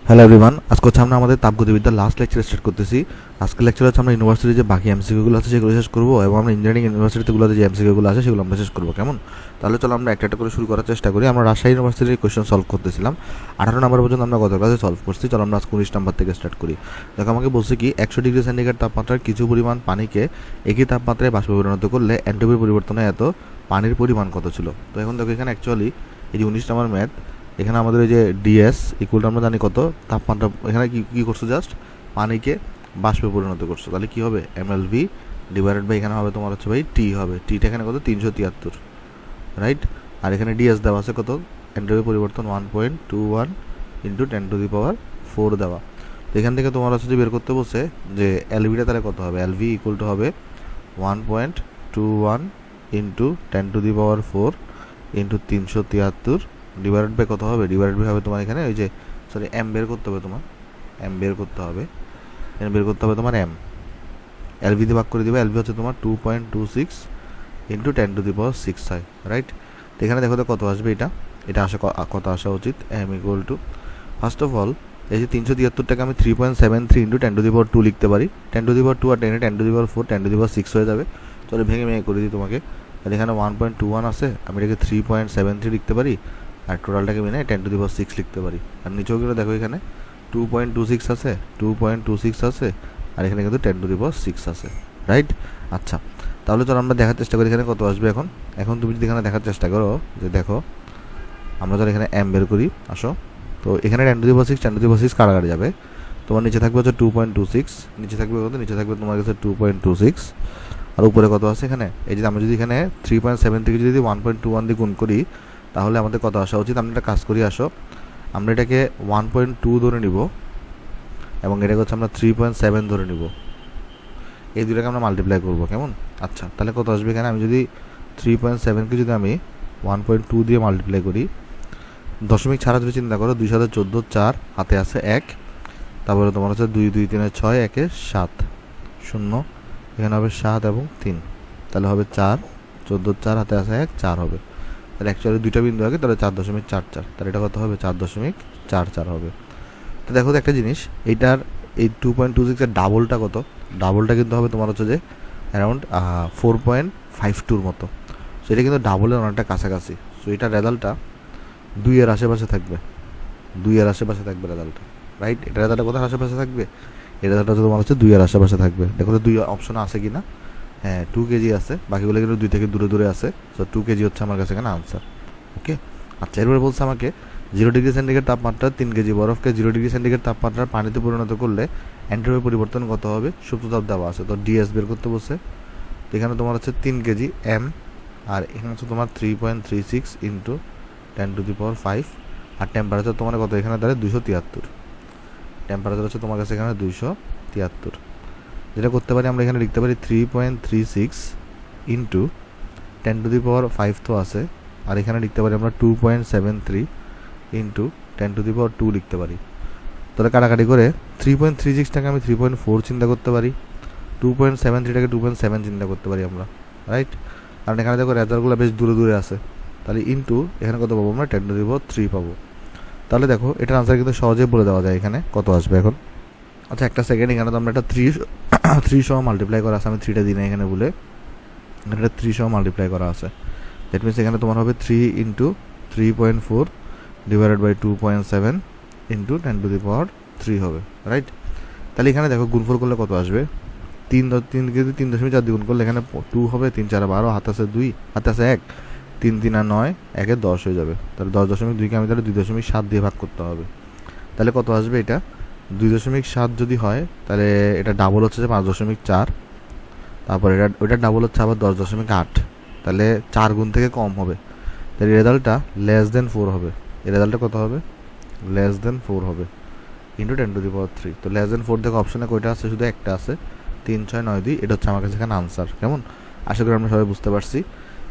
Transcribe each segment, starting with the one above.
Hello everyone, আজকে হচ্ছে আমরা আমাদের তাপগতিবিদ্যার লাস্ট লেকচার স্টার্ট করতেছি। আজকের লেকচার হচ্ছে আমরা ইউনিভার্সিটির যে বাকি এমসিকিউগুলো আছে সেগুলো শেষ করবো, এবং আমরা ইঞ্জিনিয়ারিং ইউনিভার্সিটিগুলোতে যে এমসিকিউগুলো আছে সেগুলো আমরা শেষ করবো। কেমন? তাহলে চলো আমরা একটা একটা করে শুরু করার চেষ্টা করি। আমরা রাজশাহী ইউনিভার্সিটির কোয়েশ্চেন সলভ করতেছিলাম, 18 নম্বর পর্যন্ত আমরা গত ক্লাসে সলভ করছি। চলো আমরা আজকে 19 নম্বর থেকে স্টার্ট করি। দেখো, আমাকে বলছে কি 100 ডিগ্রি সেন্টিগ্রেড তাপমাত্রার কিছু পরিমাণ পানিকে একই তাপমাত্রায় বাষ্পে পরিণত করলে এন্ট্রপির পরিবর্তনে এত পানির পরিমাণ কত ছিল। তো এখন দেখো, এখানে অ্যাকচুয়ালি এই যে 19 নম্বর ম্যাথ, এখানে আমাদের এই যে ডিএস ইকুয়াল আমরা জানি কত তাপমাত্রা, এখানে কি করছো, জাস্ট পানিকে বাষ্পে পরিণত করছো। তাহলে কি হবে, এমএলভি ডিভাইডেড বাই এখানে হবে তোমার হচ্ছে ভাই টি হবে। টিটা এখানে কত, 373, রাইট। আর এখানে ডিএস দেওয়া আছে কত, এন্ট্রপি পরিবর্তন 1.21 ইন্টু 10⁴ দেওয়া। তো এখান থেকে তোমার হচ্ছে যে বের করতে বলছে যে এলভিটা তাহলে কত হবে, এলভি ইকুয়াল টু হবে 1.21 ইন্টু 10⁴ ইন্টু 373 ডিভাইডেড বাই কত হবে, ডিভাইডেড বাই হবে তোমার এখানে ওই যে সরি এম বের করতে হবে, তোমার এম বের করতে হবে, এখানে বের করতে হবে তোমার এম। এলভি দিয়ে ভাগ করে দিবে, এলভি হচ্ছে তোমার 2.26 ইন্টু 10⁶ হয়, রাইট। তো এখানে দেখো তো কত আসবে, এটা আসা কত আসা উচিত, M equal to first of all এই যে 373টাকে আমি 3.73 ইন্টু 10⁻² লিখতে পারি। 10⁻² আর 10⁻⁴ 10⁶ হয়ে যাবে। চলো ভেঙে ভেঙে করে দিই তোমাকে। তাহলে এখানে 1.21 আছে, আমি এটাকে 3.73 লিখতে পারি, আর টোটালটাকে মিলে 10⁶ লিখতে পারি। আর নিচেও কিন্তু দেখো এখানে 2.26 আছে, 2.26 আছে, আর এখানে কিন্তু 10⁶ আছে, রাইট। আচ্ছা, তাহলে চলো আমরা দেখার চেষ্টা করি এখানে কত আসবে। এখন তুমি যদি এখানে দেখার চেষ্টা করো, যে দেখো আমরা যদি এখানে এম বের করি, আসো। তো এখানে 10⁶ কাটাকাটি যাবে, তোমার নিচে থাকবে হচ্ছে 2.26, নিচে থাকবে কত, নিচে থাকবে তোমার কাছে 2.26, আর উপরে কত আছে এখানে, এই যে আমি যদি এখানে 3.7 থেকে যদি 1.21 দিয়ে গুণ করি, তাহলে আমাদের কত আসা উচিত। আমরা একটা কাজ করি, আসো আমরা এটাকে 1.2 ধরে নিব, এবং এটাকে হচ্ছে আমরা 3.7 ধরে নিব, এই দুটাকে আমরা মাল্টিপ্লাই করবো, কেমন? আচ্ছা, তাহলে কত আসবে এখানে, আমি যদি 3.7কে যদি আমি 1.2 দিয়ে মাল্টিপ্লাই করি, দশমিক ছাড়া যদি চিন্তা করো, 2 7 14, 4 হাতে আছে 1, তারপরে তোমার হচ্ছে 2 2 3 6, 1 7, 0, এখানে হবে 7 এবং 3, তাহলে হবে 4, 14 4 হাতে আছে 1, 4 হবে। তাহলে অ্যাকচুয়ালি দুইটা বিন্দু আগে, তাহলে 4.44, তাহলে এটা কত হবে, 4.44 হবে। তো দেখো তো একটা জিনিস, এইটার এই 2.26 এর ডাবলটা কত, ডাবলটা কিন্তু হবে তোমার হচ্ছে যে অ্যারাউন্ড 4.52 মতো। সো এটা কিন্তু ডাবলের অনেকটা কাছাকাছি। সো এটার রেজাল্টটা 2 এর আশেপাশে থাকবে, 2 এর আশেপাশে থাকবে রেজাল্টটা, রাইট। এটা রেজাল্টটা কোথায় আশেপাশে থাকবে, এই রেজাল্টটা তোমার হচ্ছে 2 এর আশেপাশে থাকবে। দেখো তো 2 অপশন আছে কি না, হ্যাঁ 2 কেজি আছে, বাকিগুলো কিন্তু 2 থেকে দূরে দূরে আছে। সো 2 কেজি হচ্ছে আমার কাছে এখানে আনসার, ওকে। আচ্ছা, এরপরে বলছে আমাকে 0 ডিগ্রি সেন্টিগ্রেড তাপমাত্রা 3 কেজি বরফকে 0 ডিগ্রি সেন্টিগ্রেড তাপমাত্রার পানিতে পরিণত করলে এন্ট্রপি পরিবর্তন কত হবে, সুপ্ততাপ দেওয়া আছে। তো ডিএস বের করতে বলছে। তো এখানে তোমার হচ্ছে 3 কেজি এম, আর এখানে হচ্ছে তোমার 3.36 ইন্টু 10⁵, আর টেম্পারেচার তোমার কত এখানে দাঁড়ায় 273, টেম্পারেচার হচ্ছে তোমার কাছে এখানে 273। যেটা করতে পারি আমরা এখানে লিখতে পারি 3.36 ইন্টু 10⁵ তো আছে, আর এখানে লিখতে পারি আমরা 2.73 ইন্টু 10⁻² লিখতে পারি। তাহলে কাটাকাটি করে 3.36টাকে আমি 3.4 চিন্তা করতে পারি, 2.73টাকে 2.7 চিন্তা করতে পারি আমরা, রাইট। কারণ এখানে দেখো রেজাল্টগুলো বেশ দূরে দূরে আছে। তাহলে ইন্টু এখানে কত পাবো আমরা, 10⁻³ পাবো। তাহলে দেখো এটার আনসার কিন্তু সহজেই বলে দেওয়া যায়, এখানে কত আসবে এখন। আচ্ছা, একটা সেকেন্ড, এখানে তো আমরা একটা 3 সহ মাল্টিপ্লাই করা আছে, আমি 3টা দিই না এখানে বলে, এখানে একটা 3 সহ মাল্টিপ্লাই করা আছে। দ্যাট মিনস এখানে তোমার হবে 3 ইন্টু 3.4 ডিভাইডেড বাই 2.7 ইন্টু 10⁻³ হবে, রাইট। তাহলে এখানে দেখো গুণফল করলে কত আসবে, 3.4 গুণ করলে এখানে 2 হবে, 3 4 12, হাতে আছে 2, হাতে আছে 1, 3 3 আর 9, 1 10 হয়ে যাবে। তাহলে 10.2কে আমি তাহলে 2.7 দিয়ে ভাগ করতে হবে। তাহলে কত আসবে, এটা 2.7 যদি হয়, তাহলে এটা ডাবল হচ্ছে যে 5.4, তারপর ওইটা ডাবল হচ্ছে আবার 10.8, তাহলে 4 গুণ থেকে কম হবে। তাহলে রেজাল্টটা <4 হবে। এই রেজাল্টটা কত হবে, <4 হবে ইন্টু 10⁻³। তো <4 দেখো অপশনে কয়টা আছে, শুধু একটা আছে, 3 6 9 2, এটা হচ্ছে আমার কাছে এখানে আনসার, কেমন? আশা করি আমরা সবাই বুঝতে পারছি।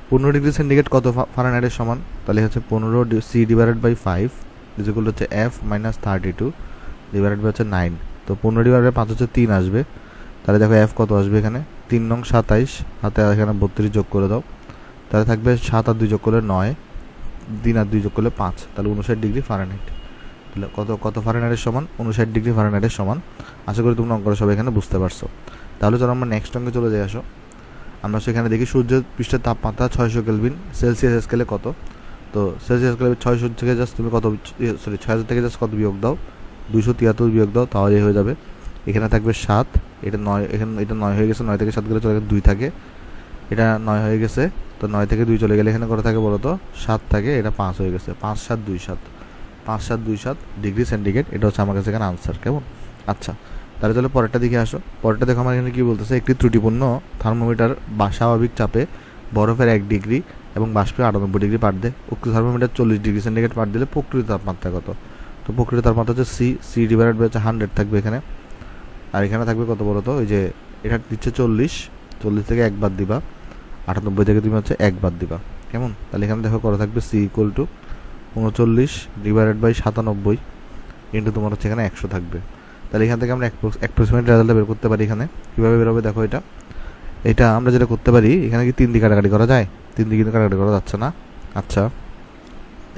15 ডিগ্রি সেন্টিগ্রেড কত ফারেনহাইটের সমান, তাহলে হচ্ছে 15 C ডিভাইডেড বাই 5 যেগুলো হচ্ছে F মাইনাস 32 ডিভাইডেড বাই হচ্ছে 9। তো 15 ডিভাইডেড বাই 5 হচ্ছে 3 আসবে। তাহলে দেখো F কত আসবে এখানে, 3 নং 27, হাতে এখানে 32 যোগ করে দাও, তাহলে থাকবে 7 আর 2 যোগ করলে 9, 3 আর 2 যোগ করলে 5, তাহলে 59 ডিগ্রি ফারেনহাইট। তাহলে কত কত ফারেনহাইটের সমান 59 ডিগ্রি ফারেনহাইটের সমান। আশা করি তোমরা অঙ্কটা সবাই এখানে বুঝতে পারছো। তাহলে চলো আমরা নেক্সট অঙ্কে চলে যাই। আসো আমরা সেখানে দেখি সূর্যের পৃষ্ঠের তাপমাত্রা 600 কেলভিন, সেলসিয়াস স্কেলে কত। তো সেলসিয়াস স্কেলে 600 থেকে জাস্ট তুমি কত 6000 থেকে জাস্ট কত বিয়োগ দাও, 273 বিয়োগ দাও, তাহলে হয়ে যাবে। এখানে থাকবে 7, এটা 9, এখানে এটা 9 হয়ে গেছে, 9 থেকে 7 গেলে চলে গেলে 2 থাকে, এটা 9 হয়ে গেছে। তো 9 থেকে 2 চলে গেলে এখানে কত থাকে বলো তো, 7 থাকে, এটা 5 হয়ে গেছে। 5 7 ডিগ্রি সেন্টিগ্রেড, এটা হচ্ছে আমার কাছে এখানে আনসার। কেমন? আচ্ছা, তাহলে চলো পরেরটা দিকে আসো। পরেরটা দেখো আমার এখানে কী বলতেছে, একটি ত্রুটিপূর্ণ থার্মোমিটার বা স্বাভাবিক চাপে বরফের 1 ডিগ্রি এবং বাষ্পের 98 ডিগ্রি পার দেয়। উক্ত থার্মোমিটার 40 ডিগ্রি সেন্টিগ্রেড পার দিলে প্রকৃত তাপমাত্রা কত? তো প্রকৃত তাপমাত্রা হচ্ছে সি ডিভাইডেড বাই হচ্ছে 100 থাকবে এখানে। আর এখানে থাকবে কত বলো তো, ওই যে এটা দিচ্ছে 40 থেকে 1 বাদ দিবা, 98 থেকে তুমি হচ্ছে 1 বাদ দিবা। কেমন? তাহলে এখানে দেখো কত থাকবে, C equal to 39 divided by 97 into তোমার হচ্ছে এখানে 100 থাকবে। তাহলে এখান থেকে আমরা অ্যাপ্রক্সিমেট রেজাল্টটা বের করতে পারি। এখানে কীভাবে বের হবে দেখো, এটা আমরা যেটা করতে পারি, এখানে কি 3 দিয়ে কাটাকাটি করা যায়? 3 দিয়ে কিন্তু কাটাকাটি করা যাচ্ছে না। আচ্ছা,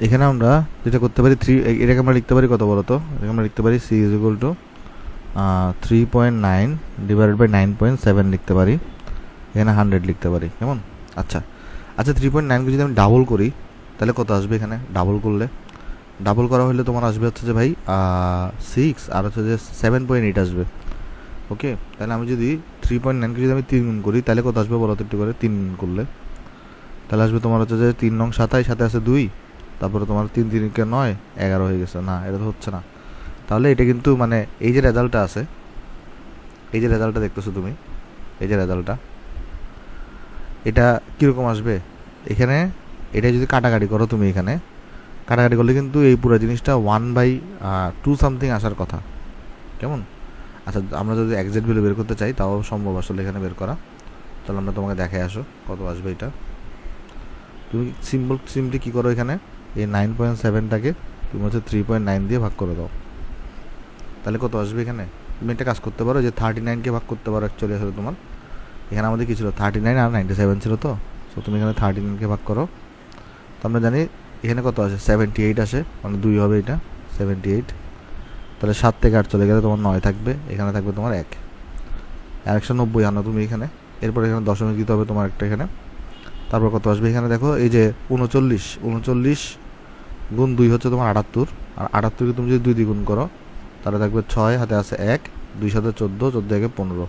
এখানে আমরা যেটা করতে পারি, এটাকে আমরা লিখতে পারি কত বলো তো, এটাকে আমরা লিখতে পারি C is equal to 3.9 divided by 9.7 লিখতে পারি, এখানে 100 লিখতে পারি। কেমন? আচ্ছা 3.9কে যদি আমি ডাবল করি তাহলে কত আসবে? এখানে ডাবল করলে, ডাবল করা হলে তোমার আসবে হচ্ছে যে ভাই 6, আর হচ্ছে যে 7.8 আসবে। ওকে, তাহলে আমি যদি 3.9কে যদি আমি 3 গুণ করি তাহলে কত আসবে বলো তো একটু করে, 3 গুণ করলে তাহলে আসবে তোমার হচ্ছে যে 3 নং 27, সাথে আছে 2, তারপরে তোমার 3 3 9, 11 হয়ে গেছে। না, এটা তো হচ্ছে না। তাহলে এটা কিন্তু মানে এই যে রেজাল্টটা আছে, এই যে রেজাল্টটা দেখতেছো তুমি, এই যে রেজাল্টটা, এটা কীরকম আসবে? এখানে এটা যদি কাটাকাটি করো তুমি, এখানে কাটাকাটি করলে কিন্তু এই পুরো জিনিসটা 1/2 সামথিং আসার কথা। কেমন? আচ্ছা, আমরা যদি এক্সাক্ট ভ্যালু বের করতে চাই তাও সম্ভব আসলে এখানে বের করা। তাহলে আমরা তোমাকে দেখাই, আসো কত আসবে এটা। তুমি সিম্পলি কী করো, এখানে এই 9.7টাকে তুমি হচ্ছে 3.9 দিয়ে ভাগ করে দাও, তাহলে কত আসবে? এখানে তুমি একটা কাজ করতে পারো, যে 39কে ভাগ করতে পারো। অ্যাকচুয়ালি আসলে তোমার এখানে আমাদের কী ছিল, 39 আর 97 ছিল। তো তুমি এখানে 39কে ভাগ করো, তো আমরা জানি এখানে কত আসে, 78 আসে, মানে 2 হবে এটা 78। তাহলে 7 থেকে 8 চলে গেলে তোমার 9 থাকবে, এখানে থাকবে তোমার 1, আর 190 আনো তুমি এখানে। এরপর এখানে দশমিক দিতে হবে তোমার একটা এখানে। তারপর কত আসবে এখানে দেখো, এই যে 39 গুণ 2 হচ্ছে তোমার 78, আর 78কে তুমি যদি 2 দিয়ে গুণ করো তাহলে থাকবে 6, হাতে আছে 1, 2 সাথে 14, 14 একে 15,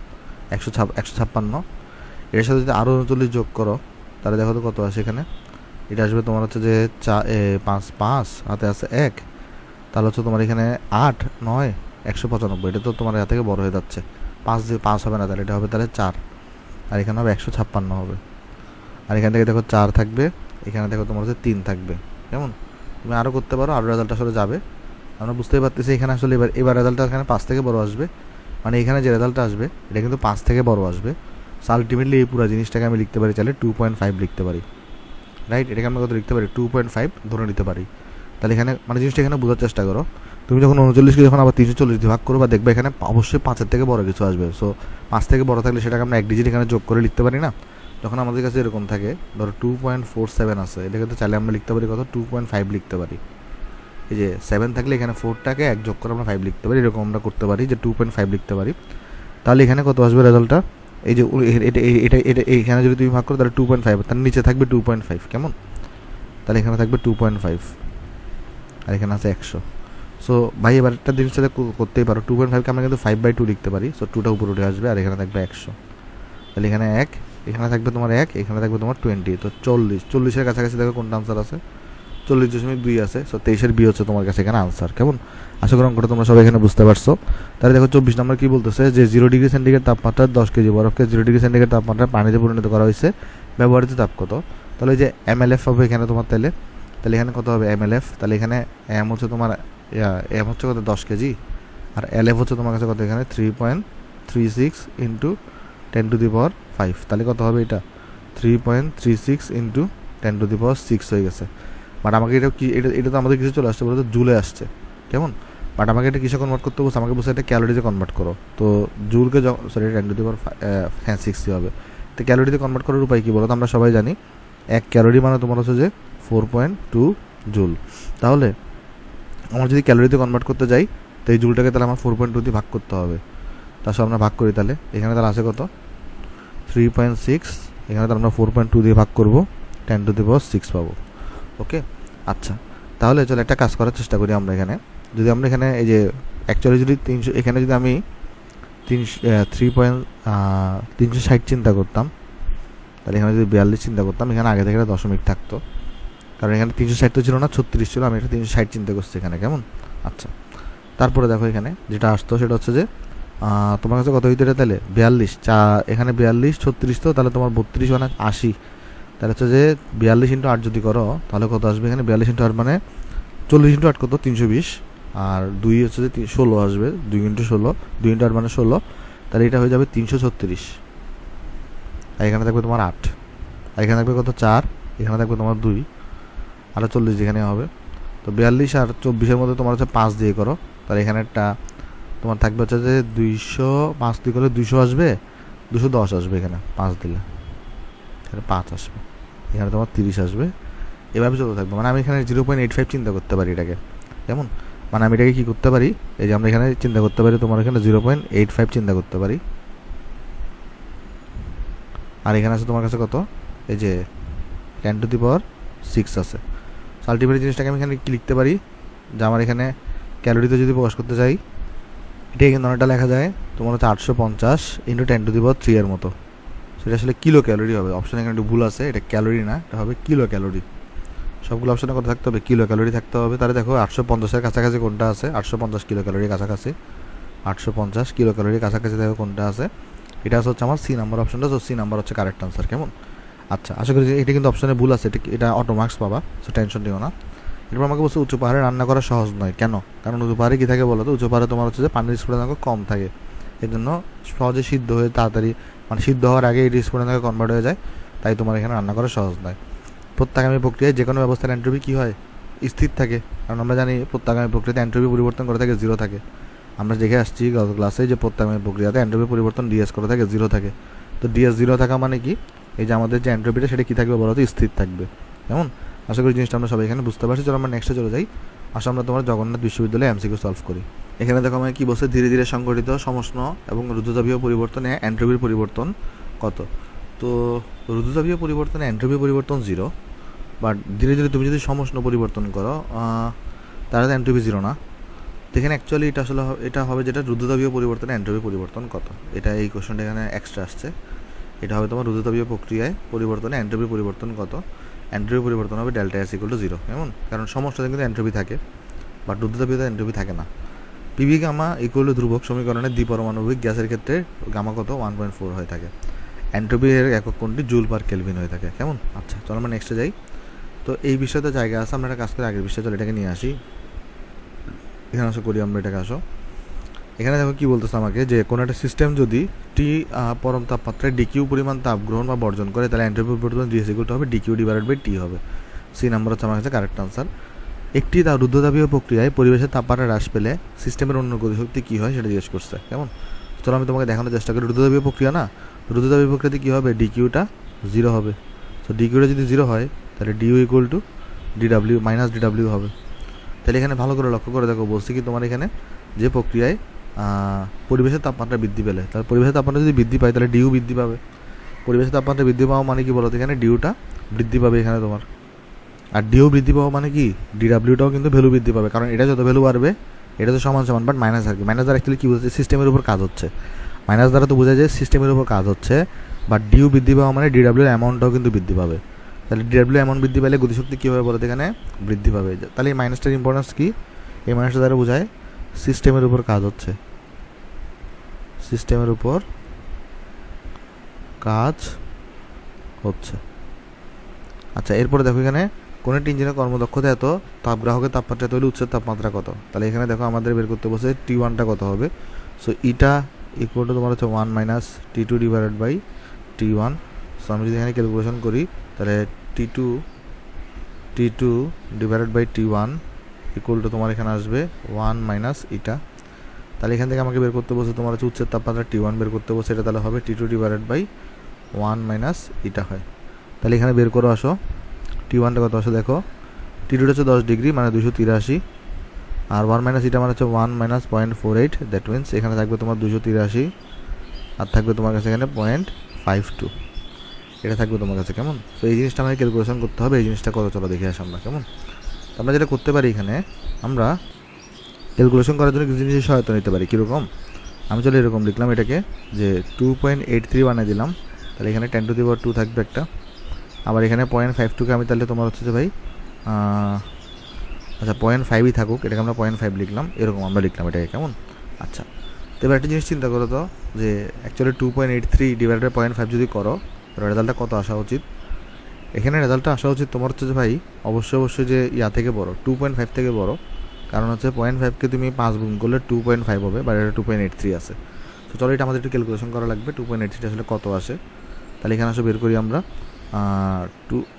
156। এর সাথে যদি আরও 39 যোগ করো তাহলে দেখো তো কত আসে এখানে। এটা আসবে তোমার হচ্ছে যে 5, হাতে আছে 1, তাহলে হচ্ছে তোমার এখানে 8 9 195। এটা তো তোমার এর থেকে বড় হয়ে যাচ্ছে, 5 হবে না, তাহলে এটা হবে তাহলে 4, আর এখানে হবে 156 হবে। আর এখান থেকে দেখো 4 থাকবে, এখানে দেখো তোমার হচ্ছে 3 থাকবে। কেমন? তুমি আরও করতে পারো, আরও রেজাল্ট আসলে যাবে। আমরা বুঝতেই পারতেছি এখানে আসলে এবার রেজাল্টটা এখানে 5 থেকে বড় আসবে, মানে এখানে যে রেজাল্টটা আসবে এটা কিন্তু 5 থেকে বড় আসবে। সো আলটিমেটলি এই পুরো জিনিসটাকে আমি লিখতে পারি চাইলে 2.5 লিখতে পারি, রাইট? এটাকে আমরা কত লিখতে পারি, 2.5 ধরে নিতে পারি। তাহলে এখানে মানে জিনিসটা এখানে বোঝার চেষ্টা করো। তুমি যখন 39কে যখন আবার 340 দিয়ে ভাগ করো বা দেখবে এখানে অবশ্যই 5-এর থেকে বড় কিছু আসবে। সো 5 থেকে বড় থাকলে সেটাকে আমরা 1 ডিজিট এখানে যোগ করে লিখতে পারি না? যখন আমাদের কাছে এরকম থাকে, ধরো 2.47 আছে, এটা কিন্তু চাইলে আমরা লিখতে পারি কত, 2.5 লিখতে পারি। এই যে 7 থাকলে এখানে 4টাকে 1 যোগ করে আমরা 5 লিখতে পারি, এরকম আমরা করতে পারি যে 2.5 লিখতে পারি। তাহলে এখানে কত আসবে রেজাল্টটা, এই যে এটা এখানে যদি তুমি ভাগ করো তাহলে 2.5, তার নিচে থাকবে 2.5। কেমন? তাহলে এখানে থাকবে 2.5, আর এখানে আছে 100। সো ভাই এবার একটা জিনিস সাথে করতেই পারো, 2.5কে আমরা কিন্তু 5/2 লিখতে পারি। সো 2টা উপরে উঠে আসবে, আর এখানে থাকবে 100। তাহলে এখানে 1, এখানে থাকবে তোমার 1, এখানে থাকবে তোমার 20। তো 40-40-এর কাছাকাছি দেখো কোনটা আনসার আছে, 40.2 আছে। সো 23-এর বি হচ্ছে তোমার কাছে এখানে আনসার। কেমন? আশা করি অঙ্কটা তোমরা সবাই এখানে বুঝতে পারছো। তাহলে দেখো 24 নম্বর কি বলতেছে, যে 0 ডিগ্রি সেন্টিগ্রেড তাপমাত্রা 10 কেজি বরফকে 0 ডিগ্রি সেন্টিগ্রেড তাপমাত্রা পানিতে পরিণত করা হয়েছে, ব্যবহৃত তাপ কত? তাহলে যে MLF হবে এখানে তোমার, তাহলে এখানে কত হবে MLF? তাহলে এখানে এম হচ্ছে তোমার, এম হচ্ছে কত 10 কেজি, আর LF হচ্ছে তোমার কাছে কত এখানে 3.36 ইন্টু 10⁵। তাহলে কত হবে এটা, 3.36 ইন্টু 10⁶ হয়ে গেছে। বাট আমাকে এটা কি, এটা তো আমাদের কিছু চলে আসছে বলতে জুলে আসছে। কেমন? বাট আমাকে এটা কিসে কনভার্ট করতে বলছে, আমাকে বলছে এটা ক্যালোরিতে কনভার্ট করো। তো জুলকে সরি 10⁻⁶ হবে। তো ক্যালোরিতে কনভার্ট করার উপায় কী বলো তো, আমরা সবাই জানি 1 ক্যালোরি মানে তোমার হচ্ছে যে 4.2 জুল। তাহলে আমার যদি ক্যালোরিতে কনভার্ট করতে যাই তো এই জুলটাকে তাহলে আমার 4.2 দিয়ে ভাগ করতে হবে। তার সব আমরা ভাগ করি, তাহলে এখানে তাহলে আছে কত 3.6, এখানে তাহলে আমরা 4.2 দিয়ে ভাগ করবো, 10⁶ পাবো। ওকে, আচ্ছা তাহলে চলো একটা কাজ করার চেষ্টা করি আমরা এখানে। যদি আমরা এখানে এই যে অ্যাকচুয়ালি যদি 300, এখানে যদি আমি 360 চিন্তা করতাম, তাহলে এখানে যদি 42 চিন্তা করতাম, এখানে আগে থেকে দশমিক থাকতো, কারণ এখানে 360 তো ছিল না, 36 ছিল, আমি এটা 360 চিন্তা করছি এখানে, কেমন? আচ্ছা তারপরে দেখো এখানে যেটা আসতো সেটা হচ্ছে যে তোমার কাছে কত হইতে তাহলে 42, এখানে 42 36, তো তাহলে তোমার 32 মানে 80, তাহলে হচ্ছে যে 42 × 8 যদি করো তাহলে কত আসবে? এখানে 42 × 8 মানে 40 × 8 কত 320, আর 2 হচ্ছে যে 16 আসবে, 2 × 16, 2 × 8 মানে 16, তাহলে এটা হয়ে যাবে 336। আর এখানে থাকবে তোমার 8, আর এখানে থাকবে কত 4, এখানে থাকবে তোমার 2, আর 40 যেখানে হবে। তো 42 আর 24-এর মধ্যে তোমার হচ্ছে 5 দিয়ে করো, তাহলে এখানে একটা তোমার থাকবে হচ্ছে যে 205 দিয়ে করলে 200 আসবে, 210 আসবে, এখানে 5 দিলে এখানে 5 আসবে, এখানে তোমার 30 আসবে, এভাবে চলতে থাকবে। মানে আমি এখানে 0.85 চিন্তা করতে পারি এটাকে, কেমন? মানে আমি এটাকে কী করতে পারি, এই যে আমরা এখানে চিন্তা করতে পারি, তোমার এখানে 0.85 চিন্তা করতে পারি। আর এখানে আছে তোমার কাছে কত, এই যে 10⁶ আছে। আলটিমেট জিনিসটাকে আমি এখানে কি লিখতে পারি, যে আমার এখানে ক্যালোরিতে যদি প্রকাশ করতে চাই, এটা কিন্তু অনেকটা লেখা যায় তোমার হচ্ছে 850 × 10⁻³ এর মতো, সেটা আসলে কিলো ক্যালোরি হবে। অপশানে এখানে একটু ভুল আছে, এটা ক্যালোরি না, এটা হবে কিলো ক্যালোরি। সবগুলো অপশানে কত থাকতে হবে? কিলো ক্যালোরি থাকতে হবে। তাহলে দেখো 850-এর কাছাকাছি কোনটা আছে? 850 কিলো ক্যালোরির কাছাকাছি, 850 কিলো ক্যালোরির কাছাকাছি দেখো কোনটা আছে, এটা হচ্ছে আমার সি নাম্বার অপশনটা। তো সি নাম্বার হচ্ছে কারেক্ট আনসার, কেমন? আচ্ছা আশা করি যে এটা কিন্তু অপশানে ভুল আছে, এটা অটো মার্কস পাবা, সো টেনশন নিও না। এরপর আমাকে বলছে উঁচু পাহাড়ে রান্না করা সহজ নয়, কেন? কারণ উঁচু পাহাড়ে কী থাকে বলো তো? উঁচু পাহাড়ে তোমার হচ্ছে যে পানির স্ফুটনাঙ্ক কম থাকে, এই জন্য সহজে সিদ্ধ হয়ে তাড়াতাড়ি, মানে সিদ্ধ হওয়ার আগে এটি স্ফুটনাঙ্কে কনভার্ট হয়ে যায়, তাই তোমার এখানে রান্না করা সহজ নয়। প্রত্যাগামী প্রক্রিয়ায় যে কোনো ব্যবস্থার এন্ট্রপি কী হয়? স্থির থাকে, কারণ আমরা জানি প্রত্যাগামী প্রক্রিয়াতে এন্ট্রপি পরিবর্তন করে থাকে 0 থাকে। আমরা দেখে আসছি গত ক্লাসে যে প্রত্যাগামী প্রক্রিয়াতে এন্ট্রপি পরিবর্তন ডিএস করে থাকে 0 থাকে। তো ডিএস 0 থাকা মানে কি? এই যে আমাদের যে এন্ট্রপিটা সেটা কী থাকবে বলো তো? স্থির থাকবে, কেমন? আশা করি জিনিসটা আমরা সবাই এখানে বুঝতে পারছি। চলো আমরা নেক্সটে চলে যাই। আসলে আমরা তোমার জগন্নাথ বিশ্ববিদ্যালয়ে এমসিকিউ সলভ করি। এখানে দেখো আমি কী বলছে, ধীরে ধীরে সংঘটিত সমষ্ণ এবং রুদ্ধতাপীয় পরিবর্তনে এন্ট্রপির পরিবর্তন কত? তো রুদ্ধতাপীয় পরিবর্তনে এন্ট্রপি পরিবর্তন 0, বাট ধীরে ধীরে তুমি যদি সমষ্ণ পরিবর্তন করো তাহলে এন্ট্রপি 0 না। তো এখানে অ্যাকচুয়ালি এটা আসলে এটা হবে যেটা রুদ্ধতাপীয় পরিবর্তনে এন্ট্রপি পরিবর্তন কত, এটা এই কোশ্চেনটা এখানে এক্সট্রা আসছে। এটা হবে তোমার রুদ্ধতাপীয় প্রক্রিয়ায় পরিবর্তনে এন্ট্রপি পরিবর্তন কত? এন্ট্রপি পরিবর্তন হবে ΔS = 0, কেমন? কারণ সমষ্ণতে কিন্তু এন্ট্রপি থাকে, বাট রুদ্ধতাপীয়তে এন্ট্রপি থাকে না। পিভি গামা ইকুয়াল টু ধ্রুবক সমীকরণে দ্বিপরমাণবিক গ্যাসের ক্ষেত্রে গামা কত? 1.4 হয়ে থাকে। এন্ট্রপি এর একক কোনটি? জুল পার কেলভিন হয়ে থাকে, কেমন? আচ্ছা চলো আমরা নেক্সটে যাই। তো এই বিষয়তে জায়গা আছে, আমরা একটা কাজ করে আগের বিষয়ে চলো এটাকে নিয়ে আসি। এখানে আসো করি আমরা এটাকে, আসো এখানে দেখো কী বলতেছে আমাকে, যে কোনো একটা সিস্টেম যদি টি পরম তাপমাত্রায় ডিকিউ পরিমাণ তাপ গ্রহণ বা বর্জন করে, তাহলে এন্ট্রপি পরিবর্তন ডিএস = হবে DQ/T হবে। সি নাম্বার হচ্ছে আমার কাছে কারেক্ট আনসার। একটি রুদ্ধতাপীয় প্রক্রিয়ায় পরিবেশের তাপমাত্রা হ্রাস পেলে সিস্টেমের অন্য গতিশক্তি কী হয় সেটা জিজ্ঞেস করছে, কেমন? চলো আমি তোমাকে দেখানোর চেষ্টা করি। রুদ্ধতাপীয় প্রক্রিয়া না, রুদ্ধতাপীয় প্রক্রিয়াতে কী হবে? ডিকিউটা 0 হবে। তো ডিকিউটা যদি 0 হয় তাহলে ডিউ = DW - DW হবে। তাহলে এখানে ভালো করে লক্ষ্য করে দেখো, বলছি কি তোমার এখানে যে প্রক্রিয়ায় পরিবেশের তাপমাত্রা বৃদ্ধি পেলে, তাহলে পরিবেশের তাপমাত্রা যদি বৃদ্ধি পায় তাহলে ডিউ বৃদ্ধি পাবে। পরিবেশের তাপমাত্রা বৃদ্ধি পাওয়া মানে কি বলো তো? এখানে ডিউটা বৃদ্ধি পাবে এখানে তোমার। আর ডিউ বৃদ্ধি পাওয়া মানে কি? DWটাও কিন্তু ভ্যালু বৃদ্ধি পাবে, কারণ এটা যত ভ্যালু বাড়বে এটা তো সমান সমান, বাট মাইনাস আর কি। মাইনাস দ্বারা অ্যাকচুয়ালি কী বোঝাচ্ছে? সিস্টেমের উপর কাজ হচ্ছে। মাইনাস দ্বারা তো বোঝা যায় সিস্টেমের উপর কাজ হচ্ছে, বাট ডিউ বৃদ্ধি পাওয়া মানে DW এর অ্যামাউন্টটাও কিন্তু বৃদ্ধি পাবে। তাহলে DW অ্যামাউন্ট বৃদ্ধি পেলে গতিশক্তি কী হবে বলো তো? এখানে বৃদ্ধি পাবে। তাহলে এই মাইনাসটার ইম্পর্টেন্স কী? এই মাইনাসটা দ্বারা বোঝায় সিস্টেমের উপর কাজ হচ্ছে, সিস্টেমের উপর কাজ হচ্ছে। আচ্ছা এরপরে দেখো এখানে কোনো একটি ইঞ্জিনের কর্মদক্ষতা এত, তাপগ্রাহকের তাপমাত্রা এত হলে উচ্চের তাপমাত্রা কত? তাহলে এখানে দেখো আমাদের বের করতে বসে T1টা কত হবে। সো ইটা ইকুয়াল টু তোমার হচ্ছে 1 - T2/T1। সো আমি যদি এখানে ক্যালকুলেশন করি তাহলে T2/T1 ইকুয়াল টু তোমার এখানে আসবে 1 - ইটা। তাহলে এখান থেকে আমাকে বের করতে বসে তোমার হচ্ছে উচ্চের তাপমাত্রা T1 বের করতে বসে, এটা তাহলে হবে T2/1 - ইটা হয়। তাহলে এখানে বের করো, আসো T1টা কত আসে দেখো। T2টা হচ্ছে 10 ডিগ্রি মানে 283, আর 1 মাইনাস এটা মানে হচ্ছে 1 মাইনাস 0.48, দ্যাট মিনস এখানে থাকবে তোমার 283 আর থাকবে তোমার কাছে এখানে 0.52, এটা থাকবে তোমার কাছে। কেমন? তো এই জিনিসটা আমাকে ক্যালকুলেশন করতে হবে। এই জিনিসটা কত চলো দেখে আসি আমরা। কেমন? আমরা যেটা করতে পারি এখানে, আমরা ক্যালকুলেশন করার জন্য কিছু জিনিসের সহায়তা নিতে পারি। কীরকম? আমি চলো এরকম লিখলাম এটাকে যে 2.83 বানিয়ে দিলাম, তাহলে এখানে 10⁻² থাকবে একটা। আবার এখানে 0.52কে আমি তাহলে তোমার হচ্ছে যে ভাই আচ্ছা 0.5ই থাকুক, এটাকে আমরা 0.5 লিখলাম, এরকম আমরা লিখলাম এটাকে। কেমন? আচ্ছা, তো এবার একটা জিনিস চিন্তা করো তো, যে অ্যাকচুয়ালি 2.83 ডিভাইডেড বাই 0.5 যদি করো, রেজাল্টটা কত আসা উচিত? এখানে রেজাল্টটা আসা উচিত তোমার হচ্ছে যে ভাই অবশ্যই যে ইয়া থেকে বড়, 2.5 থেকে বড়। কারণ হচ্ছে 0.5কে তুমি 5 গুণ করলে 2.5 হবে, বা এটা 2.83 আছে। তো চলো এটা আমাদের একটু ক্যালকুলেশন করা লাগবে, 2.83 আসলে কত আসে। তাহলে এখানে আসলে বের করি আমরা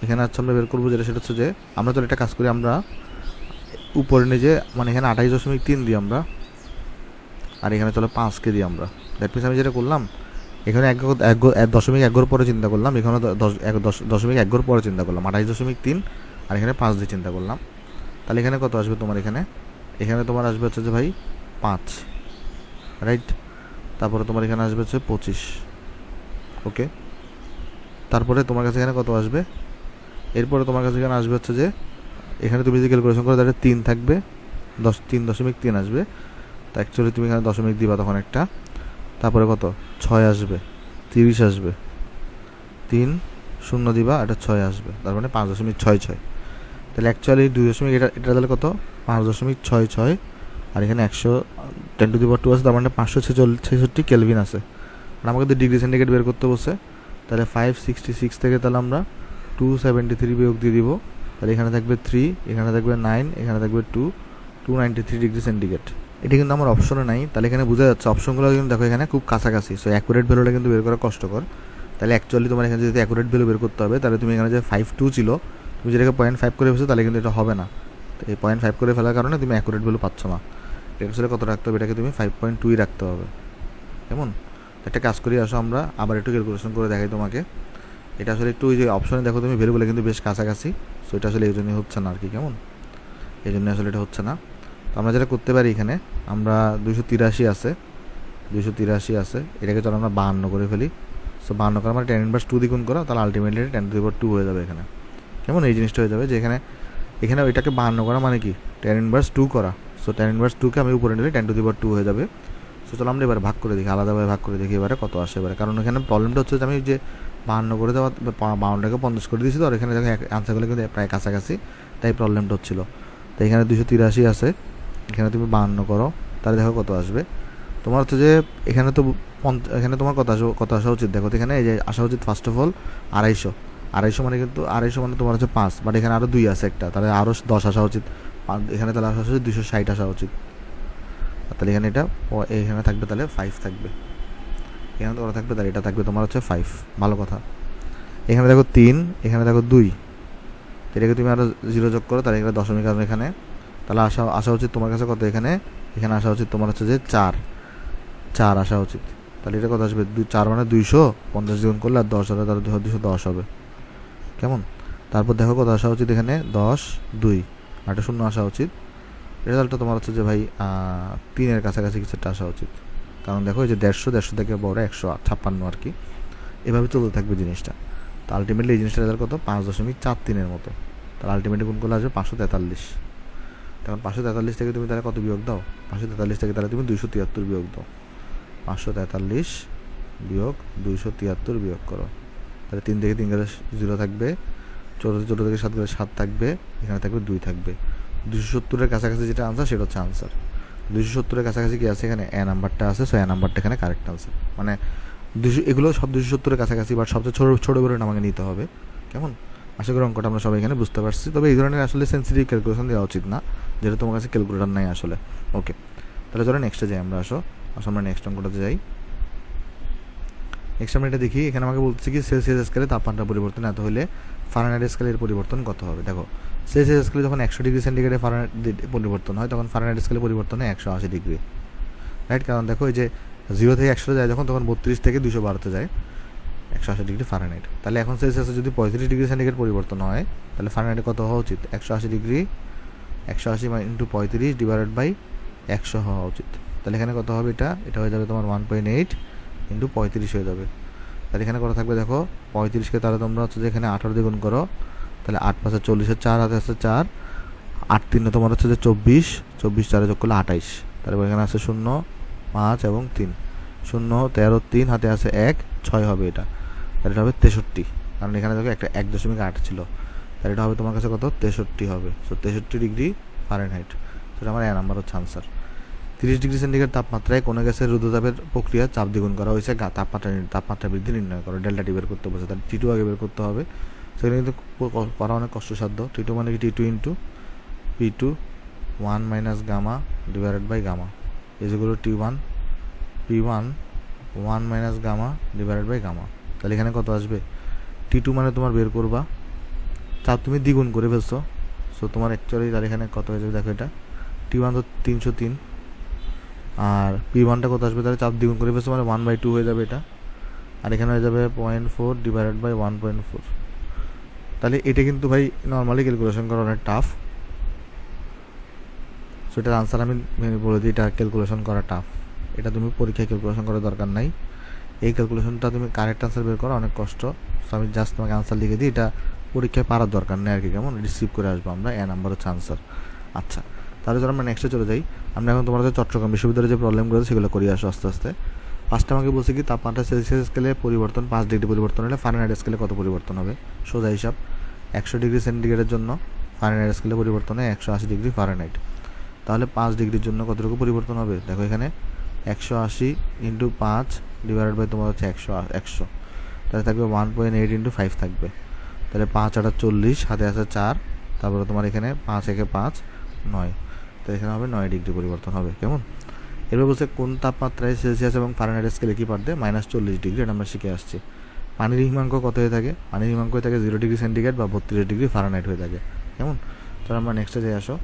এখানে আমরা বের করবো যেটা, সেটা হচ্ছে যে আমরা তো একটা কাজ করি, আমরা উপরে নিজে মানে এখানে 28.3 দিই আমরা, আর এখানে চলো 5কে দিই আমরা। দ্যাট মিনস আমি যেটা করলাম, এখানে 1.1 পরে চিন্তা করলাম, এখানে 10.1 পরে চিন্তা করলাম, 28.3 আর এখানে 5 দিয়ে চিন্তা করলাম। তাহলে এখানে কত আসবে তোমার? এখানে তোমার আসবে হচ্ছে যে ভাই 5, রাইট। তারপরে তোমার এখানে আসবে হচ্ছে 25, ওকে। তারপরে তোমার কাছে এখানে কত আসবে? এরপরে তোমার কাছে এখানে আসবে হচ্ছে যে, এখানে তুমি যদি ক্যালকুলেশন করো তাহলে 3 থাকবে, 3.3 আসবে। তো অ্যাকচুয়ালি তুমি এখানে দশমিক দিবা তখন একটা, তারপরে কত 6 আসবে, 30 আসবে, 3 শূন্য দিবা, এটা 6 আসবে, তার মানে 5.66। তাহলে অ্যাকচুয়ালি 2 এটা তাহলে কত? 5.66, আর এখানে 10⁻² আছে, তার মানে 566 কেলভিন আছে। আর আমাকে যদি ডিগ্রি সেন্টিগ্রেড বের করতে বসে, তাহলে 566 থেকে তাহলে আমরা 273 বিয়োগ দিয়ে দিব। তাহলে এখানে থাকবে 3, এখানে থাকবে 9, এখানে থাকবে 293 ডিগ্রি সেন্টিগ্রেড। এটা কিন্তু আমার অপশনে নাই, তাহলে এখানে বোঝা যাচ্ছে অপশনগুলো কিন্তু দেখো এখানে খুব কাছাকাছি। সো অ্যাকুরেট ভ্যালুটা কিন্তু বের করা কষ্টকর। তাহলে অ্যাকচুয়ালি তোমার এখানে যদি অ্যাকুরেট ভ্যালু বের করতে হবে, তাহলে তুমি এখানে যে 52 ছিল, তুমি যেটাকে 0.5 করে ফেলছো, তাহলে কিন্তু এটা হবে না। তো এই 0.5 করে ফেলার কারণে তুমি অ্যাকুরেট ভ্যালু পাচ্ছ না। এটা আসলে কত রাখতে হবে? এটাকে তুমি 5.2 রাখতে হবে। কেমন? একটা কাজ করি, আসো আমরা আবার একটু ক্যালকুলেশন করে দেখাই তোমাকে। এটা আসলে একটু ওই যে অপশনে দেখো তুমি ভ্যালুগুলো কিন্তু বেশ কাছাকাছি। সো এটা আসলে এই জন্যই হচ্ছে না আর কি। কেমন? এই জন্য আসলে এটা হচ্ছে না। তো আমরা যেটা করতে পারি, এখানে আমরা 283 আছে, এটাকে চলো আমরা 52 করে ফেলি। সো 52 করে আমরা 10⁻² দ্বিগুণ করো, তাহলে আলটিমেটলি 10⁻² হয়ে যাবে এখানে। কেমন? এই জিনিসটা হয়ে যাবে যে এখানে ওইটাকে 52 করা মানে কি 10⁻² করা। সো 10⁻²কে আমি উপরে নিলে 10⁻² হয়ে যাবে। সো চলো আমরা এবার ভাগ করে দেখি, আলাদাভাবে ভাগ করে দেখি এবারে কত আসে এবারে। কারণ এখানে প্রবলেমটা হচ্ছে যে আমি যে 52 করে দেওয়া, 52টাকে 50 করে দিয়েছি, তো আর এখানে দেখো আনসারগুলো কিন্তু প্রায় কাছাকাছি, তাই প্রবলেমটা হচ্ছিলো। তো এখানে 283 আছে, এখানে তুমি 52 করো, তাহলে দেখো কত আসবে তোমার হচ্ছে যে এখানে তো এখানে তোমার কত আসা উচিত? দেখো এখানে এই যে আসা উচিত ফার্স্ট অফ অল 250 মানে কিন্তু 250 মানে তোমার হচ্ছে 5, বাট এখানে আরও 2 আছে একটা, তাহলে আরও 10 আসা উচিত। এখানে তাহলে আসা উচিত 260 আসা উচিত। তাহলে এখানে এখানে থাকবে তাহলে 5 থাকবে, এখানে তো থাকবে, তাহলে এটা থাকবে তোমার হচ্ছে 5। ভালো কথা। এখানে দেখো 3, এখানে দেখো 2, এটাকে তুমি আরও 0 যোগ করো, তাহলে এখানে দশমিক কারণ এখানে, তাহলে আসা উচিত তোমার কাছে কত? এখানে আসা উচিত তোমার হচ্ছে যে 4 আসা উচিত। তাহলে এটা কত আসবে? 4 মানে 250 দ্বিগুণ করলে আর 10 হবে, তাহলে 210 হবে। কেমন? তারপর দেখো কত আসা উচিত? এখানে 10, 2 আর একটা শূন্য আসা উচিত। রেজাল্টটা তোমার হচ্ছে যে ভাই 3-এর কাছাকাছি কিছু একটা আসা উচিত। কারণ দেখো এই যে 150 থেকে বড় 156 আর কি, এভাবে চলতে থাকবে জিনিসটা। তো আলটিমেটলি এই জিনিসটা রেজাল্ট কত? 5.43-এর মতো। তাহলে আলটিমেটলি গুণ করলে আসবে 543। তখন 543 থেকে তুমি তাহলে কত বিয়োগ দাও? 543 থেকে তাহলে তুমি 273 বিয়োগ দাও। 543 বিয়োগ 273 বিয়োগ করো, তাহলে 3 থেকে 3 গেলে 0 থাকবে, 14 থেকে 7 গেলে 7 থাকবে, এখানে থাকবে 2 থাকবে। 270-এর কাছাকাছি যেটা আনসার সেটা হচ্ছে আনসার। 270-এর কাছাকাছি কি আছে? এখানে এ নাম্বারটা আছে। সো এ নাম্বারটা এখানে কারেক্ট আনসার। মানে এগুলো সব 270-এর কাছাকাছি, বাট সবচেয়ে ছোটো করে আমাকে নিতে হবে। কেমন? আশা করি অঙ্কটা আমরা সবাই এখানে বুঝতে পারছি। তবে এই ধরনের আসলে সেন্সিটিভ ক্যালকুলেশন দেওয়া উচিত না, যেটা তোমার কাছে ক্যালকুলেটার নাই আসলে। ওকে, তাহলে চলো নেক্সটে যাই আমরা। আমরা নেক্সট অঙ্কটাতে যাই। নেক্সট আমরা এটা দেখি। এখানে আমাকে বলছে কি সেলসিয়াস স্কেলে তাপমাত্রা পরিবর্তন এত হলে ফারেনহাইট স্কেলের পরিবর্তন কত হবে। দেখো সেলসিয়াস স্কেলে যখন 100 ডিগ্রি সেন্টিগ্রেডে ফারেনহাইট পরিবর্তন হয়, তখন ফারেনহাইট স্কেলে পরিবর্তন হয় 180 ডিগ্রি, রাইট। কারণ দেখো এই যে 0 থেকে 100 যায় তখন 32 থেকে 212-তে যায়, 180 ডিগ্রি ফারেনহাইট। তাহলে এখন সেলসিয়াসে যদি 35 ডিগ্রি সেন্টিগ্রেড পরিবর্তন হয়, তাহলে ফারেনহাইটে কত হওয়া উচিত? 180 ডিগ্রি 180 ইন্টু 35 ডিভাইডেড বাই 100 হওয়া উচিত। তাহলে এখানে কত হবে? এটা হয়ে যাবে তোমার 1.8 ইন্টু 35 হয়ে যাবে। তাহলে এখানে কত থাকবে দেখো, 35কে তাহলে তোমরা হচ্ছে যে এখানে 18 দিয়ে গুণ করো, তাহলে 8 5 40, 4 হাতে আছে 4, 8 3 তোমার হচ্ছে যে 24, 24 4 যোগ করলে 28, তারপর এখানে আছে 0 5 এবং 3, 0 13 3 হাতে আছে 1 6 হবে এটা, তাহলে এটা হবে 63, কারণ এখানে দেখো একটা 1.8 ছিল, তাহলে এটা হবে তোমার কাছে কত? 63 হবে। সো 63 ডিগ্রি ফারেনহাইট, সেটা আমার নাম্বার হচ্ছে আনসার। 30 ডিগ্রি সেন্টিগ্রেড তাপমাত্রায় কোনো গ্যাসের রুদ্ধতাপের প্রক্রিয়া চাপ দ্বিগুণ করা হয়েছে, তাপমাত্রা বৃদ্ধি নির্ণয় করো, ডেল্টা টি বের করতে বলছে, তাহলে T2 আগে বের করতে হবে। সেখানে কিন্তু করা অনেক কষ্টসাধ্য। T2 মানে কি? T2 into P2 1 minus gamma divided by gamma is equal to T1 P1 1 minus gamma divided by gamma. তাহলে এখানে কত আসবে? T2 মানে তোমার বের করবা, চাপ তুমি দ্বিগুণ করে ফেলছো, সো তোমার অ্যাকচুয়ালি তাহলে এখানে কত হয়ে যাবে দেখো, এটা T1 তো 303, আর P1টা কত আসবে? তাহলে চাপ দ্বিগুণ করে ফেলছো মানে 1/2 হয়ে যাবে এটা, আর এখানে হয়ে যাবে 0.4 ডিভাইডেড বাই 1.4। তাহলে এটা কিন্তু ভাই নর্মালি ক্যালকুলেশন করা অনেক টাফ, সো এটার আনসার আমি বলে দিই, এটা ক্যালকুলেশন করা টাফ, এটা তুমি পরীক্ষায় ক্যালকুলেশন করার দরকার নাই। এই ক্যালকুলেশনটা তুমি কারেক্ট আনসার বের করা অনেক কষ্ট, সো আমি জাস্ট তোমাকে আনসার লিখে দিই, এটা পরীক্ষায় পারার দরকার নেই আর কি, কেমন? রিসিভ করে আসবো আমরা, নাম্বার হচ্ছে আনসার। আচ্ছা, তাহলে যখন আমরা নেক্সটে চলে যাই, আমরা এখন তোমাদের চট্টগ্রাম বিশ্ববিদ্যালয়ের যে প্রবলেমগুলো আছে সেগুলো করিয়ে আসো আস্তে আস্তে। ফার্স্টে আমাকে বলছে কি, তাপমাত্রা সেলসিয়াস স্কেলে পরিবর্তন 5 ডিগ্রি পরিবর্তন হলে ফারেনহাইট স্কেলে কত পরিবর্তন হবে? সোজা হিসাব, 100 ডিগ্রি সেন্টিগ্রেডের জন্য ফারেনহাইট স্কেলে পরিবর্তন হয় 180 ডিগ্রি ফারেনহাইট, তাহলে 5 ডিগ্রির জন্য কতটুকু পরিবর্তন হবে? দেখো এখানে 180 ইন্টু 5 ডিভাইডেড বাই তোমার হচ্ছে 100, তাহলে থাকবে 1.8 ইন্টু 5 থাকবে, তাহলে 5 8 40, হাতে আছে 4, তারপরে তোমার এখানে 5 1 5 9, তো এখানে হবে 9 ডিগ্রি পরিবর্তন হবে, কেমন? এবার বলছে কোন তাপমাত্রায় সেলসিয়াস এবং ফারেনহাইট স্কেলে কি পারবে? -40 ডিগ্রি, এটা আমরা শিখে আসছি। পানির হিমাঙ্ক কত হয়ে থাকে? পানির হিমাঙ্ক হয়ে থাকে 0 ডিগ্রি সেন্টিগ্রেড বা 32 ডিগ্রি ফারেনহাইট হয়ে থাকে, কেমন? তাহলে আমরা নেক্সটে যাই আসো।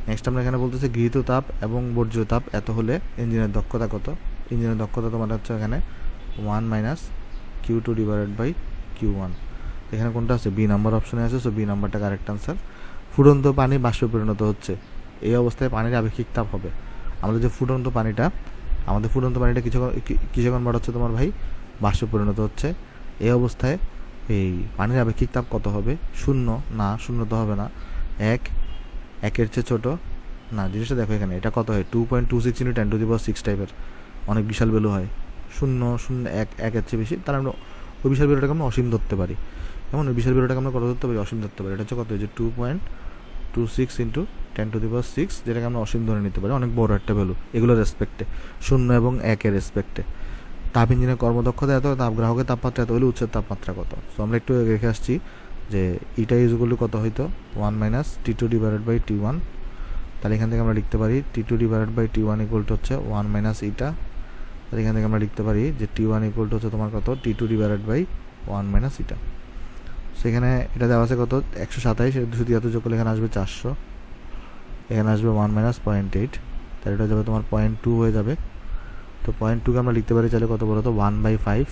নেক্সট আমরা এখানে বলতেছি গৃহীত তাপ এবং বর্জ্য তাপ এত হলে ইঞ্জিনের দক্ষতা কত? ইঞ্জিনের দক্ষতা তোমার হচ্ছে এখানে 1 minus Q2 divided by Q1, এখানে কোনটা আছে? বি নাম্বার অপশনে আছে, সো বি নাম্বারটা কারেক্ট আনসার। ফুটন্ত পানি বাষ্পে পরিণত হচ্ছে, এই অবস্থায় পানির আপেক্ষিক তাপ হবে, আমাদের যে ফুটন্ত পানিটা কিসে কনভার্ট হচ্ছে তোমার ভাই? বাষ্পে পরিণত হচ্ছে। এই অবস্থায় এই পানির আপেক্ষিক তাপ কত হবে? 0 না, 0 তো হবে না, 1 চেয়ে ছোটো না। জিনিসটা দেখো এখানে এটা কত হয়? 2.26 ইন্টু 10⁶ টাইপের, অনেক বিশাল ভ্যালু হয়। 0 0 1 1 চেয়ে বেশি, তার আমরা ওই বিশাল ভ্যালুটাকে আমরা অসীম ধরতে পারি, এমন ওই বিশাল ভ্যালুটাকে আমরা কত ধরতে পারি? অসীম ধরতে পারি। এটা হচ্ছে কত? যে 2.26 ইন্টু 10⁶, যেটাকে আমরা অসীম ধরে নিতে পারি, অনেক বড় একটা ভ্যালু এগুলোর রেসপেক্টে, 0 এবং 1 রেসপেক্টে। তাপ ইঞ্জিনের কর্মদক্ষতা এত, তাপগ্রাহকের তাপমাত্রা এত হলে উচ্চের তাপমাত্রা কত? সো আমরা একটু রেখে আসছি যে ইটা ইজ ইকুয়াল টু কত হইতো? 1 minus T2 divided by T1, তাহলে এখান থেকে আমরা লিখতে পারি T2 divided by T1 equal to হচ্ছে 1 মাইনাস ইটা, তাহলে এখান থেকে আমরা লিখতে পারি যে T1 ইকুয়াল টু হচ্ছে তোমার কত? T2 ডিভাইডেড বাই 1 মাইনাস ইটা। সেখানে এটা দেওয়া আছে কত? 127, 273 যোগ করলে এখানে আসবে 400, এখানে আসবে 1 মাইনাস 0.8, তাহলে এটা যাবে তোমার 0.2 হয়ে যাবে। তো 0.2কে আমরা লিখতে পারি চাইলে কত বলো তো? 1/5,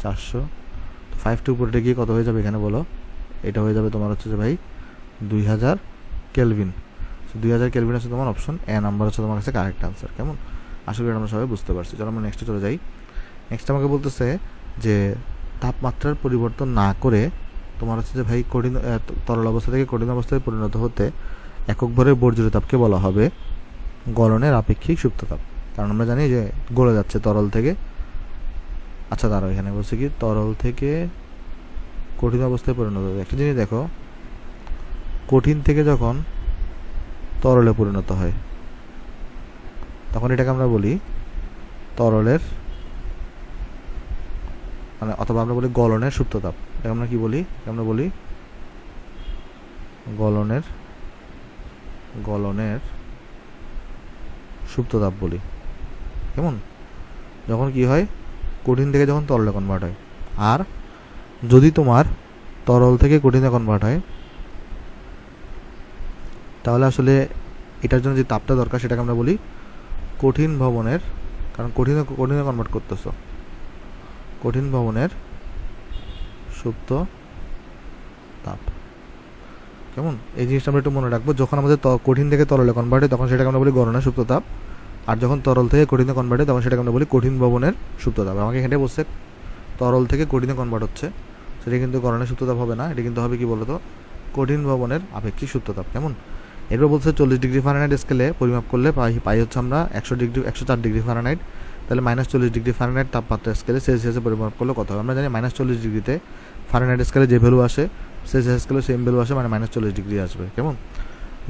400, তো 5 উপরে গিয়ে কত হয়ে যাবে এখানে বলো? এটা হয়ে যাবে তোমার হচ্ছে যে ভাই 2000 কেলভিন। 2000 কেলভিন হচ্ছে তোমার অপশন এ নাম্বার হচ্ছে তোমার কাছে কারেক্ট আনসার, কেমন? আশা করি আমরা সবাই বুঝতে পারছি। চলো আমরা নেক্সটে চলে যাই। নেক্সট আমাকে বলতেছে যে তাপমাত্রার পরিবর্তন না করে তোমার হচ্ছে যে ভাই কঠিন তরল অবস্থা থেকে কঠিন অবস্থায় পরিণত হতে একক ভরের বর্জ্য তাপকে বলা হবে গলনের আপেক্ষিক সুপ্ত তাপ, কারণ আমরা জানি যে গলে যাচ্ছে তরল থেকে। আচ্ছা দাঁড়াও, এখানে বলছে কি তরল থেকে কঠিন অবস্থায় পরিণত হবে। একটা জিনিস দেখো, কঠিন থেকে যখন তরলে পরিণত হয় তখন এটাকে আমরা বলি তরলের মানে, অথবা আমরা বলি গলনের সুপ্ততাপ। এটা আমরা কি বলি? আমরা বলি গলনের সুপ্ততাপ বলি, কেমন? যখন কি হয়? কঠিন থেকে যখন তরলে কনভার্ট হয়। আর যদি তোমার তরল থেকে কঠিনে কনভার্ট হয় তাহলে আসলে এটার জন্য যে তাপটা দরকার সেটাকে আমরা বলি কঠিন ভবনের, কারণ কঠিনে কনভার্ট করতেছো, কঠিন ভবনের সুপ্ত তাপ। কেমন? এই জিনিসটা আমরা একটু মনে রাখবো। যখন আমাদের কঠিন থেকে তরলে কনভার্ট হয় তখন সেটাকে আমরা বলি গড়নের সুপ্ত তাপ, আর যখন তরল থেকে কঠিনে কনভার্ট হয় তখন সেটাকে আমরা বলি কঠিন ভবনের সুপ্ত তাপ। আমাকে এখানে বলছে তরল থেকে কঠিনে কনভার্ট হচ্ছে, সেটা কিন্তু গড়নের সুপ্ত তাপ হবে না, এটা কিন্তু হবে কি বলতো কঠিন ভবনের আপেক্ষিক সুপ্ত তাপ। কেমন? এরপর বলছে 40 ডিগ্রি ফারেনহাইট স্কেলে পরিমাপ করলে পাই হচ্ছে আমরা 104 ডিগ্রি ফারেনহাইট। তাহলে -40 ডিগ্রি ফারেনহাইট তাপমাত্রা স্কেলে সেলসিয়াসে পরিমাপ করলে কত হবে? আমরা জানি -40 ডিগ্রিতে ফারেনহাইট স্কেলে যে ভ্যালু আসে সেলসিয়াস স্কেলে সেম ভ্যালু আসে, মানে -40 ডিগ্রি আসবে। কেমন?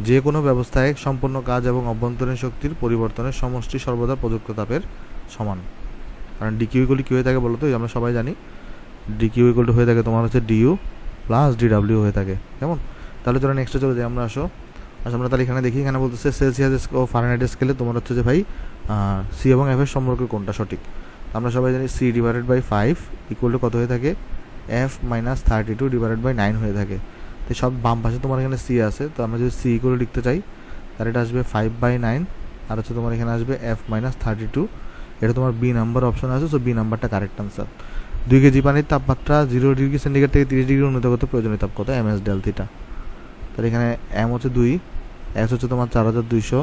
যে কোনো ব্যবস্থায় সম্পন্ন কাজ এবং অভ্যন্তরীণ শক্তির পরিবর্তনের সমষ্টি সর্বদা প্রযুক্ত তাপের সমান। কারণ ডিকিউ ইকুয়াল কি হয়ে থাকে বলো তো? আমরা সবাই জানি ডিকিউ ইকুয়াল হয়ে থাকে তোমার হচ্ছে ডিইউ প্লাস ডিডাব্লিউ হয়ে থাকে। কেমন? তাহলে চলো নেক্সটে চলে যাই আমরা। আমরা তাহলে এখানে দেখি, এখানে বলতেছে সেলসিয়াস ও ফারেনহাইট স্কেলে তোমার হচ্ছে যে ভাই সি এবং এফ এর সম্পর্ক কোনটা সঠিক? আমরা সবাই জানি C divided by 5 equal to কত হয়ে থাকে? এফ মাইনাস 32 ডিভাইডেড বাই 9 হয়ে থাকে। তো সব বাম পাশে তোমার এখানে সি আছে, তো আমরা যদি সি ইকুয়াল লিখতে চাই তাহলে এটা আসবে 5/9, আর হচ্ছে তোমার এখানে আসবে এফ মাইনাস 32। এটা তোমার বি নাম্বার অপশন আছে, সো বি নাম্বারটা কারেক্ট আনসার। 2 কেজি পানির তাপমাত্রা 0 ডিগ্রি সেন্টিগ্রেড থেকে 30 ডিগ্রি উন্নত করতে প্রয়োজনীয় তাপ কত? M S del theta. তাহলে এখানে এম হচ্ছে 2, এস হচ্ছে তোমার 4200,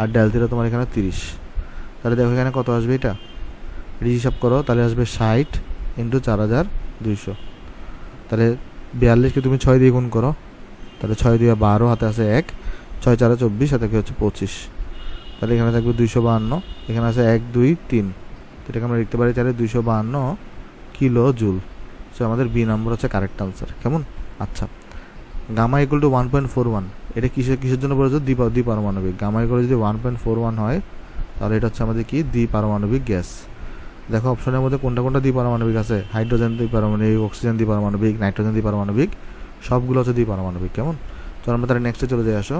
আর ডেল থিটা তোমার এখানে 30। তাহলে দেখো এখানে কত আসবে, এটা হিসাব করো, তাহলে আসবে 60 ইন্টু 4200। তাহলে 42কে তুমি 6 দিয়ে গুণ করো, তাহলে 6 দিয়ে 12, হাতে আছে 1, 6 4 24, হাতে কি হচ্ছে 25। তাহলে এখানে থাকবে 252, এখানে আছে 1 2 3, এটাকে আমরা লিখতে পারি তাহলে 252 কিলো জুল। সো আমাদের বি নাম্বার হচ্ছে কারেক্ট আনসার। কেমন? আচ্ছা, গামা ইকুয়াল টু 1.41, এটা কিসের জন্য বলেছে? দ্বিপারমাণবিক। গামা ইকুয়াল যদি 1.41 হয় তাহলে এটা হচ্ছে আমাদের কি? দ্বিপারমাণবিক গ্যাস। দেখো অপশনের মধ্যে কোনটা কোনটা দ্বিপারমাণবিক আছে? হাইড্রোজেন দ্বিপারমাণবিক, অক্সিজেন দ্বিপারমাণবিক, নাইট্রোজেন দ্বিপারমাণবিক, সবগুলো হচ্ছে দ্বিপারমাণবিক। কেমন? তো আমরা তাহলে নেক্সটে চলে যাই। আসো,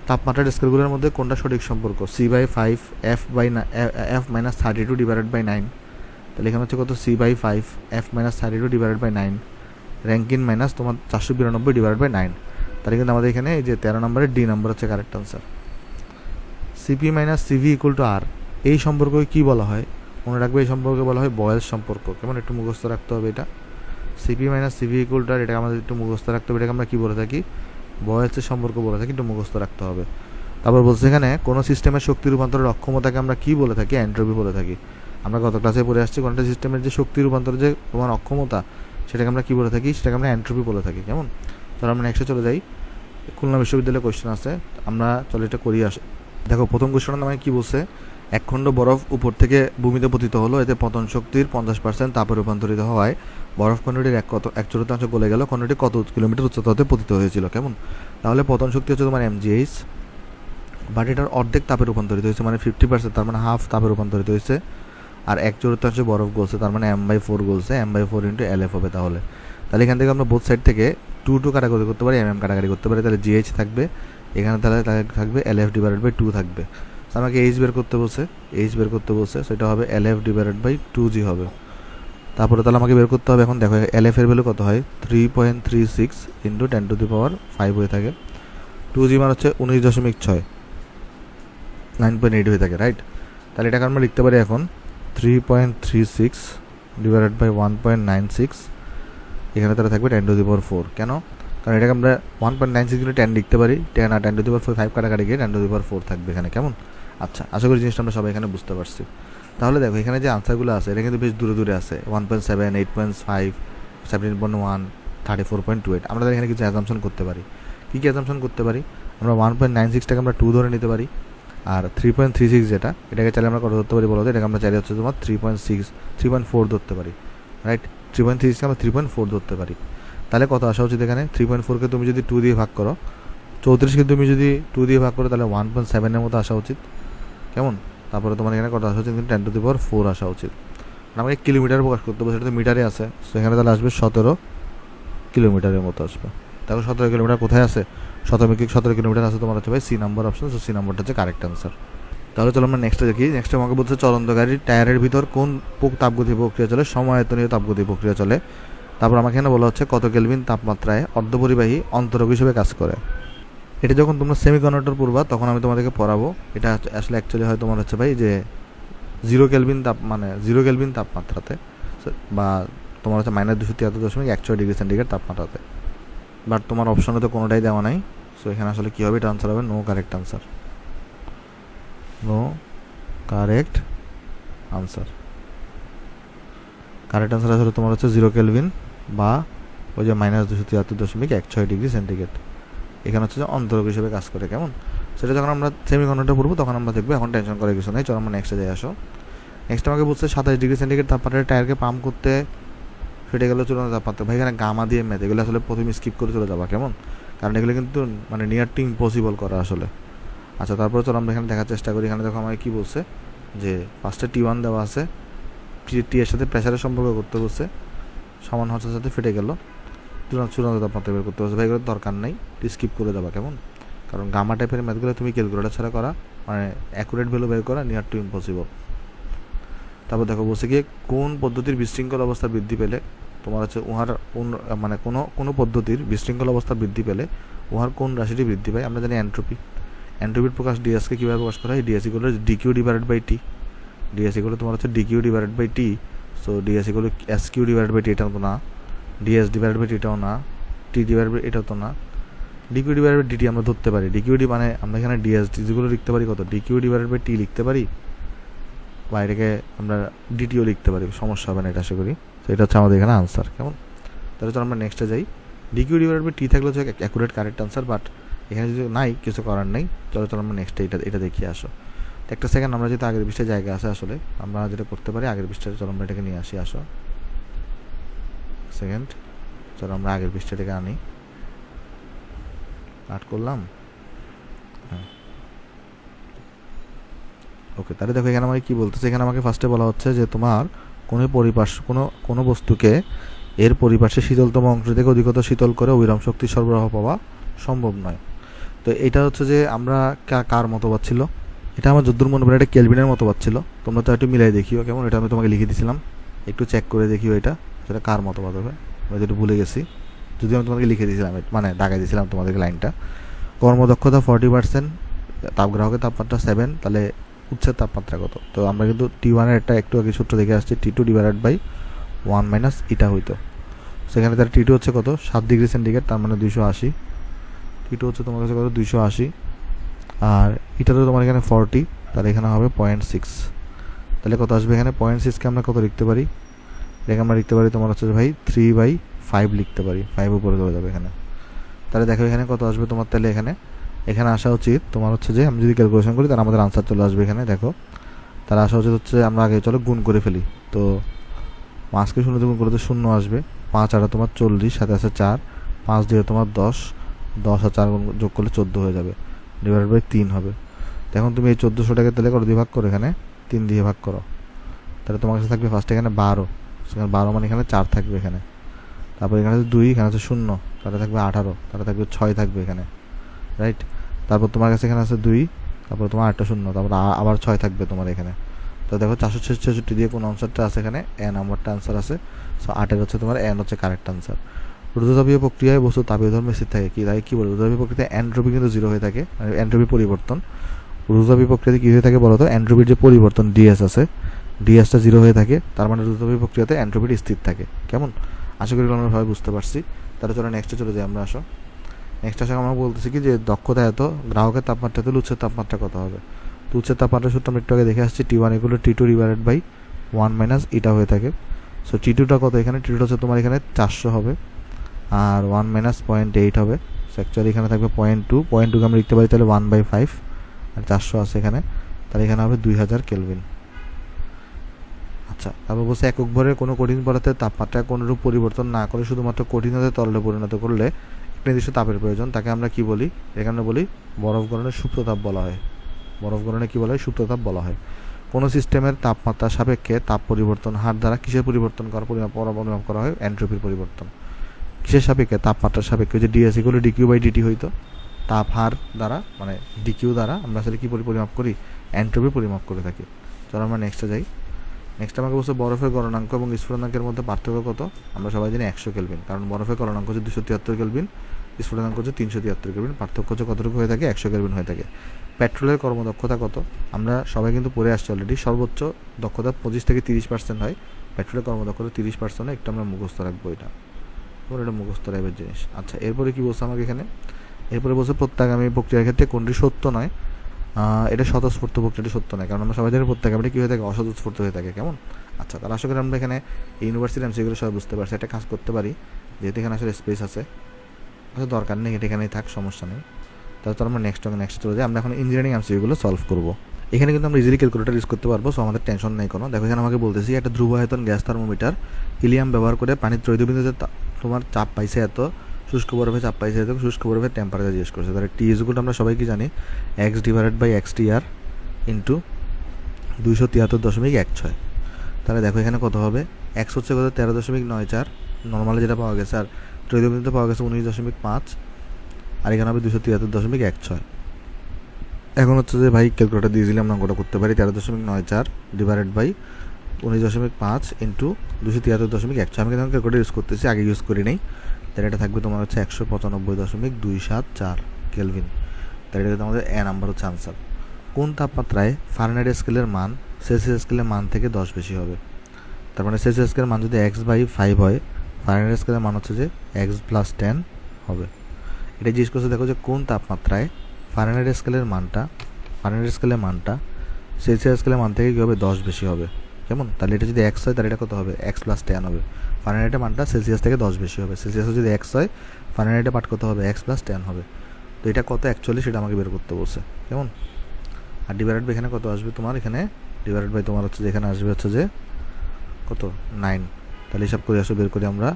তাপমাত্রার স্কেলগুলোর মধ্যে কোনটা সঠিক সম্পর্ক? C/5 F minus 32 divided by 9। তাহলে এখানে হচ্ছে কত? C/5 F minus 32 divided by 9, Rankine minus তোমার 492 ডিভাইডেড বাই 9। তাহলে কিন্তু আমাদের এখানে এই যে 13 নম্বরের ডি নাম্বার হচ্ছে correct answer. CP minus CV equal to R, এই সম্পর্ককে কী বলা হয়? মনে রাখবে, এই সম্পর্কে বলা হয় বয়েলস সম্পর্ক। কেমন? একটু মুখস্থ রাখতে হবে এটা। CP minus CV equal to R, এটাকে আমাদের একটু মুখস্থ রাখতে হবে। এটাকে আমরা কী বলে থাকি? বয়েলসের সম্পর্ক বলে থাকি, একটু মুখস্থ রাখতে হবে। তারপর বলছে এখানে কোনো সিস্টেমের শক্তি রূপান্তরের অক্ষমতাকে আমরা কী বলে থাকি? এন্ট্রপি বলে থাকি। আমরা গত ক্লাসে পড়ে আসছি কোনটা সিস্টেমের যে শক্তি রূপান্তরের যে তোমার অক্ষমতা, সেটাকে আমরা কী বলে থাকি? সেটাকে আমরা এন্ট্রপি বলে থাকি। কেমন? তাহলে আমরা নেক্সটে চলে যাই। খুলনা বিশ্ববিদ্যালয়ে কোয়েশ্চেন আছে, আমরা চলে এটা করিয়ে আসি। দেখো প্রথম কোয়েশ্চনের নামে কী বলছে? এক খণ্ড বরফ উপর থেকে ভূমিতে পতিত হলো, এতে পতন শক্তির 50% তাপে রূপান্তরিত হওয়ায় বরফ খণ্ডটির এক চতুর্থাংশ গলে গেল। খণ্ডটি কত কিলোমিটার উচ্চতাতে পতিত হয়েছিল? কেমন? তাহলে পতন শক্তি হচ্ছে তোমার mgh, বাট এটার অর্ধেক তাপে রূপান্তরিত হয়েছে, মানে 50%, তার মানে হাফ তাপে রূপান্তরিত হয়েছে। আর 1/4 বরফ গলছে, তার মানে m/4 গলছে, m/4 ইন্টু LF হবে। তাহলে এখান থেকে আমরা বোথ সাইড থেকে 2 কাটাকাটি করতে পারি, কাটাকাটি করতে পারি। তাহলে GH থাকবে এখানে, তাহলে থাকবে LF ডিভাইডেড বাই 2 থাকবে। আমাকে এইচ বের করতে বলছে, সেটা হবে LF ডিভাইডেড বাই 2G হবে। তারপরে তাহলে আমাকে বের করতে হবে, এখন দেখো LF এর ভ্যালু কত হয়? 3.36 ইন্টু 10⁵ হয়ে থাকে। 2G মান হচ্ছে 19.6, 9.8 হয়ে থাকে, রাইট? তাহলে এটাকে আমরা লিখতে পারি এখন 3.36 ডিভাইডেড বাই 1.96, এখানে তাহলে থাকবে 10⁴। কেন? কারণ এটাকে আমরা 1.96 কিন্তু 10 লিখতে পারি, 10 আর 10⁴ 5 কাটাকাটি গিয়ে 10⁴ থাকবে এখানে। কেমন? আচ্ছা, আশা করি জিনিসটা আমরা সবাই এখানে বুঝতে পারছি। তাহলে দেখো এখানে যে আনসারগুলো আছে এটা কিন্তু বেশ দূরে দূরে আছে, 1.7, 8.5, 17.1, 34.28। আমরা এখানে কিছু অ্যাজাম্পশন করতে পারি। কী অ্যাজাম্পশন করতে পারি? আমরা 1.96টাকে আমরা 2 ধরে নিতে পারি, আর 3.36 এটাকে চাইলে আমরা কত ধরতে পারি বলো তো? এটাকে আমরা চাইলে হচ্ছে তোমার 3.4 ধরতে পারি, রাইট? 3.36কে আমরা 3.4 ধরতে পারি। তাহলে কত আসা উচিত এখানে? 3.4কে তুমি যদি 2 দিয়ে ভাগ করো, 34কে তুমি যদি 2 দিয়ে ভাগ করো, তাহলে 1.7-এর মতো আসা উচিত। কেমন? তারপরে তোমার এখানে কত আসা উচিত? 10⁴ আসা উচিত। আমাকে কিলোমিটার প্রকাশ করতে হবে, সেটা তো মিটারে আছে, সেখানে তাহলে আসবে 17 কিলোমিটারের মতো আসবে। দেখো 17 কিলোমিটার কোথায় আছে? 17 কিলোমিটার আছে তোমার হচ্ছে ভাই C number option, so C নাম্বারটা হচ্ছে কারেক্ট আনসার। তাহলে চলো আমরা নেক্সটে দেখি। নেক্সটে আমাকে বলছে চলন্ত গাড়ির টায়ারের ভিতর কোন তাপগতি প্রক্রিয়া চলে? সমায়তনীয় তাপগতি প্রক্রিয়া চলে। তারপর আমাকে এখানে বলা হচ্ছে কত কেলভিন তাপমাত্রায় অর্ধপরিবাহী অন্তরক হিসেবে কাজ করে। এটা যখন তোমরা সেমিকন্ডাক্টর পড়বা তখন আমি তোমাদেরকে পড়াবো। এটা আসলে অ্যাকচুয়ালি হয় তোমার হচ্ছে ভাই যে 0 কেলভিন মানে 0 কেলভিন তাপমাত্রাতে, বা তোমার হচ্ছে -273.16 ডিগ্রি সেন্টিগ্রেড তাপমাত্রাতে। বাট তোমার অপশনে তো কোনোটাই দেওয়া নাই। সো এখানে আসলে কী হবে, এটা আনসার হবে no correct answer, no correct answer. Correct answer আসলে তোমার হচ্ছে 0 কেলভিন বা ওই যে -273.16 ডিগ্রি সেন্টিগ্রেড। এখানে হচ্ছে যে অন্তরক হিসেবে কাজ করে। কেমন, সেটা যখন আমরা সেমিকন্ডাক্টর পড়বো তখন আমরা দেখবো, এখন টেনশন করার কিছু নেই। চলো আমরা নেক্সটে যাই আসো। নেক্সট আমাকে বলছে 27 ডিগ্রি সেন্টিগ্রেড তাপমাত্রায় টায়ারকে পাম্প করতে ফেটে গেলে চূড়ান্ত তাপমাত্রা। ভাই এখানে গামা দিয়ে মেথ, এগুলো আসলে প্রথমে স্কিপ করে চলে যাবা। কেমন, কারণ এগুলো কিন্তু মানে নিয়ার টু ইম্পসিবল করা আসলে। আচ্ছা, তারপরে চলো আমরা এখানে দেখার চেষ্টা করি। এখানে দেখো আমাকে কী বলছে যে ফার্স্টে T1 দেওয়া আছে, টি এর সাথে প্রেশারের সম্পর্ক করতে বলছে, সমান হওয়ার সাথে ফেটে গেল, চূড়ান্ত তাপমাত্রা বের করতে বলছে। ভাই এগুলো দরকার নেই, স্কিপ করে যাবা। কেমন, কারণ গামা টাইপের ম্যাথগুলো তুমি ক্যালকুলেটর ছাড়া করা মানে অ্যাকুরেট ভ্যালু বের করা নিয়ার টু ইম্পসিবল। তারপর দেখো বলছে কি, কোন পদ্ধতির বিশৃঙ্খল অবস্থা বৃদ্ধি পেলে তোমার হচ্ছে উহার মানে কোনো পদ্ধতির বিশৃঙ্খল অবস্থা বৃদ্ধি পেলে উহার কোন রাশিটি বৃদ্ধি পায়। আমরা জানি এন্ট্রপি। এন্ট্রপির প্রকাশ ডিএসকে কীভাবে প্রকাশ করা হয়, DS equal DQ divided by T. DS equal তোমার হচ্ছে DQ divided by T. So DS equal SQ divided by T, এটাও তো না। ডিএস ডিভাইডেড বাই টিটাও না। টি ডিভাইডেড বাই এটাও তো না। ডিকিউ ডিভাইডেড বাই ডিটি আমরা ধরতে পারি। ডিকিউডি মানে আমরা এখানে ডিএস যেগুলো লিখতে পারি কত, ডিকিউ ডিভাইডেড বাই টি লিখতে পারি, বা এটাকে আমরা ডিটিও লিখতে পারি, সমস্যা হবে না এটা আশা করি। তো এটা হচ্ছে আমাদের এখানে আনসার। কেমন, তাহলে চলো আমরা নেক্সটে যাই। ডিকিউ ডিভাইডেড বাই টি থাকলে হচ্ছে অ্যাকুরেট কারেক্ট আনসার, বাট এখানে যদি নাই কিছু করার নেই। চলো আমরা নেক্সটে এটা দেখিয়ে আসো। একটা সেকেন্ড, আমরা যেহেতু আগের পৃষ্ঠায় জায়গা আছে আসলে আমরা যেটা করতে পারি আগের পৃষ্ঠায়, চলো আমরা এটাকে নিয়ে আসি। আসো সেকেন্ড, চলো আমরা আগের পৃষ্ঠাটাকে আনি। আট করলাম, হ্যাঁ ওকে। তাহলে দেখো এখানে আমাকে কী বলতেছে, এখানে আমাকে ফার্স্টে বলা হচ্ছে যে তোমার কোনো বস্তুকে এর পরিপার্শ্বে শীতলতম অংশ থেকে অধিকতর শীতল করে অবিরাম শক্তি সরবরাহ পাওয়া সম্ভব নয়। তো এটা হচ্ছে যে আমরা কার মতবাদ ছিল, এটা আমার যদ্দূর মনে পড়ে এটা কেলভিনের মতবাদ ছিল। তোমরা তো একটু মিলাই দেখিও। কেমন, এটা আমি তোমাকে লিখে দিয়েছিলাম, একটু চেক করে দেখিও এটা সেটা কার মতবাদ হবে। আমি যেটা ভুলে গেছি, যদি আমি তোমাকে লিখে দিয়েছিলাম মানে দাগাই দিয়েছিলাম তোমাদেরকে লাইনটা। কর্মদক্ষতা 40%, তাপগ্রাহকের তাপমাত্রা 7, তাহলে উচ্ছের তাপমাত্রা কত। তো আমরা কিন্তু T1 এর একটু আগে সূত্র দেখে আসছি, T2 ডিভাইডেড বাই 1 মাইনাস ইটা হইতো। সেখানে তার T2 হচ্ছে কত, 7 ডিগ্রি সেন্টিগ্রেড, তার মানে 280। T2 হচ্ছে তোমার কাছে কত, 280, আর এটা তো তোমার এখানে 40, তাহলে এখানে হবে 0.6। তাহলে কত আসবে এখানে, 0.6কে আমরা কত লিখতে পারি, এটাকে আমরা লিখতে পারি তোমার হচ্ছে ভাই 3/5 লিখতে পারি, 5 উপরে চলে যাবে এখানে। তাহলে দেখো এখানে কত আসবে তোমার, তাহলে এখানে আসা উচিত তোমার হচ্ছে যে আমি যদি ক্যালকুলেশন করি তাহলে আমাদের আনসার চলে আসবে এখানে। দেখো তার আসা উচিত হচ্ছে, আমরা আগে চলো গুণ করে ফেলি। তো 5কে 0 গুণ করলে 0 আসবে, 5 আর তোমার 40, সাথে আছে 4, 5 দিয়ে তোমার 10, 10 আর 4 যোগ করলে 14 হয়ে যাবে, ডিভাইডেড বাই 3 হবে। এখন তুমি এই 1400টাকে তাহলে কত দিয়ে ভাগ করো, এখানে 3 দিয়ে ভাগ করো। তাহলে তোমার কাছে থাকবে ফার্স্ট এখানে 12, সেখানে 12 মানে এখানে 4 থাকবে এখানে। তারপর এখানে আছে 2, এখানে আছে 0, তাহলে থাকবে 18, তাহলে থাকবে 6 থাকবে এখানে, রাইট। তারপর তোমার কাছে এখানে আছে 2, তারপর তোমার 8টা 0, তারপর আবার 6 থাকবে তোমার এখানে। তো দেখো 466 দিয়ে কোন আনসারটা আছে এখানে, এ নাম্বারটা আনসার আছে। সো 8 হচ্ছে তোমার এন হচ্ছে কারেক্ট আনসার। রুদ্ধতাপীয় প্রক্রিয়ায় বস্তু তাপীয় ধর্মে স্থির থাকে। কি বলে, রুদ্ধতাপীয় প্রক্রিয়ায় এন্ট্রপি কিন্তু 0 হয়ে থাকে, মানে এন্ট্রপি পরিবর্তন। রুদ্ধতাপীয় প্রক্রিয়াতে কী হয়ে থাকে বলো তো, এন্ট্রপির যে পরিবর্তন ডিএস আছে, ডিএসটা 0 হয়ে থাকে, তার মানে রুদ্ধতাপীয় প্রক্রিয়াতে এন্ট্রপিটি স্থির থাকে। কেমন, আশা করি আমরা সবাই বুঝতে পারছি। তাহলে চলো নেক্সটে চলে যাই আমরা। আসো নেক্সট আসলে আমরা বলতেছি কি যে দক্ষতা এত, গ্রাহকের তাপমাত্রা এত, উচ্ছের তাপমাত্রা কত হবে। তো উচ্ছের তাপমাত্রা সূত্র আমরা একটু আগে দেখে আসছি, T1 এগুলো T2 ডিভাইডেড বাই 1 মাইনাস ইটা হয়ে থাকে। সো T2টা কত, এখানে T2 হচ্ছে তোমার এখানে 400 হবে, আর 1 মাইনাস 0.8 হবে। সো অ্যাকচুয়ালি এখানে থাকবে 0.2কে আমরা লিখতে পারি তাহলে 1/5, আর 400 আছে এখানে, তাহলে এখানে হবে 2000 কেলভিন। আচ্ছা, তারপর বলছে একক ভরের কোনো কঠিন পদার্থের তাপমাত্রায় কোনোরূপ পরিবর্তন না করে শুধুমাত্র কঠিনতার তরলে পরিণত করলে নির্দিষ্ট তাপের প্রয়োজন, তাকে আমরা কি বলি, এখানে বলি বরফ গলনের সুপ্ত তাপ বলা হয়। বরফ গলনে কি বলা হয়, সুপ্ত তাপ বলা হয়। কোনো সিস্টেমের তাপমাত্রা সাপেক্ষে তাপ পরিবর্তন হার দ্বারা কিসের পরিবর্তন পরিমাপ করা হয়, এন্ট্রপির পরিবর্তন। কিসের সাপেক্ষে, তাপমাত্রার সাপেক্ষে। যে DS equal DQ by DT হইতো, তাপ হার দ্বারা মানে ডিকিউ দ্বারা আমরা আসলে কি পরিমাপ করি, এন্ট্রপি পরিমাপ করে থাকি। চলো আমরা নেক্সটে যাই। নেক্সট আমাকে বলছে বরফের গলনাঙ্ক এবং স্ফুটনাঙ্কের মধ্যে পার্থক্য কত। আমরা সবাই জানি 100 কেলভিন, কারণ বরফের গলনাঙ্ক হচ্ছে 273 কেলভিন, স্ফুটনাঙ্ক হচ্ছে 373 কেলভিন, পার্থক্য হচ্ছে কতটুকু হয়ে থাকে, 100 কেলভিন হয়ে থাকে। পেট্রোলের কর্মদক্ষতা কত, আমরা সবাই কিন্তু পড়ে আসছি অলরেডি, সর্বোচ্চ দক্ষতা 25 থেকে 30% হয়। পেট্রোলের কর্মদক্ষতা 30%, একটু আমরা মুখস্থ রাখবো এটা। তোমার এটা মুখস্থ টাইপের জিনিস। আচ্ছা, এরপরে কি বলছে আমাকে এখানে? এরপরে বলছে প্রত্যাগামী প্রক্রিয়ার ক্ষেত্রে কোনটি সত্য নয়। এটা স্বতঃস্ফূর্ত প্রক্রিয়াটি সত্য নয়, কারণ আমরা সবাই জানি প্রত্যাগামীটা কী হয়ে থাকে, অস্বতঃস্ফূর্ত হয়ে থাকে। কেমন? আচ্ছা, তাহলে আশা করি আমরা এখানে ইউনিভার্সিটি এমসিকিউগুলো সবাই বুঝতে পারছি। একটা কাজ করতে পারি, যেহেতু এখানে আসলে স্পেস আছে, আচ্ছা দরকার নেই, এটা এখানেই থাক, সমস্যা নেই। তাহলে তো আমরা নেক্সট চলে যাই। আমরা এখন ইঞ্জিনিয়ারিং এমসিকিউগুলো সলভ করবো। এখানে কিন্তু আমরা ইজিলি ক্যালকুলেটর ইউজ করতে পারবো, সো আমাদের টেনশন নেই কোনো। দেখো এখানে আমাকে বলতেছি একটা ধ্রুব আয়তন গ্যাস থার্মোমিটার হিলিয়াম ব্যবহার করে পানির ত্রৈধবিন্দুতে তোমার চাপ পাইছে এত, শুষ্ক বরফে চাপ পাইছে এত, শুষ্ক বরফের টেম্পারেচার জিজ্ঞেস করছে। তাহলে টি ইজুকুল আমরা সবাই কি জানি, X divided by X T R into 273.16। তাহলে দেখো এখানে কত হবে, এক্স হচ্ছে কত 13.94, নর্মালি যেটা পাওয়া গেছে, আর ত্রৈধবিন্দুতে পাওয়া গেছে 19.5, আর এখানে হবে 273.16। এখন হচ্ছে যে ভাই ক্যালকুলেটার দিয়ে দিলে আমরা অঙ্কটা করতে পারি। 13.94 ডিভাইডেড বাই 19.5 ইন্টু 273.16। আমি কিন্তু ক্যালকুলেটার ইউজ করতেছি, আগে ইউজ করি নাই। তাহলে এটা থাকবে তোমার হচ্ছে 195.274 কেলভিন। তাহলে এটা কিন্তু আমাদের এ নাম্বার হচ্ছে আনসার। কোন তাপমাত্রায় ফারেনহাইট স্কেলের মান সেলসিয়াস স্কেলের মান থেকে 10 বেশি হবে? তার মানে সেলসিয়াস স্কেলের মান যদি x/5 হয়, ফারেনহাইট স্কেলের মান হচ্ছে যে x+10 হবে। এটা জিজ্ঞেস করছে, দেখো যে কোন তাপমাত্রায় ফারেনহাইট স্কেলের মানটা সেলসিয়াস স্কেলের মান থেকে কী হবে, 10 বেশি হবে। কেমন? তাহলে এটা যদি x হয় তাহলে এটা কত হবে, x+10 হবে। ফারেনহাইটের মানটা সেলসিয়াস থেকে 10 বেশি হবে। সেলসিয়াসে যদি x হয়, ফারেনহাইটের পাঠ কত হবে, x+10 হবে। তো এটা কত অ্যাকচুয়ালি সেটা আমাকে বের করতে বলছে। কেমন? আর ডিভাইডেড বাই এখানে কত আসবে তোমার, এখানে ডিভাইডেড বাই তোমার হচ্ছে যে এখানে আসবে হচ্ছে যে কত 9। তাহলে হিসাব করে আসো, বের করি আমরা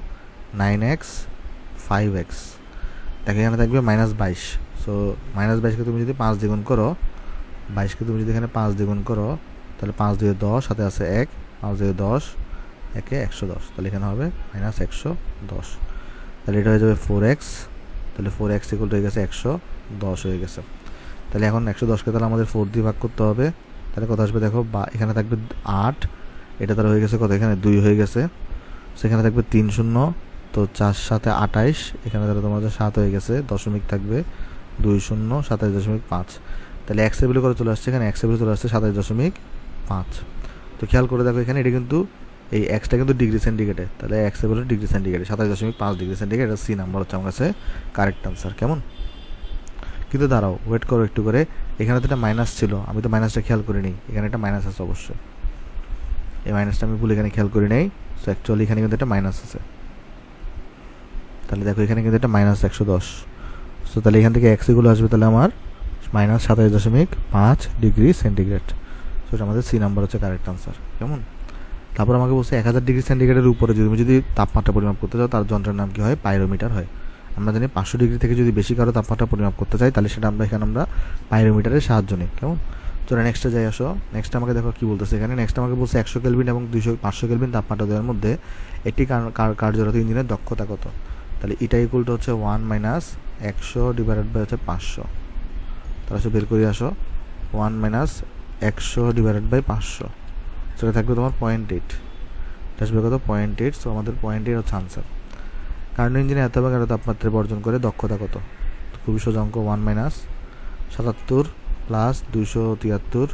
9x 5x। দেখো এখানে থাকবে -22। সো -22কে তুমি যদি 5 দ্বিগুণ করো, 22কে তুমি যদি এখানে 5 দ্বিগুণ করো, তাহলে 5 দিয়ে 10, সাথে আছে 1, 5 দিয়ে 10, 1-এ 110। তাহলে এখানে হবে -110। তাহলে এটা হয়ে যাবে 4x। তাহলে 4x ইকুয়াল হয়ে গেছে 110 হয়ে গেছে। তাহলে এখন 110কে তাহলে আমাদের 4 দিয়ে ভাগ করতে হবে। তাহলে কত আসবে দেখো, বা এখানে থাকবে 8, এটা তাহলে হয়ে গেছে কত, এখানে 2 হয়ে গেছে। সেখানে থাকবে 3 শূন্য, তো 4 7 28, এখানে তাহলে তোমার 7 হয়ে গেছে, দশমিক থাকবে 2 শূন্য 27.5। তাহলে এক্স এর ভ্যালু করে চলে আসছে, এখানে এক্স এর ভ্যালু চলে আসছে 27.5। তো খেয়াল করে দেখো এখানে এটা কিন্তু এই এক্সটা কিন্তু ডিগ্রি সেন্টিগ্রেডে, তাহলে এক্স এর ভ্যালু ডিগ্রি সেন্টিগ্রেডে 27.5 ডিগ্রি সেন্টিগ্রেড। এটা সি নাম্বার হচ্ছে আমার কাছে কারেক্ট আনসার। কেমন? কিন্তু দাঁড়াও, ওয়েট করো একটু করে, এখানে তো একটা মাইনাস ছিল, আমি তো মাইনাসটা খেয়াল করিনি। এখানে একটা মাইনাস আছে অবশ্যই, এই মাইনাসটা আমি ভুল এখানে খেয়াল করি নাই। সো অ্যাকচুয়ালি এখানে কিন্তু একটা মাইনাস আছে। তাহলে দেখো এখানে কিন্তু একটা -110। সো তাহলে এখান থেকে এক্সগুলো আসবে তাহলে আমার -27.5 ডিগ্রি সেন্টিগ্রেড। সো এটা আমাদের সি নাম্বার হচ্ছে কারেক্ট আনসার। কেমন? তারপর আমাকে বলছে 1000 ডিগ্রি সেন্টিগ্রেডের উপরে তুমি যদি তাপমাত্রা পরিমাপ করতে চাও, তার যন্ত্রের নাম কী হয়, পাইরোমিটার হয়। আমরা জানি 500 ডিগ্রি থেকে যদি বেশি কারো তাপমাত্রা পরিমাপ করতে চাই, তাহলে সেটা আমরা পাইরোমিটারের সাহায্য নিই। কেমন? চলো নেক্সটে যাই আসো। নেক্সট আমাকে দেখো কী বলতেছে এখানে। নেক্সট আমাকে বলছে 100 কেলভিন এবং 500 কেলভিন তাপমাত্রা দেওয়ার মধ্যে একটি কার্যরত ইঞ্জিনের দক্ষতা কত? তাহলে এটা ইকুয়াল টু হচ্ছে 1 - 100 ডিভাইডেড বাই হচ্ছে 500। তাহলে বের করে আসো 1 - 100 ডিভাইডেড বাই 500। সেটা থাকবে তোমার 0.8। এটা আসবে কত, 0.8। সো আমাদের 0.8 হচ্ছে আনসার। কার্নো ইঞ্জিনে এত ভাগ এত তাপমাত্রায় বর্জন করে দক্ষতা কত? খুবই সোজা অঙ্ক। 1 - 77 প্লাস 273,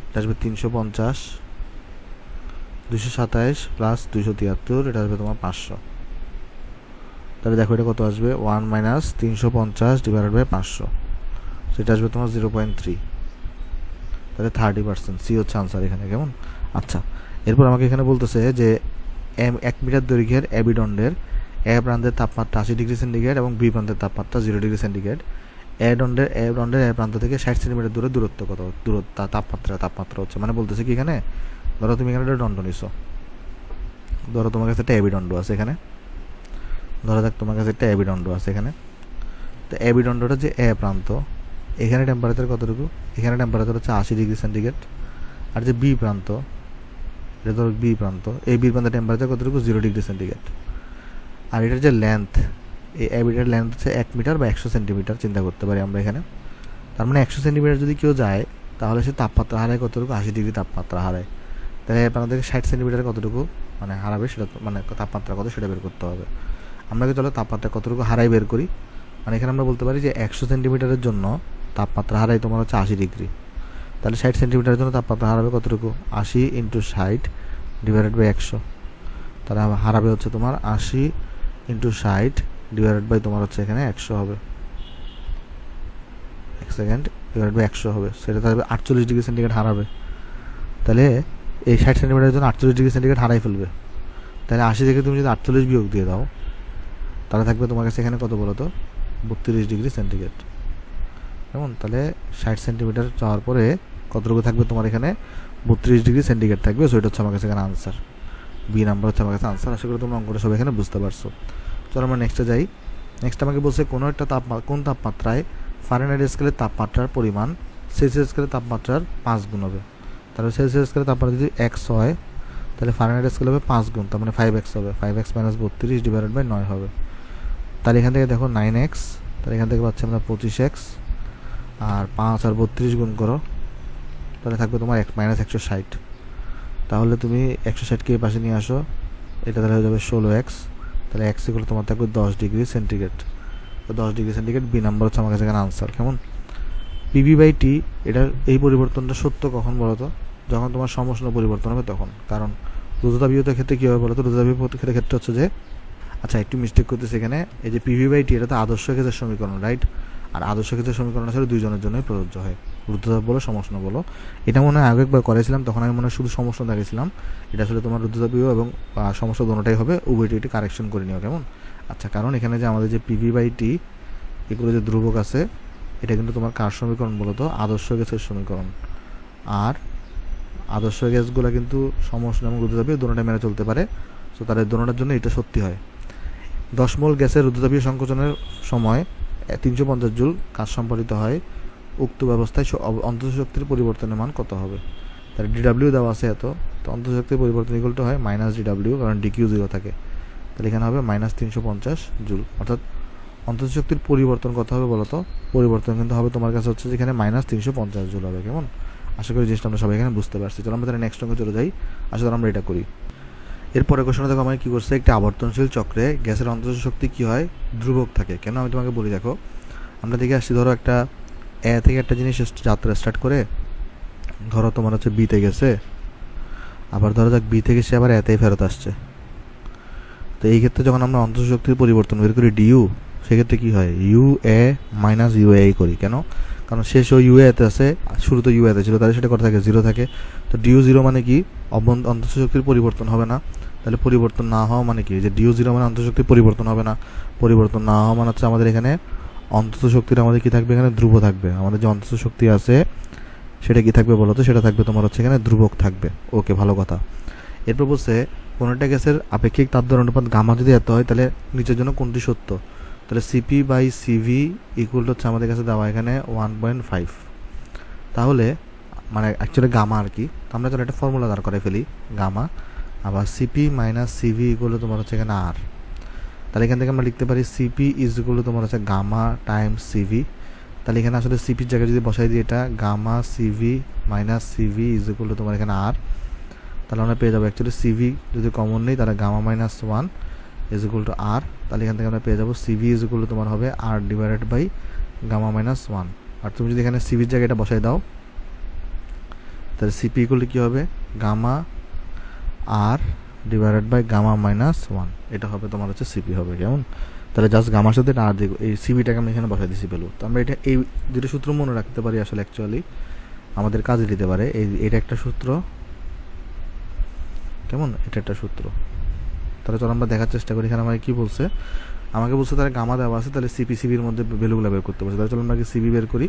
এটা আসবে 350, 227 প্লাস 273, এটা আসবে তোমার 500। তাহলে দেখো এটা কত আসবে, 1 - 350 ডিভাইডেড বাই 500, সেটা আসবে তোমার 0.3। তাহলে 30%। সি হচ্ছে আনসার এখানে। কেমন? আচ্ছা, এরপর আমাকে এখানে বলতেছে যে 1 মিটার দৈর্ঘ্যের এবি দণ্ডের এ প্রান্তের তাপমাত্রা 80 ডিগ্রি সেন্টিগ্রেড এবং বি প্রান্তের তাপমাত্রা 0 ডিগ্রি সেন্টিগ্রেড। এ দণ্ডের এ প্রান্ত থেকে 60 সেন্টিমিটার দূরে দূরত্ব কত? তাপমাত্রা হচ্ছে, মানে বলতেছে কি এখানে, ধরো তুমি এখানে একটা দণ্ড নিছো, ধরো তোমার কাছে একটা এবি দণ্ড আছে এখানে, ধরা যাক তোমার কাছে একটা এবি দণ্ড আছে এখানে। তো এবি দণ্ডটা যে এ প্রান্ত, এখানে টেম্পারেচার কতটুকু, এখানে টেম্পারেচার হচ্ছে 80 ডিগ্রি সেন্টিগ্রেড। আর যে বি প্রান্ত, এটা ধরো বি প্রান্ত, এই বি প্রান্তের টেম্পারেচার কতটুকু, 0 ডিগ্রি সেন্টিগ্রেড। আর এটার যে লেন্থ, এই এবিটার লেন্থ হচ্ছে 1 মিটার বা 100 সেন্টিমিটার চিন্তা করতে পারি আমরা এখানে। তার মানে 100 সেন্টিমিটার যদি কেউ যায়, তাহলে সে তাপমাত্রা হারায় কতটুকু, 80 ডিগ্রি তাপমাত্রা হারায়। তাহলে আপনার থেকে 60 সেন্টিমিটার কতটুকু মানে হারাবে, সেটা মানে তাপমাত্রা কত সেটা বের করতে হবে। আমরা কি চলো তাপমাত্রা কতটুকু হারাই বের করি। মানে এখানে আমরা বলতে পারি যে 100 সেন্টিমিটারের জন্য তাপমাত্রা হারাই তোমার হচ্ছে 80 ডিগ্রি। তাহলে 60 সেন্টিমিটারের জন্য তাপমাত্রা হারাবে কতটুকু, 80 × 60 ডিভাইডেড বাই 100। তাহলে হারাবে হচ্ছে তোমার 80 ইন্টু 60 ডিভাইডেড বাই তোমার হচ্ছে এখানে 100 হবে, 1 সেকেন্ড, ডিভাইডেড বাই 100 হবে, সেটা তাহলে 48 ডিগ্রি সেন্টিগ্রেড হারাবে। তাহলে এই 60 সেন্টিমিটারের জন্য 48 ডিগ্রি সেন্টিগ্রেড হারাই ফেলবে। তাহলে 80 থেকে তুমি যদি 48 বিয়োগ দিয়ে দাও তাহলে থাকবে তোমার কাছে এখানে কত বলো তো, 32 ডিগ্রি সেন্টিগ্রেড। কেমন? তাহলে 60 সেন্টিমিটার যাওয়ার পরে কতটুকু থাকবে তোমার এখানে, 32 ডিগ্রি সেন্টিগ্রেড থাকবে। সো এটা হচ্ছে আমার কাছে এখানে আনসার, বি নাম্বার হচ্ছে আমার কাছে আনসার। আশা করি তোমরা অঙ্কটা সব এখানে বুঝতে পারছো। চলো আমরা নেক্সটে যাই। নেক্সট আমাকে বলছে কোনো একটা কোন তাপমাত্রায় ফারেনহাইট স্কেলের তাপমাত্রার পরিমাণ সেলসিয়াস স্কেলের তাপমাত্রার 5 গুণ হবে। তাহলে সেলসিয়াস স্কেলের তাপমাত্রা যদি x হয় তাহলে ফারেনহাইট স্কেল হবে 5 গুণ, তার মানে 5x হবে, 5x মাইনাস 32 ডিভাইডেড বাই 9 হবে। তাহলে এখান থেকে দেখো 9x, তাহলে এখান থেকে পাচ্ছি আমরা 25x, আর 5 আর 32 গুণ করো তাহলে থাকবে তোমার মাইনাস 160। তাহলে তুমি 160কে এই পাশে নিয়ে আসো, এটা তাহলে হয়ে যাবে 16x। তাহলে x এগুলো তোমার থাকবে 10 ডিগ্রি সেন্টিগ্রেড। তো 10 ডিগ্রি সেন্টিগ্রেড বি নাম্বার হচ্ছে আমার কাছে এখানে আনসার। কেমন? পিভি বাই টি, এটার এই পরিবর্তনটা সত্য কখন বলো তো, যখন তোমার সমষ্ণ পরিবর্তন হবে তখন। কারণ রুদ্ধতাপীয়তার ক্ষেত্রে কী হবে বলো তো, রুদ্ধতাপীয়তার ক্ষেত্রে হচ্ছে যে, আচ্ছা একটু মিস্টেক করতেছে এখানে, এই যে পিভি বাই টি এটা তো আদর্শ ক্ষেত্রের সমীকরণ, রাইট? আর আদর্শ ক্ষেত্রের সমীকরণ আসলে দুইজনের জন্যই প্রযোজ্য হয়, রুদ্ধতাপ বলো সমষ্ণ বলো। এটা মনে হয় আগে একবার করেছিলাম, তখন আমি মনে হয় শুধু সমষ্ণ দেখেছিলাম। এটা আসলে তোমার রুদ্ধতাপীয় এবং সমস্যা দোনোটাই হবে, উভয়টি একটি কারেকশন করে নিও। কেমন? আচ্ছা, কারণ এখানে যে আমাদের যে পিভি বাই টি এগুলো যে ধ্রুবক আছে, এটা কিন্তু তোমার কার সমীকরণ বলো তো, আদর্শ গ্যাসের সমীকরণ। আর আদর্শ গ্যাসগুলো কিন্তু সমষ্ণ এবং রুদ্ধতাপীয় দোনোটা মেনে চলতে পারে। সো তাদের দোনোটার জন্য এটা সত্যি হয়। 10 মোল গ্যাসের রুদ্ধতাপীয় সংকোচনের সময় 350 জুল কাজ সম্পাদিত হয়, উক্ত ব্যবস্থায় অন্তঃ শক্তির পরিবর্তনের মান কত হবে? তাহলে ডিডাব্লিউ দেওয়া আছে এত, তো অন্তঃ শক্তির পরিবর্তন ইকুয়ালটা হয় মাইনাস ডিডাব্লিউ, কারণ ডিকিউ 0 থাকে। তাহলে এখানে হবে মাইনাস 350 জুল। অর্থাৎ অন্তঃ শক্তির পরিবর্তন কত হবে বলো তো? পরিবর্তন কিন্তু হবে তোমার কাছে হচ্ছে যেখানে মাইনাস 350 জুল হবে। কেমন? আশা করি জিনিসটা আমরা সবাই এখানে বুঝতে পারছি। চলো আমরা তাহলে নেক্সট অঙ্কে চলে যাই। আসলে আমরা এটা করি। এরপরে কোশ্চেনে দেখো আমাকে কী করছে, একটি আবর্তনশীল চক্রে গ্যাসের অন্তঃ শক্তি কী হয়, ধ্রুবক থাকে। কেন আমি তোমাকে বলি, দেখো আমরা দেখে আসছি, ধরো একটা এ থেকে একটা জিনিস যাত্রা স্টার্ট করে, ধরো তোমার হচ্ছে বিতে গেছে, আবার ধরো যাক বি থেকে সে আবার এতেই ফেরত আসছে। তো এই ক্ষেত্রে যখন আমরা অন্তঃ শক্তির পরিবর্তন বের করি ডিইউ, সেক্ষেত্রে কী হয়, U A minus U A করি। কেন? কারণ শেষ ও ইউ এতে আছে, শুরু তো ইউ এতে ছিল, তাহলে সেটা কত থাকে, 0 থাকে। তো ডিইউ 0 মানে কি, অন্তঃ শক্তির পরিবর্তন হবে না। তাহলে পরিবর্তন না হওয়া মানে কি, যে ডিইউ 0 মানে অন্তঃ শক্তির পরিবর্তন হবে না। পরিবর্তন না হওয়া মানে হচ্ছে আমাদের এখানে অন্তঃ শক্তির আমাদের কি থাকবে, এখানে ধ্রুব থাকবে। আমাদের যে অন্তঃ শক্তি আছে সেটা কি থাকবে বলো তো, সেটা থাকবে তোমার হচ্ছে এখানে ধ্রুবক থাকবে। ওকে, ভালো কথা। এরপর বলছে কোনো একটা গ্যাসের আপেক্ষিক তাপদ্বয় অনুপাত গামা যদি এত হয় তাহলে নিচের জন্য কোনটি সত্য? তাহলে সিপি বাই সিভি ইকুয়াল হচ্ছে আমাদের কাছে দেওয়া এখানে 1.5। তাহলে মানে অ্যাকচুয়ালি গামা আর কি, তো আমরা চলো একটা ফর্মুলা দাঁড় করে ফেলি, গামা আবার সিপি মাইনাস সিভি ইকুয়াল তোমার হচ্ছে এখানে আর। তাহলে এখান থেকে আমরা লিখতে পারি সিপি ইজ ইকুয়াল তোমার হচ্ছে গামা টাইমস সিভি। তাহলে এখানে আসলে সিপির জায়গায় যদি বসাই দিই এটা gamma CV minus CV is equal তোমার এখানে আর, তাহলে আমরা পেয়ে যাবো অ্যাকচুয়ালি সিভি যদি কমন নেই তাহলে gamma minus 1 is equal to R. তাহলে এখান থেকে আমরা পেয়ে যাবো সিভি ইজ ইকুয়াল তোমার হবে আর ডিভাইডেড বাই গামা মাইনাস 1। আর তুমি যদি এখানে সিভির জায়গায় এটা বসাই দাও তাহলে সিপি ইকুয়াল কী হবে, gamma R divided by gamma minus 1, এটা হবে তোমার হচ্ছে সিপি হবে। কেমন? তাহলে জাস্ট গামার সাথে এটা আর দেখো, এই সিপিটাকে আমি এখানে বসাই দিচ্ছি ভ্যালু। তো আমরা এটা এই দুটো সূত্র মনে রাখতে পারি, আসলে অ্যাকচুয়ালি আমাদের কাজে দিতে পারে। এটা একটা সূত্র, কেমন, এটা একটা সূত্র। তাহলে চলো আমরা দেখার চেষ্টা করি এখানে আমাকে কী বলছে। আমাকে বলছে তাহলে গামা দেওয়া আছে, তাহলে সিপি সিবির মধ্যে ভ্যালুগুলো বের করতে পারছে। তাহলে চলো আমরা সিবি বের করি।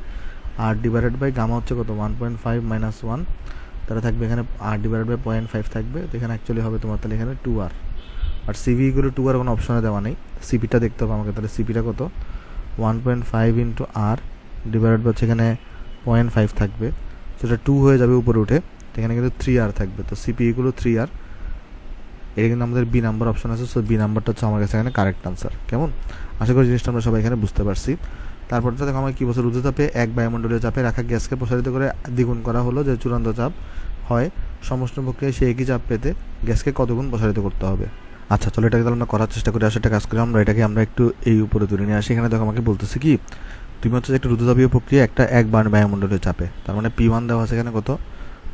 আর ডিভাইডেড বাই গামা হচ্ছে কত, 1.5 মাইনাস 1, তাহলে থাকবে এখানে আর ডিভাইডেড বাই 0.5 থাকবে। তো এখানে অ্যাকচুয়ালি হবে তোমার তাহলে এখানে 2r। আর সিভিগুলো 2r কোনো অপশনে দেওয়া নেই, সিপিটা দেখতে হবে আমাকে। তাহলে সিপিটা কত, 1.5 ইন্টু আর ডিভাইডেড বাই এখানে 0.5 থাকবে, সেটা 2 হয়ে যাবে উপরে উঠে, এখানে কিন্তু 3r থাকবে। তো সিপি এগুলো 3r, এটা কিন্তু আমাদের বি নাম্বার অপশন আছে। সো বি নাম্বারটা হচ্ছে আমার কাছে এখানে কারেক্ট আনসার। কেমন? আশা করি জিনিসটা আমরা সবাই এখানে বুঝতে পারছি। তারপর দেখো আমার কী বলছে, রুদ্ধতাপে এক বায়ুমণ্ডলীয় চাপে রাখা গ্যাসকে প্রসারিত করে দ্বিগুণ করা হলো যে চূড়ান্ত চাপ হয়, সমষ্ণ প্রক্রিয়ায় সেই একই চাপ পেতে গ্যাসকে কত গুণ প্রসারিত করতে হবে। আচ্ছা চলো এটাকে তাহলে আমরা করার চেষ্টা করি। আসলে একটা কাজ করি আমরা, এটাকে আমরা একটু এই উপরে তুলে নিয়ে আসি। এখানে দেখো আমাকে বলতেছে কি, তুমি হচ্ছে একটা রুদ্ধতাপীয় প্রক্রিয়া একটা এক বায়ুমণ্ডলীয় চাপে, তার মানে P1 দেওয়া আছে এখানে কত,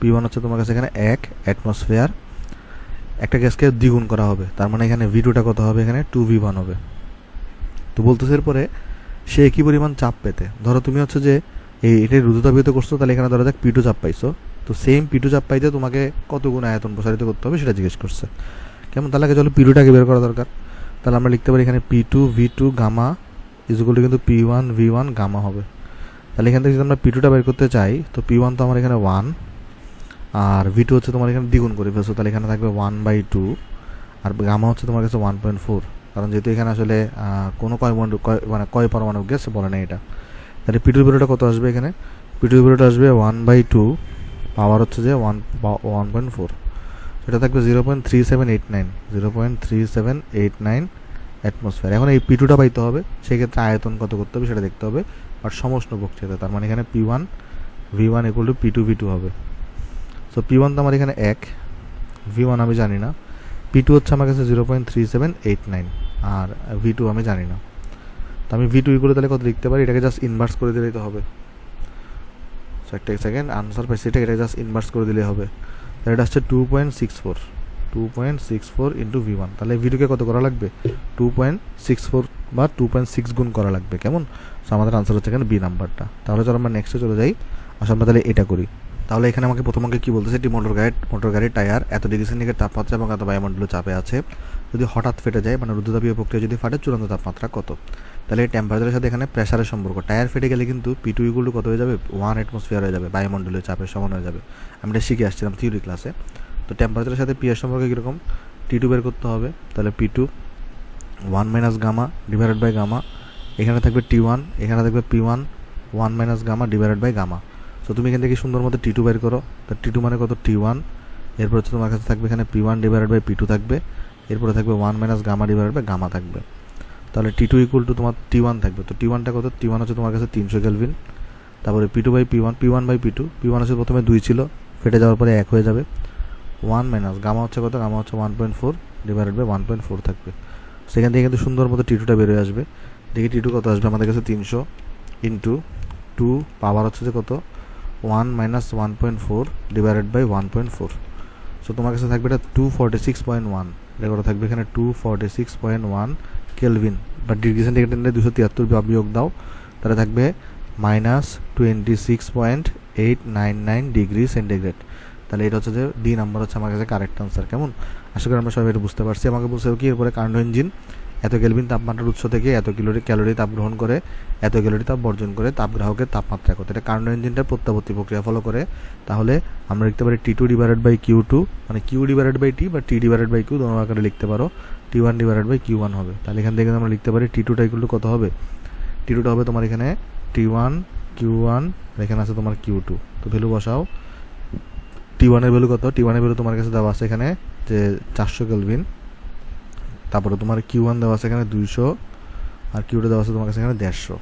P1 হচ্ছে তোমার কাছে এখানে 1 অ্যাটমসফিয়ার, একটা গ্যাসকে দ্বিগুণ করা হবে, তার মানে এখানে V2টা কত হবে, এখানে 2V1 হবে। তো বলতেছে এরপরে সে একই পরিমাণ চাপ পেতে, ধরো তুমি হচ্ছে যে এটাই রুদ্ধতাপিত করছো, তাহলে এখানে ধরা যাক P2 চাপ পাইছো, তো সেম P2 চাপ পাইতে তোমাকে কত গুণ আয়তন প্রসারিত করতে হবে সেটা জিজ্ঞেস করছে। কেমন, তাহলে আগে চলো P2টাকে বের করা দরকার। তাহলে আমরা লিখতে পারি এখানে P2 V2 gamma equal to কিন্তু P1 V1 গামা হবে। তাহলে এখান থেকে যদি আমরা P2টা বের করতে চাই, তো P1 তো আমার এখানে 1, আর V2 হচ্ছে তোমার এখানে দ্বিগুণ করে ফেলছো, তাহলে এখানে থাকবে 1/2, আর গামা হচ্ছে তোমার কাছে 1.4, কারণ যেহেতু এখানে আসলে কোনো কয় পরমাণু গ্যাস বলে না এটা। তাহলে P2 বেরোটা কত আসবে, এখানে P2 বেরোটা আসবে 1/2, পাওয়ার হচ্ছে যে 1.4, সেটা থাকবে 0.3789 অ্যাটমসফিয়ার। এখন এই P2টা পাইতে হবে, সেক্ষেত্রে আয়তন কত করতে হবে সেটা দেখতে হবে, আর সমষ্ণ বক্তৃতা, তার মানে এখানে P1 V1 equal to P2 V2 হবে। সো P1 তো আমার এখানে 1, V1 আমি জানি না, P2 হচ্ছে আমার কাছে 0.3789, আর V2 আমি জানি না। তো আমি V2 ইকুয়াল তাহলে কত লিখতে পারি, এটাকে জাস্ট ইনভার্স করে দিলেই তো হবে। সো একটা সেকেন্ড আনসার পাইছি, এটাকে জাস্ট ইনভার্স করে দিলেই হবে। তাহলে এটা আসছে 2.64 ইন্টু V1, তাহলে V2কে কত করা লাগবে, 2.64 বা 2.6 গুণ করা লাগবে। কেমন, সো আমাদের আনসার হচ্ছে এখানে বি নাম্বারটা। তাহলে চলো আমরা নেক্সটে চলে যাই, আসলে আমরা তাহলে এটা করি। তাহলে এখানে আমাকে প্রথমে কি বলতেছে, এটি মোটর গাড়ির টায়ার এত ডিগ্রি সেন্টিগ্রেড তাপমাত্রা এবং এত বায়ুমণ্ডলীয় চাপে আছে, যদি হঠাৎ ফেটে যায় মানে রুদ্ধতাপীয় প্রক্রিয়া যদি ফাটে চূড়ান্ত তাপমাত্রা কত। তাহলে এই টেম্পারেচারের সাথে এখানে প্রেসারের সম্পর্ক, টায়ার ফেটে গেলে কিন্তু P2 ইকুয়াল টু কত হয়ে যাবে, 1 অ্যাটমসফিয়ার হয়ে যাবে, বায়ুমণ্ডলীয় চাপের সমান হয়ে যাবে। আমরা এটা শিখে আসছিলাম থিওরি ক্লাসে। তো টেম্পারেচারের সাথে P এর সম্পর্ক কীরকম, T2 বের করতে হবে, তাহলে P2 1 minus gamma divided by gamma, এখানে থাকবে T1, এখানে থাকবে P1 1 minus gamma divided by gamma. তো তুমি এখান থেকে সুন্দর মতো T2 বের করো, তো T2 মানে কত, T1, এরপর হচ্ছে তোমার কাছে থাকবে এখানে P1 ডিভাইডেড বাই P2 থাকবে, এরপরে থাকবে 1 minus gamma divided by gamma থাকবে। তাহলে T2 ইকুয়াল টু তোমার T1 থাকবে, তো T1টা কত, T1 হচ্ছে তোমার কাছে 300 কেলভিন, তারপরে P2 by P1 by P2, P1 হচ্ছে প্রথমে 2 ছিল, ফেটে যাওয়ার পরে 1 হয়ে যাবে, 1 মাইনাস গামা হচ্ছে কত, গামা হচ্ছে 1.4 ডিভাইডেড বাই 1.4 থাকবে। সেখান থেকে কিন্তু সুন্দর মতো T2টা বেরোয় আসবে। দেখি T2 কত আসবে আমাদের কাছে, 300 ইন্টু 2 পাওয়ার হচ্ছে যে কত, 1 মাইনাস 1.4 ডিভাইডেড বাই 1.4। সো তোমার কাছে থাকবে এটা 246.1, এটা কত থাকবে এখানে 246.1 কেলভিন, বা ডিগ্রি সেন্টিগ্রেড 273 বিয়োগ দাও, তাহলে থাকবে -26.899 ডিগ্রি সেন্টিগ্রেড। তাহলে এটা হচ্ছে যে ডি নাম্বার হচ্ছে আমার কাছে কারেক্ট আনসার। কেমন, আশা করি আমরা সবাই এটা বুঝতে পারছি। আমাকে বলছে কি এরপরে কার্নো ইঞ্জিন এত কেলভিন তাপমাত্রার উৎস থেকে এত ক্যালোরি তাপ গ্রহণ করে এত ক্যালোরি তাপ বর্জন করে তাপগ্রাহকের তাপমাত্রা কত। এটা কার্নো ইঞ্জিনটার প্রত্যাবর্তী প্রক্রিয়া ফলো করে। তাহলে আমরা লিখতে পারি T2 ডিভাইডেড বাই Q2, মানে Q ডিভাইডেড বাই T বা T ডিভাইডেড বাই Q দোনো আকারে লিখতে পারো, T1 ডিভাইডেড বাই Q1 হবে। তাহলে এখান থেকে আমরা লিখতে পারি T2টা ইকুয়াল টু কত হবে, T2টা হবে তোমার এখানে T1 Q1, এখানে আছে তোমার Q2, তো ভ্যালু বসাও। T1 এর ভ্যালু কত, T1 এর ভ্যালু তোমার কাছে দেওয়া আছে এখানে যে 400 কেলভিন, তারপরে তোমার Q1 দেওয়া আছে এখানে 200, আর Q2 দেওয়া আছে তোমার কাছে এখানে 150।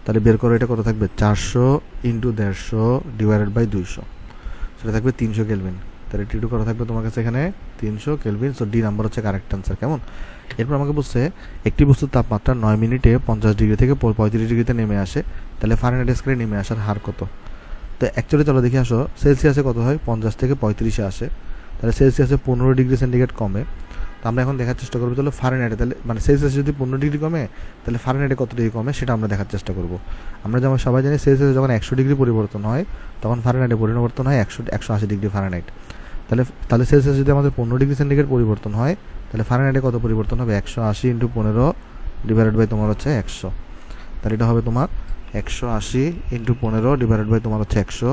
তাহলে বের করো এটা কত থাকবে, 400 ইন্টু 150 ডিভাইডেড বাই 200, সেটা থাকবে 300 কেলভিন। তাহলে T2 কত থাকবে তোমার কাছে এখানে 300 কেলভিন। সো ডি নাম্বার হচ্ছে কারেক্ট আনসার। কেমন, এরপর আমাকে বলছে একটি বস্তুর তাপমাত্রা 9 মিনিটে 50 ডিগ্রি থেকে 35 ডিগ্রিতে নেমে আসে, তাহলে ফারেনহাইট স্কেলে নেমে আসার হার কত। তো অ্যাকচুয়ালি চলো দেখে আসো, সেলসিয়াসে কত হয়, 50 থেকে 35-এ আসে, তাহলে সেলসিয়াসে 15 ডিগ্রি সেন্টিগ্রেড কমে। তো আমরা এখন দেখার চেষ্টা করবো চলো ফারেনহাইটে, তাহলে মানে সেলসিয়াস যদি 15 ডিগ্রি কমে তাহলে ফারেনহাইটে কত ডিগ্রি কমে সেটা আমরা দেখার চেষ্টা করবো। আমরা যেমন সবাই জানি সেলসিয়াসে যখন 100 ডিগ্রি পরিবর্তন হয় তখন ফারেনহাইটে পরিবর্তন হয় 180 ডিগ্রি ফারেনহাইট। তাহলে সেলসিয়াস যদি আমাদের 15 ডিগ্রি সেন্টিগ্রেড পরিবর্তন হয় তাহলে ফারেনহাইটে কত পরিবর্তন হবে, 180 ইন্টু 15 ডিভাইডেড বাই তোমার হচ্ছে 100। তাহলে এটা হবে তোমার 180 ইন্টু 15 ডিভাইডেড বাই তোমার হচ্ছে 100,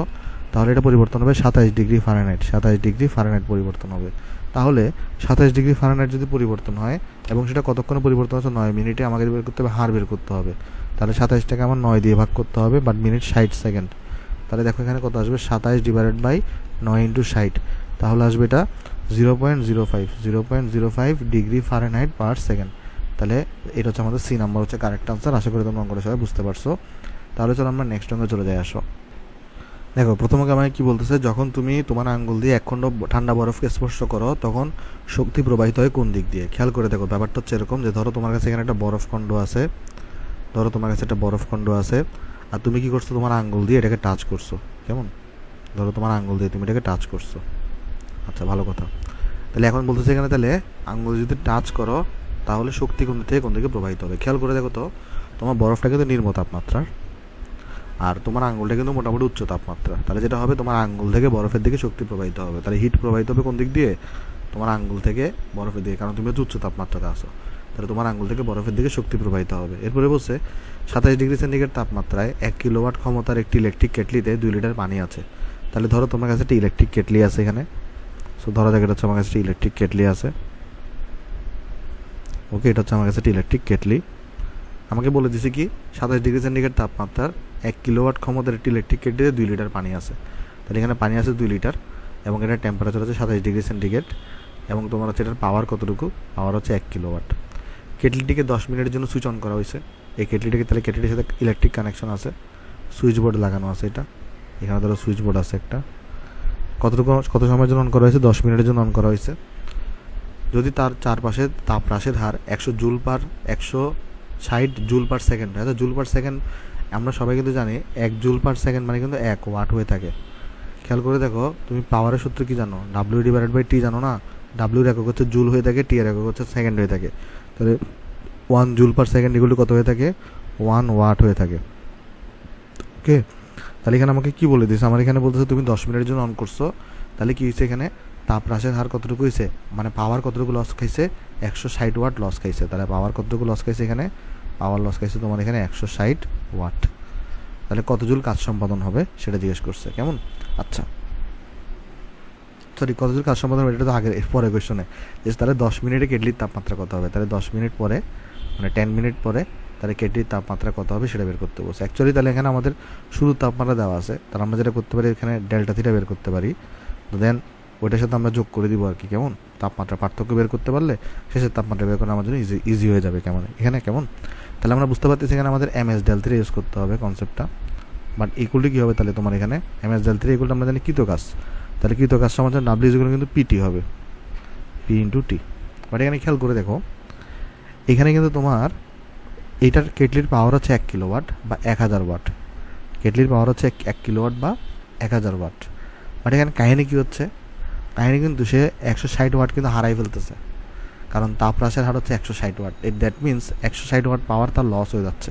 তাহলে এটা পরিবর্তন হবে 27 ডিগ্রি ফারেনহাইট, 27 ডিগ্রি ফারেনহাইট পরিবর্তন হবে। তাহলে 27 ডিগ্রি ফারেনহাইট যদি পরিবর্তন হয় এবং সেটা কতক্ষণে পরিবর্তন হচ্ছে 9 মিনিটে, আমাকে বের করতে হবে হার বের করতে হবে। তাহলে 27টাকে আমার 9 দিয়ে ভাগ করতে হবে, বাট মিনিট 60 সেকেন্ড। তাহলে দেখো এখানে কত আসবে, 27 ডিভাইডেড বাই 9 ইন্টু 60, তাহলে আসবে এটা 0.05 ডিগ্রি ফারেনহাইট পার সেকেন্ড। তাহলে এটা হচ্ছে আমাদের সি নাম্বার হচ্ছে কারেক্ট আনসার। আশা করি তোমরা অঙ্কটা সবাই বুঝতে পারছো। তাহলে চলো আমরা নেক্সট অঙ্কে চলে যাই। আসো দেখো প্রথমে আমাকে কি বলতেছে, যখন তুমি তোমার আঙ্গুল দিয়ে 1 খণ্ড ঠান্ডা বরফকে স্পর্শ করো তখন শক্তি প্রবাহিত হয় কোন দিক দিয়ে। খেয়াল করে দেখো, ব্যাপারটা হচ্ছে এরকম যে ধরো তোমার কাছে এখানে একটা বরফ খণ্ড আছে, আর তুমি কি করছো, তোমার আঙ্গুল দিয়ে এটাকে টাচ করছো। কেমন, ধরো তোমার আঙ্গুল দিয়ে তুমি এটাকে টাচ করছো, আচ্ছা ভালো কথা। তাহলে এখন বলতেছে এখানে, তাহলে আঙুল যদি টাচ করো তাহলে শক্তি কোন থেকে কোন দিকে প্রবাহিত হবে। খেয়াল করে দেখো তো, তোমার বরফটা কিন্তু নিম্ন তাপমাত্রার, আর তোমার আঙুলটা কিন্তু মোটামুটি উচ্চ তাপমাত্রা। তাহলে যেটা হবে, তোমার আঙুল থেকে বরফের দিকে শক্তি প্রবাহিত হবে। তাহলে হিট প্রবাহিত হবে কোন দিক দিয়ে? তোমার আঙুল থেকে বরফের দিকে, কারণ তুমি হচ্ছে উচ্চ তাপমাত্রাতে আসো। তাহলে তোমার আঙুল থেকে বরফের দিকে শক্তি প্রবাহিত হবে। এরপরে বলছে 27 ডিগ্রি সেন্টিগ্রেড তাপমাত্রায় 1 কিলোওয়াট ক্ষমতার একটি ইলেকট্রিক কেটলিতে 2 লিটার পানি আছে। তাহলে ধরো তোমার কাছে একটা ইলেকট্রিক কেটলি আছে এখানে। সো ধরো দেখো, এটা হচ্ছে আমার কাছে একটা ইলেকট্রিক কেটলি আছে। ওকে, এটা হচ্ছে আমার কাছে একটা ইলেকট্রিক কেটলি। আমাকে বলে দিছে কি, 27 ডিগ্রি সেন্টিগ্রেড তাপমাত্রার 1 কিলোওয়াট ক্ষমতার একটি ইলেকট্রিক কেটলিতে 2 লিটার পানি আছে। তাহলে এখানে পানি আছে 2 লিটার, এবং এটার টেম্পারেচার হচ্ছে 27 ডিগ্রি সেন্টিগ্রেড, এবং তোমার হচ্ছে এটার পাওয়ার কতটুকু? পাওয়ার হচ্ছে 1 কিলোওয়াট। কেটলিটিকে 10 মিনিটের জন্য সুইচ অন করা হয়েছে। এই কেটলিটিকে, তাহলে কেটলিটির সাথে ইলেকট্রিক কানেকশন আছে, সুইচ বোর্ড লাগানো আছে। এটা এখানে ধরো সুইচ বোর্ড আছে একটা। কত সময়ের জন্য অন করা হয়েছে? 10 মিনিটের জন্য অন করা হয়েছে। যদি তার চারপাশে তাপ হ্রাসের হার 160 জুল পার সেকেন্ড হয়, জুল পার সেকেন্ড আমরা সবাই কিন্তু জানি 1 জুল পার সেকেন্ড মানে কিন্তু 1 ওয়াট হয়ে থাকে। খেয়াল করে দেখো, তুমি পাওয়ারের সূত্র কি জানো? W/T জানো না? W এর একক হচ্ছে জুল হয়ে থাকে, T এর একক হচ্ছে সেকেন্ড হয়ে থাকে। তাহলে 1 জুল পার সেকেন্ড এগুলো কত হয়ে থাকে? 1 ওয়াট হয়ে থাকে। ওকে, তাহলে এখানে আমাকে কি বলে দিয়েছে? আমার এখানে বলতেছে তুমি 10 মিনিটের জন্য অন করছো, তাহলে কি হয়েছে এখানে? তাপ হ্রাসের হার কতটুকু হয়েছে, মানে পাওয়ার কতটুকু লস খাইছে? 160 ওয়াট লস খাইছে। তাহলে পাওয়ার কতটুকু লস খাইছে এখানে? পাওয়ার লস খাইছে তোমার এখানে 160 ওয়াট। তাহলে কত জুল কাজ সম্পাদন হবে সেটা জিজ্ঞেস করছে। কেমন? আচ্ছা, সরি, কত জুল কাজ সম্পাদন হবে এটা তো আগের পরে কোয়েশ্চনে। তাহলে 10 মিনিটে কেটলির তাপমাত্রা কত হবে? তাহলে 10 মিনিট পরে, মানে 10 মিনিট পরে তাহলে কেটলির তাপমাত্রা কত হবে সেটা বের করতে বলছে। অ্যাকচুয়ালি তাহলে এখানে আমাদের শুধু তাপমাত্রা দেওয়া আছে, তাহলে আমরা যেটা করতে পারি, এখানে ডেল্টা থিটা বের করতে পারি। তো দেন ওইটার সাথে আমরা যোগ করে দিব আর কি। কেমন? তাপমাত্রা পার্থক্য বের করতে পারলে শেষের তাপমাত্রা বের করা আমার জন্য ইজি হয়ে যাবে। কেমন এখানে? কেমন? তাহলে আমরা বুঝতে পারতেছি এখানে আমাদের MS ডেল থ্রি ইউজ করতে হবে কনসেপ্টটা। বাট ইকুয়ালটি কী হবে তাহলে তোমার এখানে? MS ডেল থ্রি ইকুয়ালটা আমরা জানি কৃতকাজ। তাহলে কৃতকাজ সমাধান W ইকুয়াল কিন্তু PT হবে, P ইন্টু T। বাট এখানে খেয়াল করে দেখো, এখানে কিন্তু তোমার এইটার কেটলির পাওয়ার হচ্ছে 1 কিলোওয়াট বা 1000 ওয়াট। কেটলির পাওয়ার হচ্ছে 1 কিলোওয়াট বা 1000 ওয়াট। বাট এখানে কাহিনী কী হচ্ছে? কাহিনী কিন্তু সে 160 ওয়াট কিন্তু হারাই ফেলতেছে, কারণ তাপ হ্রাসের হার হচ্ছে 160 watt. That means 160 watt power তার লস হয়ে যাচ্ছে।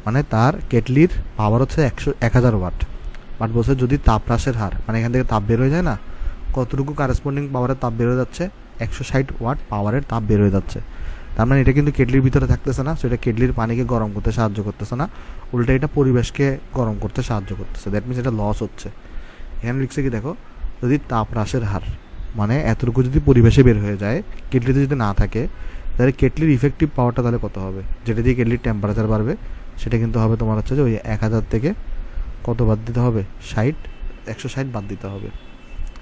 মানে তার কেটলির পাওয়ার হচ্ছে 1000 ওয়াট। বাট বলছে যদি তাপ হ্রাসের হার, মানে এখান থেকে তাপ বের হয়ে যায় না, কতটুকু কারেসপন্ডিং পাওয়ারের তাপ বের হয়ে যাচ্ছে? 160 ওয়াট পাওয়ারের তাপ বের হয়ে যাচ্ছে। তার মানে এটা কিন্তু কেটলির ভিতরে থাকতেছে না, সেটা কেটলির পানিকে গরম করতে সাহায্য করতেছে না, উল্টা এটা পরিবেশকে গরম করতে সাহায্য করতেছে। দ্যাট মিনস এটা লস হচ্ছে। এখানে লিখছে কি দেখো, যদি তাপ হ্রাসের হার মানে এতটুকু যদি পরিবেশে বের হয়ে যায়, কেটলিতে যদি না থাকে, তাহলে কেটলির ইফেক্টিভ পাওয়ারটা তাহলে কত হবে? যেটা দিয়ে কেটলির টেম্পারেচার বাড়বে সেটা কিন্তু হবে তোমার হচ্ছে যে ওই 1000 থেকে কত বাদ দিতে হবে? 160 বাদ দিতে হবে,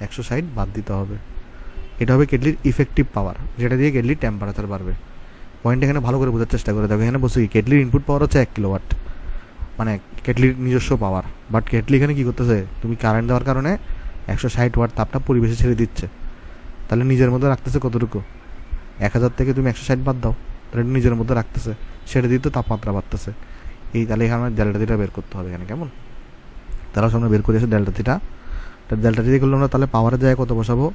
160 বাদ দিতে হবে। এটা হবে কেটলির ইফেক্টিভ পাওয়ার, যেটা দিয়ে কেটলির টেম্পারেচার বাড়বে। পয়েন্ট এখানে ভালো করে বোঝার চেষ্টা করে দেখো। এখানে বলছি কি, কেটলির ইনপুট পাওয়ার হচ্ছে 1 কিলোওয়াট, মানে কেটলির নিজস্ব পাওয়ার। বাট কেটলি এখানে কী করতেছে? তুমি কারেন্ট দেওয়ার কারণে 160 ওয়াট তাপটা পরিবেশে ছেড়ে দিচ্ছে। তাহলে নিজের মধ্যে রাখতেছে কতটুকু? 1000 থেকে তুমি 160 বাদ দাও, তাহলে নিজের মধ্যে রাখতেছে, ছেড়ে দিতে তাপমাত্রা বাড়তেছে। এই তাহলে এখানে ডেল্টা থিটা বের করতে হবে এখানে। কেমন? তারা সামনে বের করে এসে ডেল্টা থিটা, ডেল্টা থিটা করলে আমরা তাহলে পাওয়ারের জায়গায় কত বসাবো?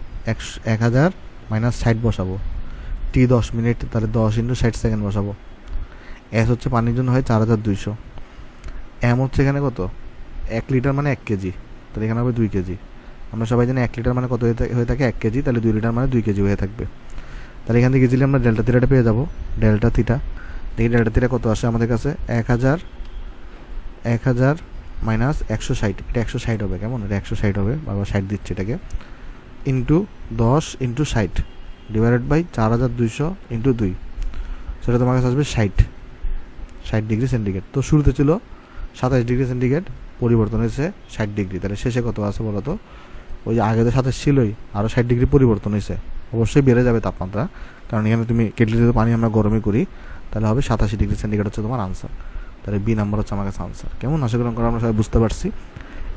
1000 মাইনাস 60 বসাবো। T 10 মিনিট, তাহলে 10 ইন্টু 60 সেকেন্ড বসাবো। S হচ্ছে পানির জন্য হয় 4200। M হচ্ছে এখানে কত? 1 লিটার মানে 1 কেজি, তাহলে এখানে হবে 2 কেজি। আমরা সবাই জানি 1 লিটার মানে কত হয়ে থাকে? 1 কেজি। তাহলে 2 লিটার মানে 2 কেজি হয়ে থাকবে। তাহলে এখান থেকে ইজিলি আমরা ডেল্টা থিটাটা পেয়ে যাবো। ডেল্টা থিটা, দেখি ডেল্টা থিটা কত আসে আমাদের কাছে? 1000 মাইনাস 160, এটা 160 হবে। কেমন? এটা 160 হবে, বারবার 60 দিচ্ছে এটাকে, into 10 into 60 divided by 4200 into 2, সেটা তোমার কাছে আসবে 60 ডিগ্রি সেন্টিগ্রেড। তো শুরুতে ছিল 27 ডিগ্রি সেন্টিগ্রেড, পরিবর্তন হয়েছে 60 ডিগ্রি। তাহলে শেষে কত আছে বলো তো? ওই যে আগে তো 27 ছিলই, আরও 60 ডিগ্রি পরিবর্তন হয়েছে। অবশ্যই বেড়ে যাবে তাপমাত্রা, কারণ এখানে তুমি কেটলিতে পানি আমরা গরমই করি। তাহলে হবে 87 ডিগ্রি সেন্টিগ্রেড হচ্ছে তোমার আনসার। তাহলে বি নাম্বার হচ্ছে আমার কাছে আনসার। কেমন? আশা করি আমরা সবাই বুঝতে পারছি।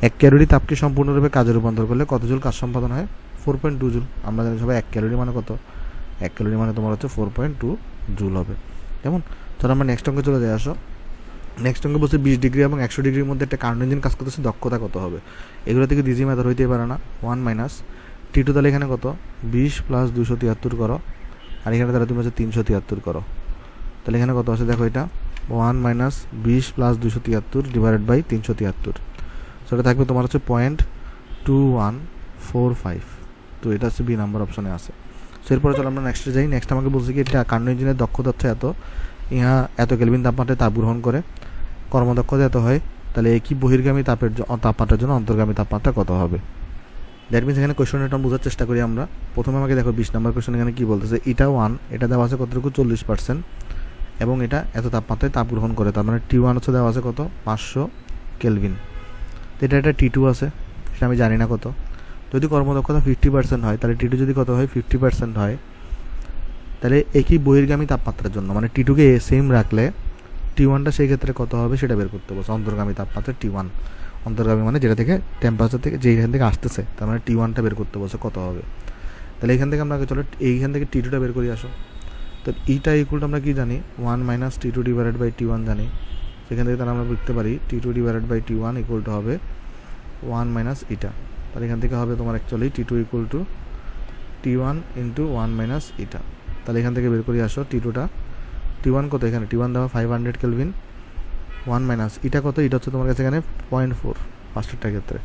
1 ক্যালোরি তাপকে সম্পূর্ণরূপে কাজে রূপান্তর করলে কত জুল কাজ সম্পাদন হয়? 4.2 জুল। আমরা জানি সবাই 1 ক্যালোরি মানে কত? 1 ক্যালোরি মানে তোমার হচ্ছে 4.2 জুল হবে। কেমন? তাহলে আমরা নেক্সট অঙ্কে চলে যাই। আসো, নেক্সট অঙ্কে বলছে 20 ডিগ্রি এবং 100 ডিগ্রির মধ্যে একটা কারেন্ট ইঞ্জিন কাজ করতেছে, দক্ষতা কত হবে? এগুলো থেকে ডিজি মেথড হইতেই পারে না। 1 মাইনাস টি2 তাহলে এখানে কত 20 প্লাস 273 করো, আর এখানে তাহলে তুমি হচ্ছে 373 করো। তাহলে এখানে কত আছে দেখো, এটা 1 মাইনাস 20 প্লাস 273 ডিভাইডেড বাই 373, সেটা থাকবে তোমার হচ্ছে 0.2145। তো এটা হচ্ছে বি নাম্বার অপশনে আছে। সো এরপরে চলো আমরা নেক্সটে যাই। নেক্সট আমাকে বলছে কি এটা কার্নো ইঞ্জিনের দক্ষতা হচ্ছে এত, ইহা এত কেলভিন তাপমাত্রায় তাপ গ্রহণ করে, কর্মদক্ষতা এত হয়, তাহলে একই বহির্গামী তাপমাত্রার জন্য অন্তর্গামী তাপমাত্রা কত হবে। দ্যাট মিনস এখানে কোয়েশ্চনটা একটু বোঝার চেষ্টা করি আমরা। প্রথমে আমাকে দেখো 20 নম্বর কোয়েশ্চন এখানে কী বলতেছে, এটা 1, এটা দেওয়া আছে কতটুকু 40%, এবং এটা এত তাপমাত্রায় তাপ গ্রহণ করে, তার মানে T1 হচ্ছে দেওয়া আছে কত 500 কেলভিন। তো এটা একটা T2 আছে, সেটা আমি জানি না কত। যদি কর্মদক্ষতা 50% হয়, তাহলে T2 যদি কত হয় 50% হয়, তাহলে একই বহির্গামী তাপমাত্রার জন্য মানে T2কে সেম রাখলে T1টা সেই ক্ষেত্রে কত হবে সেটা বের করতে বলছে। অন্তর্গামী তাপমাত্রা T1, অন্তর্গামী মানে যেটা থেকে টেম্পারেচার থেকে যেখান থেকে আসতেছে, তার মানে T1টা বের করতে বলছে কত হবে। তাহলে এখান থেকে আমরা চলো এইখান থেকে T2টা বের করে আসো। তো ইটা ইকুয়াল আমরা কি জানি 1 minus T2 divided by T1 জানি। সেখান থেকে তাহলে আমরা লিখতে পারি T2 divided by T1 equal to হবে 1 মাইনাস ইটা। তাহলে এখান থেকে হবে তোমার actually T2 equal to T1 into 1 minus ইটা। তাহলে এখান থেকে বের করে আসো T2টা, T1 কত এখানে T1 দেওয়া 500 কেলভিন, 1 মাইনাস ইটা কত, এটা হচ্ছে তোমার কাছে এখানে 0.4 ফার্স্টেরটার ক্ষেত্রে,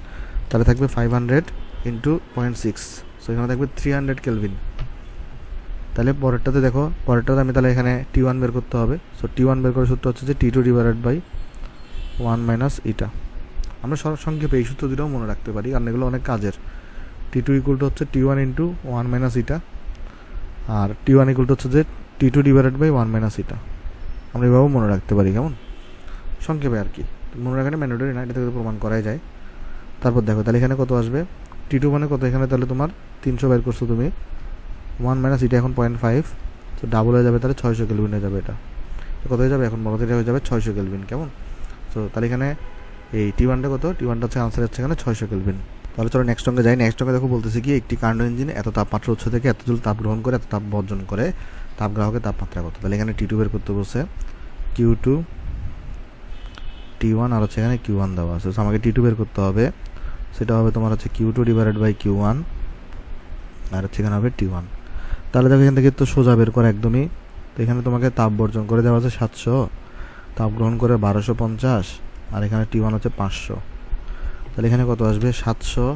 তাহলে থাকবে 500 ইন্টু 0.6, সো এখানে থাকবে 300 কেলভিন। তাহলে পরেরটাতে দেখো, পরেরটাতে আমি তাহলে এখানে T1 বের করতে হবে। সো T1 বের করার সূত্র হচ্ছে যে T2 ডিভাইডেড বাই 1 মাইনাস ইটা। আমরা সংক্ষেপে এই সূত্র দুটাও মনে রাখতে পারি, কারণ এগুলো অনেক কাজের। T2 ইকুয়াল টু হচ্ছে T1 ইন্টু 1 মাইনাস ইটা, আর T1 ইকুয়াল টু হচ্ছে যে T2 ডিভাইডেড বাই 1 মাইনাস ইটা। আমরা এভাবেও মনে রাখতে পারি, কেমন সংক্ষেপে আর কি। মনে রাখাটা ম্যান্ডেটরি না, এটা থেকে প্রমাণ করাই যায়। তারপর দেখো তাহলে এখানে কত আসবে, T2 মানে কত এখানে, তাহলে তোমার 300 বের করছো তুমি, 1 মাইনাস ইটা এখন 0.5, তো ডাবল হয়ে যাবে, তাহলে 600 কেলভিন হয়ে যাবে। এটা কত হয়ে যাবে এখন বলো, এটা হয়ে যাবে 600 কেলভিন, কেমন। সো তাহলে এখানে এই T1টা কত, T1টা হচ্ছে আনসার হচ্ছে এখানে 600 কেলভিন। তাহলে চলো নেক্সট অঙ্কে যাই। নেক্সট অঙ্কে দেখো বলতেছে কি একটি কার্নো ইঞ্জিন এত তাপমাত্রা উৎস থেকে এত জল তাপ গ্রহণ করে এত তাপ বর্জন করে, তাপগ্রাহকের তাপমাত্রা কত। তাহলে এখানে T2 বের করতে বলছে, Q2 T1 আর হচ্ছে এখানে Q1 দেওয়া আছে। আমাকে T2 বের করতে হবে, সেটা হবে তোমার হচ্ছে Q2 ডিভাইডেড বাই Q1, আর হচ্ছে এখানে হবে T1। তাহলে দেখো এখান থেকে তো সোজা বের করা একদমই। তো এখানে তোমাকে তাপ বর্জন করে দেওয়া আছে 700, তাপ গ্রহণ করে 1250, আর এখানে T1 হচ্ছে 500। তাহলে এখানে কত আসবে 700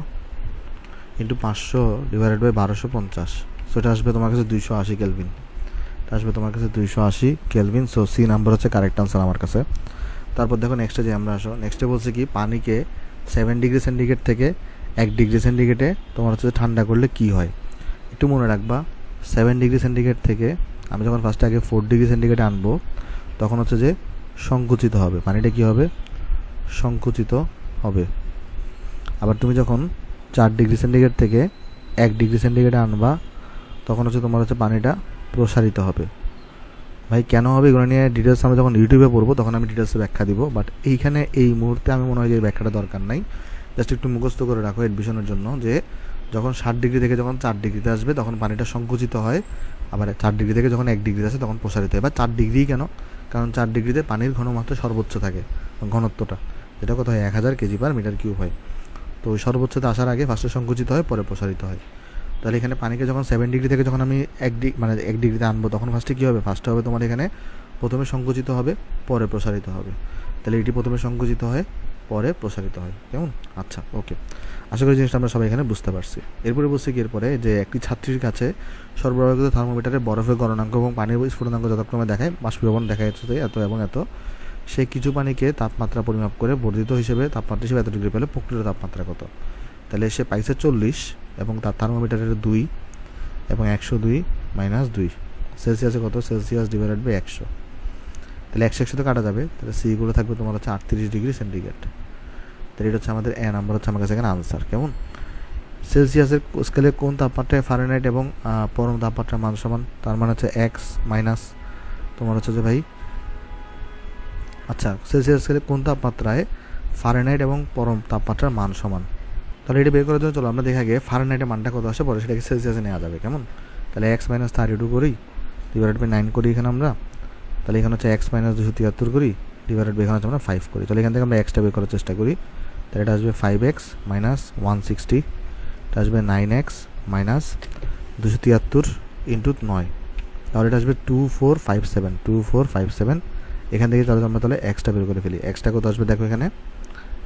ইন্টু 500 ডিভাইডেড বাই 1250, সো এটা আসবে তোমার কাছে 280 কেলভিন। এটা আসবে তোমার কাছে 280 কেলভিন। সো সি নাম্বার হচ্ছে কারেক্ট আনসার আমার কাছে। তারপর দেখো নেক্সটে যে আমরা আসো, নেক্সটে বলছে কি পানিকে 7 ডিগ্রি সেন্টিগ্রেড থেকে 1 ডিগ্রি সেন্টিগ্রেডে তোমার হচ্ছে ঠান্ডা করলে কি হয়। একটু মনে রাখবা 7 ডিগ্রি সেন্টিগ্রেড থেকে আমি যখন ফার্স্টে আগে 4 ডিগ্রি সেন্টিগ্রেডে আনবো, তখন হচ্ছে যে সংকুচিত হবে, পানিটা কি হবে সংকুচিত হবে। আবার তুমি যখন 4 ডিগ্রি সেন্টিগ্রেড থেকে 1 ডিগ্রি সেন্টিগ্রেডে আনবা, তখন হচ্ছে তোমার হচ্ছে পানিটা প্রসারিত হবে। ভাই কেন হবে এগুলো নিয়ে ডিটেলস আমরা যখন ইউটিউবে পড়বো তখন আমি ডিটেলসে ব্যাখ্যা দিব, বাট এইখানে এই মুহূর্তে আমি মনে হয় যে এই ব্যাখ্যাটা দরকার নাই। জাস্ট একটু মুখস্থ করে রাখো এডমিশনের জন্য, যে যখন 7 ডিগ্রি থেকে যখন 4 ডিগ্রিতে আসবে তখন পানিটা সংকুচিত হয়, আবার 4 ডিগ্রি থেকে যখন 1 ডিগ্রিতে আসে তখন প্রসারিত হয়। বা 4 ডিগ্রি কেন, কারণ 4 ডিগ্রিতে পানির ঘনমাত্রা সর্বোচ্চ থাকে, ঘনত্বটা যেটা কত হয় 1000 কেজি পার মিটার কিউব হয়। তো ওই সর্বোচ্চতে আসার আগে ফার্স্টে সংকুচিত হয়, পরে প্রসারিত হয়। তাহলে এখানে পানিকে যখন 7 ডিগ্রি থেকে যখন আমি 1 ডিগ্রিতে আনবো, তখন ফার্স্টে কী হবে, ফার্স্টে হবে তোমার এখানে প্রথমে সংকুচিত হবে, পরে প্রসারিত হবে। তাহলে এটি প্রথমে সংকুচিত হয়, পরে প্রসারিত হয়, কেমন। আচ্ছা ওকে, আশা করি জিনিসটা আমরা সবাই এখানে বুঝতে পারছি। এরপরে বলছি কি, এরপরে যে একটি ছাত্রীর কাছে সরবরাহকৃত থার্মোমিটারে বরফের গণনাঙ্ক এবং পানির স্ফুটনাঙ্ক যথাক্রমে দেখায়, বাষ্পীভবন দেখা যাচ্ছে এত এবং এত। সে কিছু পানিকে তাপমাত্রা পরিমাপ করে বর্ধিত হিসেবে তাপমাত্রা হিসেবে এত ডিগ্রি পেলে প্রকৃত তাপমাত্রা কত। তাহলে সে পাইছে 40 এবং তার থার্মোমিটারের 2 এবং 102 মাইনাস 2 সেলসিয়াসে কত, সেলসিয়াস ডিভাইডেড বাই 100। তাহলে 100 তো কাটা যাবে, তাহলে সিগুলো থাকবে তোমার হচ্ছে 38 ডিগ্রি সেন্টিগ্রেড। তাহলে এটা হচ্ছে আমাদের এ নাম্বার হচ্ছে আমার কাছে এখানে আনসার, কেমন। সেলসিয়াসের স্কেলে কোন তাপমাত্রায় ফারেনহাইট এবং পরম তাপমাত্রার মান সমান, তার মানে হচ্ছে এক্স মাইনাস তোমার হচ্ছে যে ভাই, আচ্ছা সেলসিয়াস স্কেলে কোন তাপমাত্রায় ফারেনহাইট এবং পরম তাপমাত্রার মান সমান। তাহলে এটা বের করার জন্য চলো আমরা দেখে আগে ফারেনহাইটের মানটা কত আসে, পরে সেটাকে সেলসিয়াসে নেওয়া যাবে, কেমন। তাহলে এক্স মাইনাস 32 করি ডিভাইডেড বাই 9 করি এখানে আমরা। তাহলে এখানে হচ্ছে এক্স মাইনাস 273 করি ডিভাইডেড বাই এখানে হচ্ছে আমরা 5 করি। তাহলে এখান থেকে আমরা এক্সটা বের করার চেষ্টা করি। তাহলে এটা আসবে 5x মাইনাস 160, এটা আসবে 9x মাইনাস 273 ইন্টু 9, তাহলে এটা আসবে 2457 এখান থেকে তাহলে আমরা তাহলে এক্সটা বের করে ফেলি। এক্সটা কত আসবে দেখো, এখানে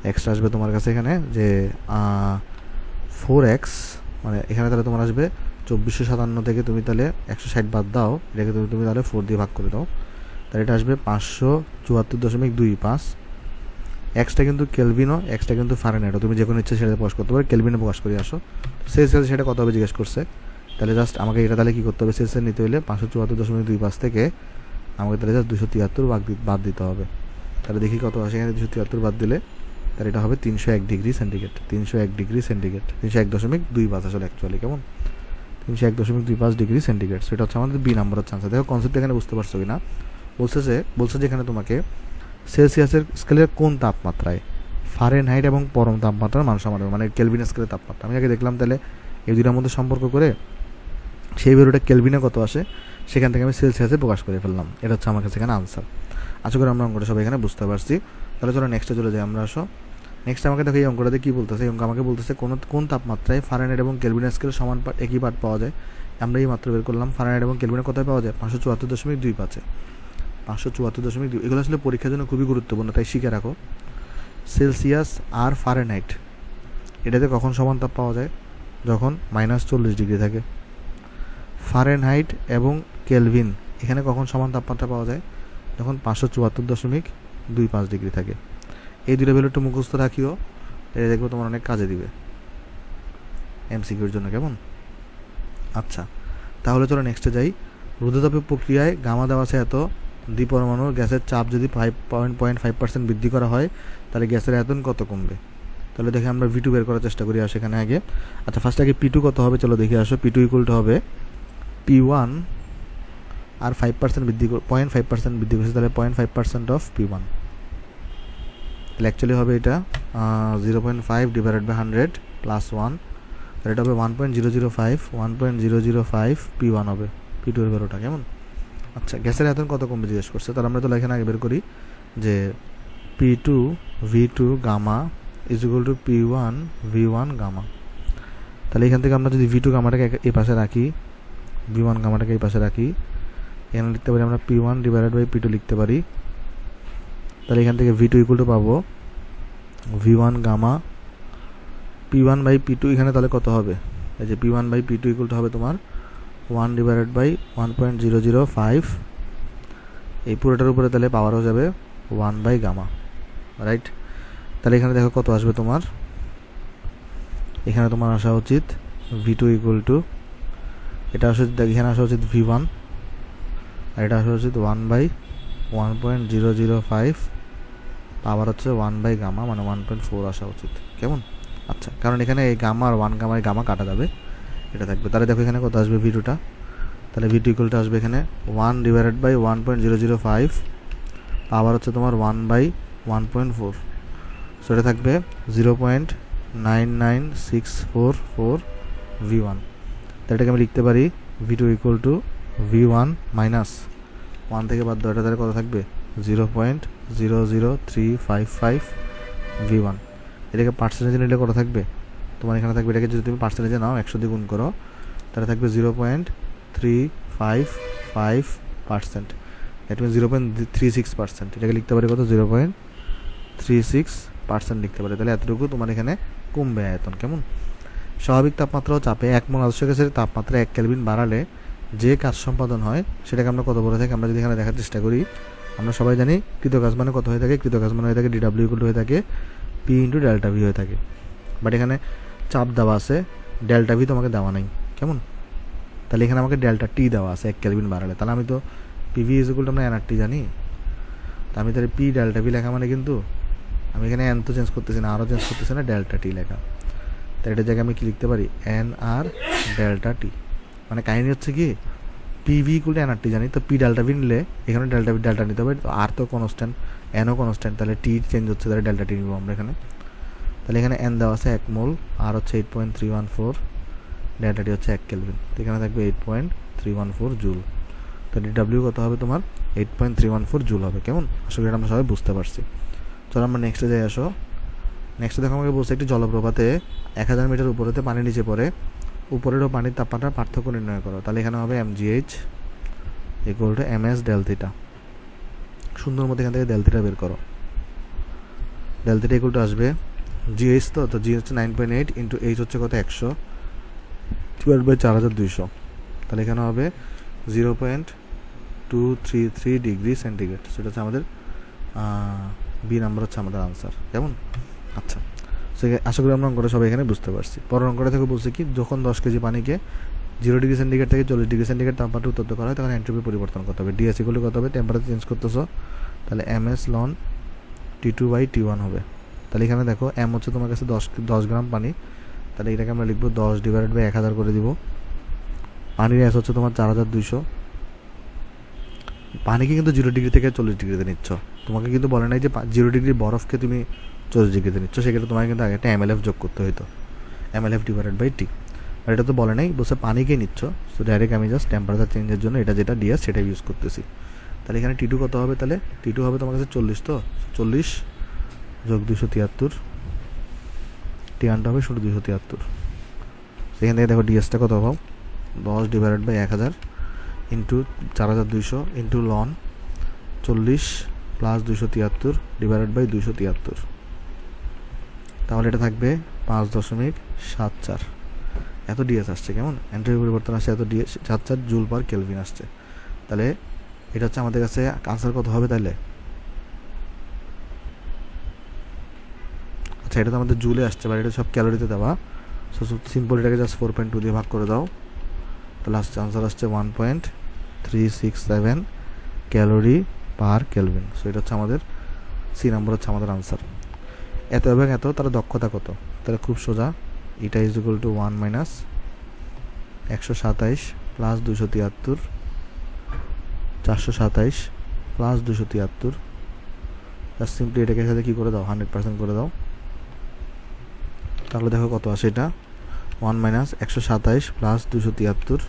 এক্সটা আসবে তোমার কাছে এখানে যে 4x, মানে এখানে তাহলে তোমার আসবে 2457 থেকে তুমি তাহলে 160 বাদ দাও, এটাকে তুমি তাহলে 4 দিয়ে ভাগ করে দাও, তাহলে এটা আসবে 574.25। এক্সটা কিন্তু কেলভিনও, এক্সটা কিন্তু ফারেনহাইটও, তুমি যে কোনো ইচ্ছে সেটা প্রকাশ করতে পারো, কেলভিনে প্রকাশ করে আসো। সেলসিয়াস সেটা কত হবে জিজ্ঞেস করছে, তাহলে জাস্ট আমাকে এটা তাহলে কী করতে হবে, সেলসিয়াস নিতে হলে 574.25 থেকে আমাকে তাহলে জাস্ট 273 বাদ দিতে হবে। তাহলে দেখি কত আসে, এখানে 273 বাদ দিলে তাহলে এটা হবে 301 ডিগ্রি সেন্টিগ্রেড, 301.25 আসলে অ্যাকচুয়ালি, কেমন 301.25 ডিগ্রি সেন্টিগ্রেড। সেটা হচ্ছে আমাদের বি নাম্বারের চান্স। দেখো কনসেপ্ট এখানে বুঝতে পারছো কি না, বলছে যে এখানে তোমাকে সেলসিয়াসের স্কেলের কোন তাপমাত্রায় ফারেনহাইট এবং পরম তাপমাত্রার মান সমান, মানে কেলভিন স্কেলের তাপমাত্রা। আমি আগে দেখলাম তাহলে এই দুটার মধ্যে সম্পর্ক করে সেই ভ্যালুটা কেলভিনে কত আসে সেখান থেকে আমি সেলসিয়াসে প্রকাশ করে ফেললাম। এটা হচ্ছে আমার কাছে এখানে আনসার। আশা করি আমরা অঙ্কটা সবাই এখানে বুঝতে পারছি। তাহলে চলো নেক্সটে চলে যাই আমরা। নেক্সট আমাকে দেখো এই অঙ্কটাতে কী বলতেছে, এই অঙ্ক আমাকে বলতেছে কোন তাপমাত্রায় ফারেনহাইট এবং কেলভিন স্কেলের সমান একই পার্ট পাওয়া যায়। আমরা এই মাত্র বের করলাম ফারেনহাইট এবং কেলভিনে কোথায় পাওয়া যায়, 574.25, 574.2। এগুলো আসলে পরীক্ষার জন্য খুবই গুরুত্বপূর্ণ, তাই শিখে রাখো। সেলসিয়াস আর ফারেনহাইট এটাতে কখন সমান তাপ পাওয়া যায়, যখন -40 ডিগ্রি থাকে। ফারেনহাইট এবং কেলভিন এখানে কখন সমান তাপমাত্রা পাওয়া যায়, যখন 574.25 ডিগ্রি থাকে। এই দুটো ভ্যালু একটু মুখস্থ রাখিও, এটা দেখবো তোমার অনেক কাজে দিবে এমসিকিউর জন্য, কেমন। আচ্ছা, তাহলে চলো নেক্সটে যাই। রুদ্ধতাপীয় প্রক্রিয়ায় গামা দেওয়া আছে এত, দ্বিপরমাণুর গ্যাসের চাপ যদি 5.5% বৃদ্ধি করা হয় তাহলে গ্যাসের আয়তন কত কমবে। তাহলে দেখে আমরা V2 বের করার চেষ্টা করি সেখানে আগে। আচ্ছা, ফার্স্ট আগে P2 কত হবে চলো দেখে আসো। P2 ইকুয়াল টু হবে P1 আর 5% বৃদ্ধি 0.5% বৃদ্ধি করছে, তাহলে 0.5% অফ P1, তাহলে অ্যাকচুয়ালি হবে এটা 0.5 ডিভাইডেড বাই 100 প্লাস 1, তাহলে এটা হবে 1.005 P1 হবে P2 এর ভ্যালুটা, কেমন। আচ্ছা, গ্যাসের আয়তন কত কমবে জিজ্ঞেস করছে, তাহলে আমরা তো এখানে আগে বের করি যে P2 V2 gamma is equal to P1 V1 gamma. তাহলে এখান থেকে আমরা যদি V2 গামাটাকে এই পাশে রাখি, V1 গামাটাকে এই পাশে রাখি, এখানে লিখতে পারি আমরা P1 ডিভাইডেড বাই P2 লিখতে পারি। তাহলে এখান থেকে V2 ইকুয়াল টু পাবো V1 gamma P1 by P2, এখানে তাহলে কত হবে, এই যে P1 by P2 equal to হবে তোমার 1 ডিভাইডেড বাই 1.005, এই পুরোটার উপরে তাহলে পাওয়ার হয়ে যাবে 1 বাই গামা, রাইট। তাহলে এখানে দেখো কত আসবে তোমার, এখানে তোমার আসা উচিত V2 ইকুয়াল টু, এটা আসা উচিত, এখানে আসা উচিত V1 আর এটা আসা উচিত 1 বাই 1.005, পাওয়ার হচ্ছে 1 বাই গামা, মানে 1.4 আসা উচিত, কেমন। আচ্ছা, কারণ এখানে এই গামা আর 1 গামায় গামা কাটা যাবে, এটা থাকবে। তাহলে দেখো এখানে কত আসবে V2টা, তাহলে V2 ইকুয়াল টু আসবে এখানে 1 ডিভাইডেড বাই 1.005, পাওয়ার হচ্ছে তোমার 1 বাই 1.4, সো এটা থাকবে 0.99644 V1। তাহলে এটাকে আমি লিখতে পারি V2 equal to V1 minus 1 থেকে বাদ দাও, এটা তাহলে কত থাকবে 0.00355 V1। এটাকে পার্সেন্টেজে নিলে কত থাকবে তোমার, এখানে থাকবে, এটাকে যদি তুমি পার্সেন্টেজে নাও 100 দিয়ে গুণ করো তাহলে থাকবে 0.355%, দ্যাট মিনস 0.36%। এটাকে লিখতে পারি কত 0.36% লিখতে পারি। তাহলে এতটুকু তোমার এখানে কমবে আয়তন, কেমন। স্বাভাবিক তাপমাত্রা ও চাপে 1 মোল আদর্শ গ্যাসের তাপমাত্রা 1 কেলভিন বাড়ালে যে কাজ সম্পাদন হয় সেটাকে আমরা কত বলে থাকি, আমরা যদি এখানে দেখার চেষ্টা করি, আমরা সবাই জানি কৃতকাজ মানে কত হয়ে থাকে, কৃতকাজ মানে হয়ে থাকে DW ইকুয়াল টু হয়ে থাকে P ইন্টু ডেল্টা ভি হয়ে থাকে। বাট এখানে চাপ দেওয়া আছে, ডেল্টা ভি তোমাকে দেওয়া নাই, কেমন। তাহলে এখানে আমাকে ডেল্টা টি দেওয়া আছে 1 কেলভিন বাড়ালে, তাহলে আমি তো PV ইজ ইকুয়াল টু আমরা NRT জানি, তা আমি তাহলে P ডেল্টা ভি লেখা মানে কিন্তু আমি এখানে এন তো চেঞ্জ করতেছি না, আরও চেঞ্জ করতেছি না, ডেল্টা টি লেখা। তাই এটার জায়গায় আমি কি লিখতে পারি NR ডেল্টা টি, মানে কাহিনী হচ্ছে কি PV ইকুয়াল টু NRT জানি, তো P ডেল্টা ভি নিলে এখানে ডেল্টা ভি ডেল্টা নিতে হবে, তো আর তো কনস্ট্যান্ট, এনও কনস্ট্যান্ট, তাহলে টি চেঞ্জ হচ্ছে, তাহলে ডেল্টা টি নিব আমরা এখানে। তাহলে এখানে এন দেওয়া আছে 1 মোল, আর হচ্ছে 8.314, ডেল্টা টি হচ্ছে 1 কেলভিন, তো এখানে থাকবে 8.314 জুল। তো DW কত হবে তোমার 8.314 জুল হবে, কেমন। আসলে এটা আমরা সবাই বুঝতে পারছি। চলো আমরা নেক্সটে যাই আসো। নেক্সটে দেখো আমাকে বলছে একটি জলপ্রপাতে 1000 মিটার উপরেতে পানি নিচে পড়ে উপরের ও পানির তাপমাত্রার পার্থক্য নির্ণয় করো। তাহলে এখানে হবে mgh equal to ms del theta. সুন্দর মতো এখান থেকে ডেল থিটা বের করো। ডেল থিটা ইকুয়াল টু আসবে gh, তো g হচ্ছে 9.8 ইন্টু h হচ্ছে কত 100 ডিভাইড বাই 4200। তাহলে এখানে হবে 0.233 ডিগ্রি সেন্টিগ্রেড। সেটা হচ্ছে আমাদের বি নাম্বার হচ্ছে আমাদের আনসার। কেমন? আচ্ছা, আশা করি আমরা অঙ্কটা সবাই এখানে বুঝতে পারছি। পরের অঙ্কটা থেকে বলছে কি, যখন 10 কেজি পানিকে 0 ডিগ্রি সেন্টিগ্রেড থেকে 40 ডিগ্রি সেন্টিগ্রেড তাপমাত্রা উত্তপ্ত করা হয় তখন এন্ট্রপি পরিবর্তন করতে হবে। ডিএস ইকুয়াল টু কত হবে? টেম্পারেচার চেঞ্জ করতেছো, তাহলে ms loan T2 by T1 হবে। তাহলে এখানে দেখো m হচ্ছে তোমার কাছে 10 গ্রাম পানি, তাহলে এটাকে আমরা লিখবো 10 ডিভাইডেড বাই 1000 করে দিব। পানির s হচ্ছে তোমার 4200। পানিকে কিন্তু 0 ডিগ্রি থেকে 40 ডিগ্রিতে নিচ্ছ, তোমাকে কিন্তু বলে নাই যে 0 ডিগ্রি বরফকে তুমি 40 ডিগ্রিতে নিচ্ছ, সেক্ষেত্রে তোমাকে কিন্তু আগে একটা mlf যোগ করতে হতো, mlf ডিভাইডেড বাই টি। আর এটা তো বলে নাই, বলছে পানিকে নিচ্ছ, সো ডাইরেক্ট আমি জাস্ট টেম্পারেচার চেঞ্জের জন্য এটা যেটা ডিএস সেটা ইউজ করতেছি। তাহলে এখানে টি2 কত হবে? তাহলে টি2 হবে তোমার কাছে 40, তো 40 যোগ 273, টি1টা হবে শুধু 273। সেখান থেকে দেখো ডিএসটা কত পাও? 10 ডিভাইডেড বাই 1000 ইন্টু 4200 ইন্টু লন 40 প্লাস 273 ডিভাইডেড বাই 273। তাহলে এটা থাকবে 5.74। এত ডিএস আসছে। কেমন? এন্ট্রপি পরিবর্তন আসছে, এত ডিএস 4 জুল পার কেলভিন আসছে। তাহলে এটা হচ্ছে আমাদের কাছে আনসার কত হবে তাহলে? আচ্ছা, এটা তো আমাদের জুলে আসছে, বা এটা সব ক্যালোরিতে দেওয়া, সো সিম্পল এটাকে জাস্ট 4.2 দিয়ে ভাগ করে দাও, তাহলে আসছে আনসার আসছে 1.367 ক্যালোরি পার কেলভিন। সো এটা হচ্ছে আমাদের সি নাম্বার হচ্ছে আমাদের আনসার। এত এবং এত তার দক্ষতা কত? তাহলে খুব সোজা, এটা is equal two 1 minus 127 plus 273 427 plus 273। Just simply এটাকে সাথে কী করে দাও? 100% করে দাও। তাহলে দেখো কত আসে এটা, 1 মাইনাস 127 প্লাস 273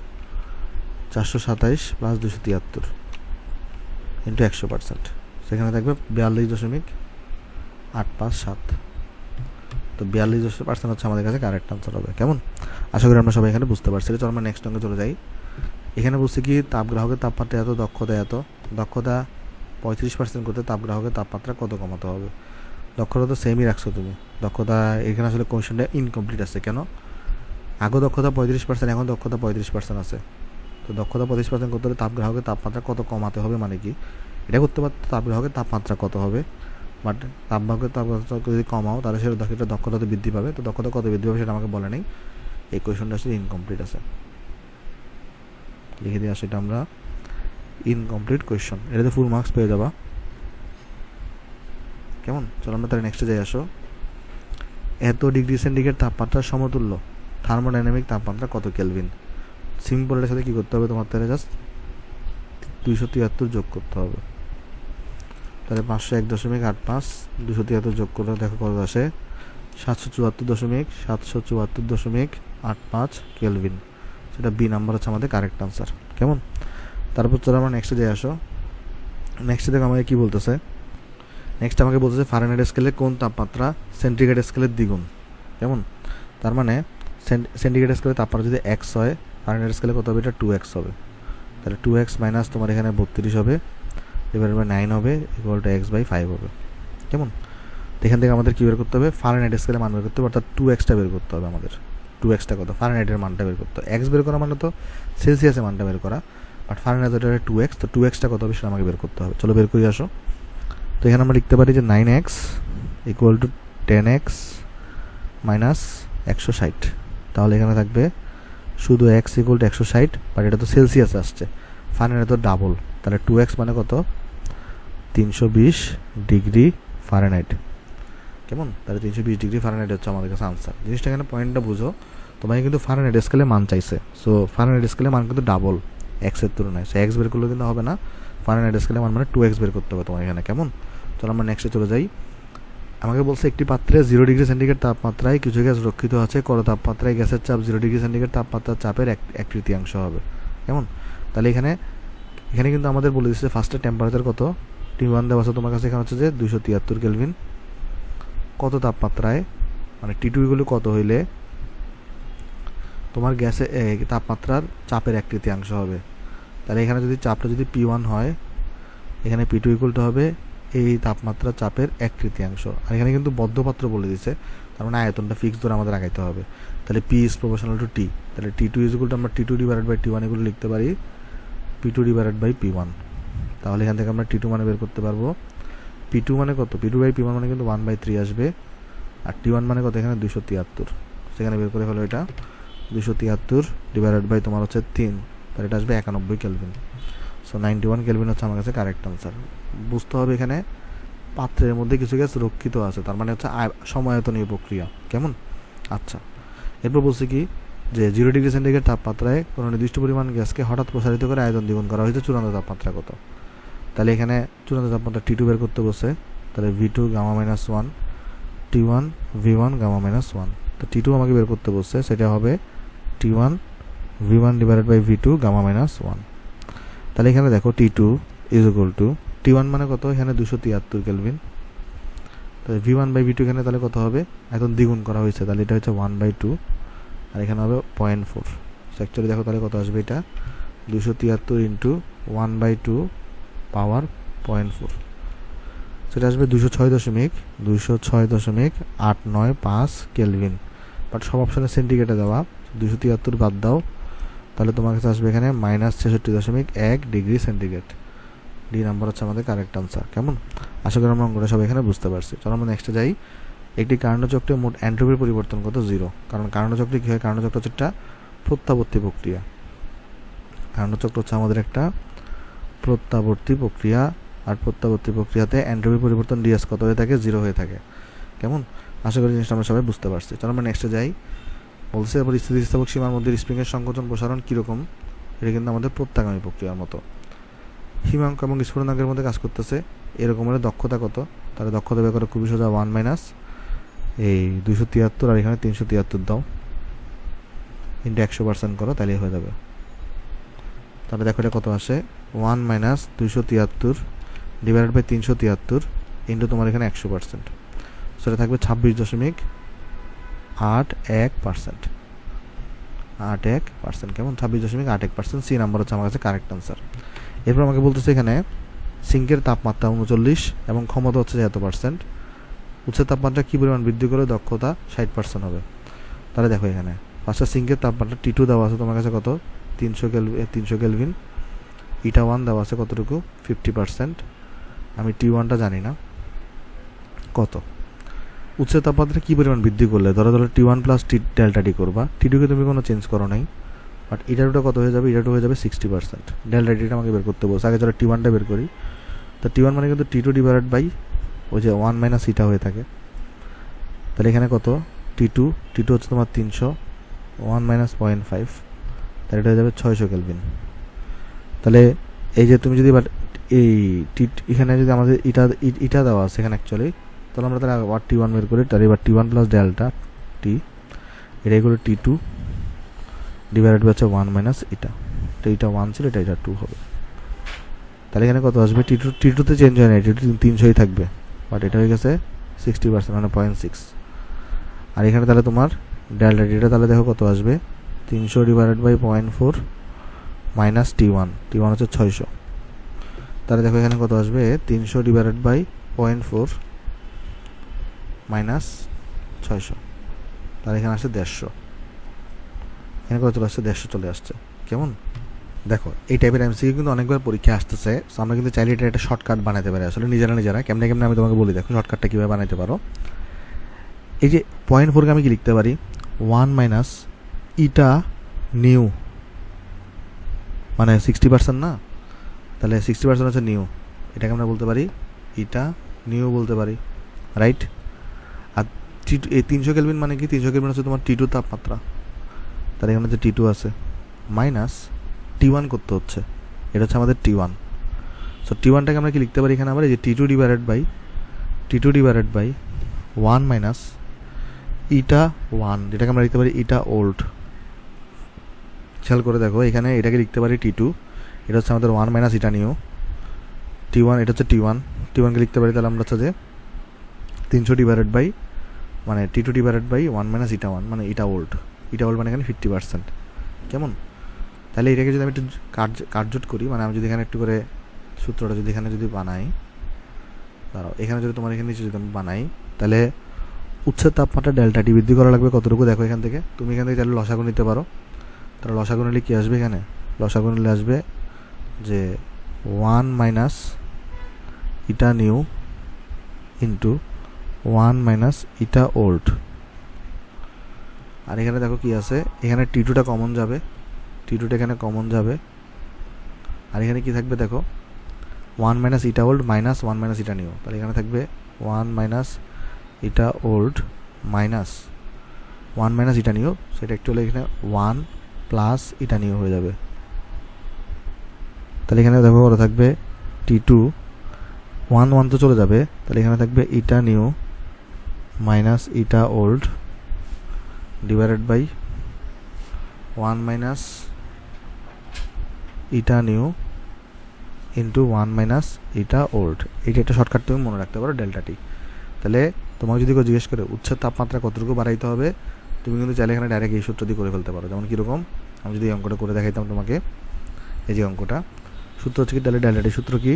427 প্লাস 273 ইন্টু 100%। সেখানে থাকবে 42.857। তো 42% হচ্ছে আমাদের কাছে কারেক্ট আনসার হবে। কেমন? আশা করি আমরা সবাই এখানে বুঝতে পারছি। চলো আমরা নেক্সট অঙ্কে চলে যাই। এখানে বলছি কি, তাপগ্রাহকের তাপমাত্রা এত, দক্ষতা এত, দক্ষতা 35% করতে তাপগ্রাহকের তাপমাত্রা কত কমাতে হবে? দক্ষতা তো সেমই রাখছো তুমি। দক্ষতা এখানে আসলে কোয়েশ্চেনটা ইনকমপ্লিট আছে। কেন? আগে দক্ষতা 35%, এখন দক্ষতা 35% আছে। তো দক্ষতা 35% করতে হলে তাপগ্রাহকের তাপমাত্রা কত কমাতে হবে, মানে কি এটা করতে পারতো তাপগ্রাহকের তাপমাত্রা কত হবে, বাট তাপগ্রাহকের তাপমাত্রা যদি কমাও তাহলে সেটা দক্ষতা তো বৃদ্ধি পাবে। তো দক্ষতা কত বৃদ্ধি পাবে সেটা আমাকে বলে নেই। এই কোয়েশ্চেনটা আসলে ইনকমপ্লিট আছে, লিখে দিয়ে আসে এটা আমরা ইনকমপ্লিট কোয়েশ্চন। এটাতে ফুল মার্কস পেয়ে যাবা। কেমন? চলো আমরা তাহলে নেক্সটে যাই। আসো, এত ডিগ্রি সেন্টিগ্রেড তাপমাত্রার সমতুল্য থার্মোডাইনামিক তাপমাত্রা কত কেলভিন? সিম্পল এর সাথে কী করতে হবে তোমার? তাহলে জাস্ট 273 যোগ করতে হবে। তাহলে 501.85 273 যোগ করলে দেখো কত আসে, 774.774.85 কেলভিন। সেটা বি নাম্বার হচ্ছে আমাদের কারেক্ট আনসার। কেমন? তারপর চলো আমরা নেক্সটে যাই। আসো, নেক্সটে দেখো আমাকে কী বলতেছে। নেক্সট আমাকে বলতেছে ফারেনহাইট স্কেলে কোন তাপমাত্রা সেন্টিগ্রেড স্কেলের দ্বিগুণ? কেমন? তার মানে সেন্টিগ্রেড স্কেলে তাপমাত্রা যদি x হয়, ফারেনহাইট স্কেলে কত হবে? এটা 2x হবে। তাহলে 2x মাইনাস তোমার এখানে 32 হবে, ডিভাইডেড বাই 9 হবে, ইকুয়াল টু x/5 হবে। কেমন? এখান থেকে আমাদের কী বের করতে হবে? ফারেনহাইট স্কেলে মান বের করতে হবে, অর্থাৎ 2xটা বের করতে হবে আমাদের। 2xটা কত? ফারেনহাইটের মানটা বের করতে হবে। x বের করা মানে তো সেলসিয়াসের মানটা বের করা, বাট ফারেনহাইট 2x, তো 2xটা কত হবে সেটা আমাকে বের করতে হবে। চলো বের করে আসো। তো এখানে আমরা লিখতে পারি যে 9x equal to 10x minus 160। তাহলে এখানে থাকবে শুধু x ইকুয়াল টু 160, বাট এটা তো সেলসিয়াস আসছে, ফারেনহাইট তো ডাবল, তাহলে 2x মানে কত? 320 ডিগ্রি ফারেনহাইট। কেমন? তাহলে 320 ডিগ্রি ফারেনহাইট হচ্ছে আমাদের কাছে আনসার। জিনিসটা এখানে পয়েন্টটা বুঝো, তোমাকে কিন্তু ফারেনহাইট স্কেলে মান চাইছে, সো ফারেনহাইট স্কেলে মান কিন্তু ডাবল এক্সের তুলনায়, সো এক্স বের করলে কিন্তু হবে না, ফারেনহাইট স্কেলে মান মানে 2x বের করতে হবে তোমার এখানে। কেমন? চলো আমরা নেক্সটে চলে যাই। আমাকে বলছে একটি পাত্রে 0 ডিগ্রি সেন্টিগ্রেড তাপমাত্রায় কিছু গ্যাস রক্ষিত আছে, কত তাপমাত্রায় গ্যাসের চাপ 0 ডিগ্রি সেন্টিগ্রেড তাপমাত্রার চাপের 1/3 হবে। কেমন? তাহলে এখানে কিন্তু আমাদের বলে দিচ্ছে ফার্স্টে টেম্পারেচার কত, T1 দেওয়া আছে তোমার কাছে, এখানে হচ্ছে যে 273 কেলভিন। কত তাপমাত্রায়, মানে T2 গুলো কত হইলে তোমার গ্যাসে তাপমাত্রার চাপের 1/3 হবে। তাহলে এখানে যদি চাপটা যদি P1 হয়, এখানে P2 ইকুয়াল টু হবে এই তাপমাত্রা চাপের 1/3। আর এখানে কিন্তু বদ্ধপাত্র বলে দিছে, তার মানে আয়তনটা ফিক্স ধরে আমাদের আগাইতে হবে। তাহলে P is proportional to T। তাহলে T2 ইজ ইকুয়াল টু আমরা T2 ডিভাইডেড বাই T1 এগুলো লিখতে পারি P2 ডিভাইডেড বাই P1। তাহলে এখান থেকে আমরা T2 মানে বের করতে পারবো। P2 মানে কত? P2 বাই P1 মানে কিন্তু 1/3 আসবে। আর T1 মানে কত? এখানে 273, সেখানে বের করে ফেলো এটা 273 ডিভাইডেড বাই তোমার হচ্ছে 3, তাহলে এটা আসবে 91 কেলভিন। সো 91 কেলভিন হচ্ছে আমার কাছে কারেক্ট আনসার। বুঝতে হবে এখানে পাত্রের মধ্যে কিছু গ্যাস রক্ষিত আছে, তার মানে হচ্ছে সমায়তনীয় প্রক্রিয়া। কেমন? আচ্ছা, এরপর বলছি কি যে 0 ডিগ্রি সেন্টিগ্রেড তাপমাত্রায় কোনো নির্দিষ্ট পরিমাণ গ্যাসকে হঠাৎ প্রসারিত করে আয়তন দ্বিগুণ করা হয়েছে, চূড়ান্ত তাপমাত্রা কত? তাহলে এখানে চূড়ান্ত তাপমাত্রা T2 বের করতে বসে, তাহলে V2 gamma minus 1, T1 V1 gamma minus 1। তো T2 আমাকে বের করতে বসছে, সেটা হবে T1 V1 divided by V2 gamma minus 1। তাহলে এখানে দেখো T2 is equal to T1 মানে কত? এখানে 273 কেলভিন। তাহলে V1 বাই V2 এখানে তাহলে কত হবে? এখন দ্বিগুণ করা হয়েছে, তাহলে এটা হচ্ছে 1/2, আর এখানে হবে 0.4। অ্যাকচুয়ালি দেখো তাহলে কত আসবে? এটা 273 ইন্টু 1/2 পাওয়ার 0.4, সেটা আসবে 206.895 কেলভিন। বাট সব অপশানে সেন্টিগ্রেডে দেওয়া, 273 বাদ দাও, তাহলে তোমার কাছে আসবে এখানে -66.1 ডিগ্রি সেন্টিগ্রেড। ডি নাম্বার হচ্ছে আমাদের কারেক্ট আনসার। কেমন? আশা করি আমরা অঙ্কটা সব এখানে বুঝতে পারছি। চলো আমরা নেক্সটে যাই। একটি কার্নো চক্রে মোট এন্ট্রপির পরিবর্তন কত? 0। কারণ কার্নো চক্রে কী হয়? কার্নো চক্র হচ্ছে একটা প্রত্যাবর্তী প্রক্রিয়া। কার্নো চক্র হচ্ছে আমাদের একটা প্রত্যাবর্তী প্রক্রিয়া, আর প্রত্যাবর্তী প্রক্রিয়াতে এন্ট্রপি পরিবর্তন ডিএস কত হয়ে থাকে? 0 হয়ে থাকে। কেমন? আশা করি জিনিসটা আমরা সবাই বুঝতে পারছি। চলো আমরা নেক্সটে যাই। বলছে এবার স্থিতিস্থাপক সীমার মধ্যে স্প্রিংয়ের সংকোচন প্রসারণ কীরকম? এটা কিন্তু আমাদের প্রত্যাগামী প্রক্রিয়ার মতো। হিমাঙ্ক এবং স্ফুটনাঙ্কের মধ্যে কাজ করতেছে, এরকম হলে দক্ষতা কত? তাহলে দক্ষতা বের করা খুবই সোজা, 1 মাইনাস এই 273 আর এখানে 373 দাও, ইন্টু 100% করো, তাহলেই হয়ে যাবে। তাহলে দেখো এটা কত আসে? 1 মাইনাস 273 ডিভাইডেড বাই 373 ইন্টু তোমার এখানে 100%, সেটা থাকবে 26.81%। 81%। কেমন? 26.81%। সি নাম্বার হচ্ছে আমার কাছে কারেক্ট আনসার। এরপর আমাকে বলতেছে এখানে সিঙ্কের তাপমাত্রা 39 এবং ক্ষমতা হচ্ছে যে এত%, উচ্চের তাপমাত্রা কী পরিমাণ বৃদ্ধি করে দক্ষতা 60% হবে? তাহলে দেখো এখানে ফার্স্টে সিঙ্কের তাপমাত্রা T2 দেওয়া আছে তোমার কাছে কত? 300 কেলভিন। ইটা 1 দেওয়া আছে কতটুকু? 50%। আমি T1টা জানি না কত। উচ্চের তাপমাত্রা কী পরিমাণ বৃদ্ধি করলে? ধরো T1 প্লাস ডেল্টা T করবা, T2কে তুমি কোনো চেঞ্জ করো নাই, বাট ইটা 2টা কত হয়ে যাবে? ইটা 2 হয়ে যাবে 60%। ডেল্টা Tটা আমাকে বের করতে বলছে। আগে ধরো T1টা বের করি, তো T1 মানে কিন্তু T2 ডিভাইডেড বাই ওই যে 1 মাইনাস ইটা হয়ে থাকে। তাহলে এখানে কত? T2 হচ্ছে তোমার 300, 1 মাইনাস 0.5, তাহলে এটা হয়ে যাবে 600 কেলভিন। তাহলে এই যে তুমি যদি এবার এই এখানে যদি আমাদের ইটা দেওয়া আছে এখানে অ্যাকচুয়ালি, তাহলে আমরা তাহলে আবার T1 বের করি, তাহলে এবার T1 প্লাস ডেল্টা T, এটাই করে T2 ডিভাইডেড বাই হচ্ছে 1 মাইনাস ইটা। তো এটা 1 ছিল, এটা 2 হবে। তাহলে এখানে কত আসবে? T2তে চেঞ্জ হয় না, T2 300ই থাকবে, বাট এটা হয়ে গেছে 60%, মানে 0.6। আর এখানে তাহলে তোমার ডেল্টা Tটা তাহলে দেখো কত আসবে? 300 ডিভাইডেড বাই 0.4 মাইনাস T1 হচ্ছে 600। তাহলে দেখো এখানে কত আসবে? 300 ডিভাইডেড বাই 0.4 মাইনাস 600, তাহলে এখানে আসছে 150। এখানে কত চলে আসছে? 150 চলে আসছে। কেমন? দেখো এই টাইপের এমসিকিউ কিন্তু অনেকবার পরীক্ষা আসতেছে, সো আমরা কিন্তু চাইলে এটা একটা শর্টকাট বানাতে পারি। আসলে নিজেরা কেমনে আমি তোমাকে বলি, দেখো শর্টকাটটা কীভাবে বানাতে পারো। এই যে 0.4কে আমি কি লিখতে পারি? 1 মাইনাস ইটা নিউ, মানে 60% না, তাহলে 60% হচ্ছে নিউ, এটাকে আমরা বলতে পারি ইটা নিউ বলতে পারি, রাইট? আর এই 300 কেলভিন মানে কি? 300 কেলভিন হচ্ছে তোমার T2 তাপমাত্রা, তাহলে এখানে যে T2 আছে, মাইনাস T1 করতে হচ্ছে, এটা হচ্ছে আমাদের T1। সো T1টাকে আমরা কি লিখতে পারি এখানে? আবার এই যে T2 ডিভাইডেড বাই 1 মাইনাস ইটা 1, যেটাকে আমরা লিখতে পারি ইটা ওল্ড। খেয়াল করে দেখো এখানে এটাকে লিখতে পারি T2, এটা হচ্ছে আমাদের 1 মাইনাস ইটা নিউ। T1 এটা হচ্ছে T1কে লিখতে পারি তাহলে আমরা হচ্ছে যে 300 ডিভাইডেড বাই মানে T2 ডিভাইডেড বাই 1 মাইনাস ইটা 1, মানে ইটা ওল্ড। ইটা ওল্ড মানে এখানে 50%, কেমন? তাহলে এটাকে যদি আমি একটু কাটজুট করি, মানে আমি যদি এখানে একটু করে সূত্রটা যদি এখানে যদি বানাই, দাঁড়াও এখানে যদি তোমার এখানে নিচে যদি আমি বানাই, তাহলে উচ্ছের তাপমাত্রা ডেল্টা টি বৃদ্ধি করা লাগবে কতটুকু, দেখো এখান থেকে তুমি এখান থেকে তাহলে লসাগু নিতে পারো। তাহলে লসাগু নিলে কী আসবে, এখানে লসাগু নিলে আসবে যে 1 minus eta new into 1 minus eta old. আর এখানে দেখো কি আছে, এখানে টি2টা কমন যাবে, টি2টা এখানে কমন যাবে। আর এখানে কি থাকবে দেখো, 1 minus eta old minus 1 minus eta new. তাহলে এখানে থাকবে 1 minus eta old minus 1 minus eta new, সেটা একটু হলে এখানে 1 প্লাস ইটা নিউ হয়ে যাবে। তাহলে এখানে দেখো কত থাকবে, টি2 1 1 তো চলে যাবে, তাহলে এখানে থাকবে eta new minus eta old divided by 1 minus eta new into 1 minus eta old. এইটা একটা শর্টকাট তুমি মনে রাখতে পারো, ডেল্টা টি। তাহলে তোমাকে যদি কেউ জিজ্ঞেস করে উচ্ছের তাপমাত্রা কতটুকু বাড়াইতে হবে, তুমি কিন্তু চাইলে এখানে ডাইরেক্ট এই সূত্র দিয়ে করে ফেলতে পারো। যেমন কীরকম, আমি যদি এই অঙ্কটা করে দেখাইতাম তোমাকে, এই যে অঙ্কটা সূত্র হচ্ছে কি, তাহলে ডেল্টা টি সূত্র কি,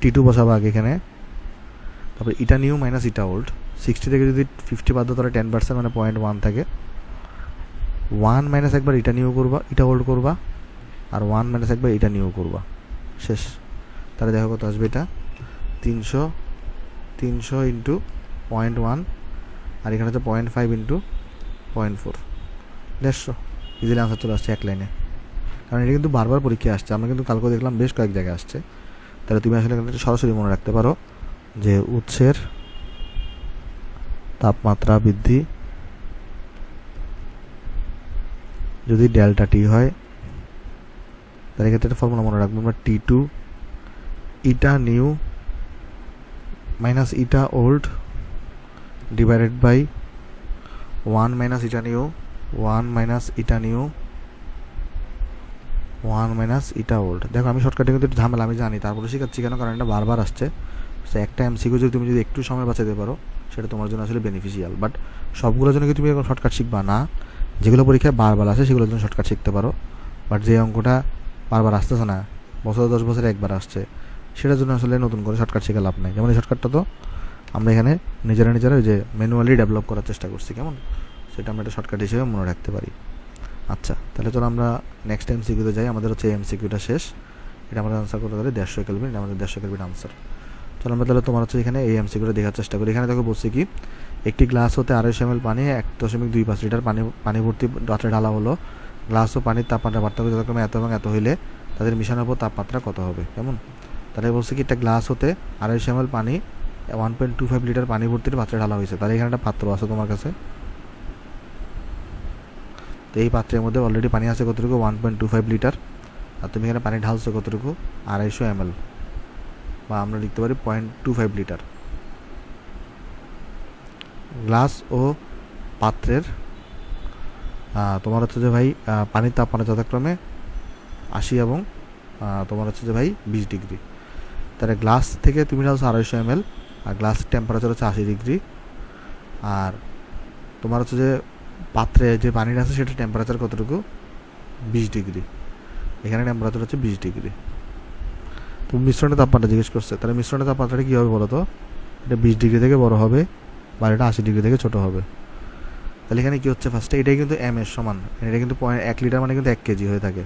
টি2 বসাবো আগে এখানে, তারপরে ইটা নিউ মাইনাস ইটা ওল্ড, 60 থেকে যদি 50 বাদ দাও তাহলে 10% মানে 0.1 থাকে, 1 মাইনাস একবার ইটা নিউ করবা, ইটা ওল্ড করবা, আর 1 মাইনাস একবার ইটা নিউ করবা, শেষ। তাহলে দেখো কত আসবে, এটা 300 ইন্টু 0.1, আর এখানে হচ্ছে 0.5 ইন্টু 0.4, 150। ইজিলি আনসার চলে আসছে এক লাইনে। কারণ এটা কিন্তু বারবার পরীক্ষায় আসছে, আমরা কিন্তু কালকে দেখলাম বেশ কয়েক জায়গায় আসছে। তাহলে তুমি আসলে এখানে সরাসরি মনে রাখতে পারো যে উৎসের তাপমাত্রা বৃদ্ধি যদি ডেল্টা টি হয়, তাহলে এক্ষেত্রে একটা ফর্মুলা মনে রাখবো আমরা, টি2 eta new minus eta old divided by 1 minus eta new 1 minus eta new 1 minus eta old. দেখো আমি শর্টকাটে কিন্তু একটু ঝামেলা আমি জানি, তারপরে শিখাচ্ছি কেন, কারণ এটা বারবার আসছে। সো একটা এমসিকিউ যদি তুমি যদি একটু সময় বাঁচাতে পারো, সেটা তোমার জন্য আসলে বেনিফিশিয়াল। বাট সবগুলোর জন্য কি তুমি এখন শর্টকাট শিখবা না, যেগুলো পরীক্ষায় বারবার আসে সেগুলোর জন্য শর্টকাট শিখতে পারো। বাট যে অঙ্কটা বারবার আসতেছে না, বছর 10 বছরে একবার আসছে, সেটার জন্য আসলে নতুন করে শর্টকাট শিখে লাভ নাই। যেমন এই শর্টকাটটা তো আমরা এখানে নিজেরা ওই যে ম্যানুয়ালি ডেভেলপ করার চেষ্টা করছি, কেমন, সেটা আমরা একটা শর্টকাট হিসেবে মনে রাখতে পারি। আচ্ছা, তাহলে চলো আমরা নেক্সট এমসিকিউতে যাই। আমাদের হচ্ছে এমসিকিউটা শেষ, এটা আমাদের আনসার করতে পারি 150 কেলভিন, এটা আমাদের 150 কেলভিন আনসার। চলো আমরা তাহলে তোমার হচ্ছে এখানে এই এমসিকিউটা দেখার চেষ্টা করি। এখানে দেখো বলছি কি, একটি গ্লাস হতে 250 ml পানি 1.25 লিটার পানি ভর্তি পাত্রে ঢালা হলো। গ্লাস ও পানির তাপমাত্রা পার্থক্য যথাক্রমে এত এবং এত হইলে তাদের মিশানোর পর তাপমাত্রা কত হবে, কেমন? তাহলে বলছি কি, একটা গ্লাস হতে 250 ml পানি 1.25 লিটার পানি ভর্তির পাত্রে ঢালা হয়েছে। তাহলে এখানে একটা পাত্র আছে তোমার কাছে, তো এই পাত্রের মধ্যে অলরেডি পানি আছে কতটুকু, 1.25 লিটার, আর তুমি এখানে পানি ঢালছো কতটুকু, 250 ml, বা আমরা লিখতে পারি 0.25 লিটার। গ্লাস ও পাত্রের তোমার হচ্ছে যে ভাই পানির তাপমাত্রা যথাক্রমে 80 এবং তোমার হচ্ছে যে ভাই 20 ডিগ্রি। তাহলে গ্লাস থেকে তুমি ঢালছো 250 ml, আর গ্লাসের টেম্পারেচার হচ্ছে 80 ডিগ্রি, আর তোমার হচ্ছে যে পাত্রে যে পানিটা আছে সেটা টেম্পারেচার কতটুকু, 20 ডিগ্রি। এখানে টেম্পারেচার হচ্ছে 20 ডিগ্রি। তো মিশ্রণের তাপমাত্রা জিজ্ঞেস করছে, তাহলে মিশ্রণের তাপমাত্রাটা কী হবে বলো তো, এটা 20 ডিগ্রি থেকে বড় হবে, বা এটা 80 ডিগ্রি থেকে ছোটো হবে। তাহলে এখানে কী হচ্ছে, ফার্স্টে এটাই কিন্তু এম এর সমান, এটা কিন্তু 1 লিটার মানে কিন্তু 1 কেজি হয়ে থাকে।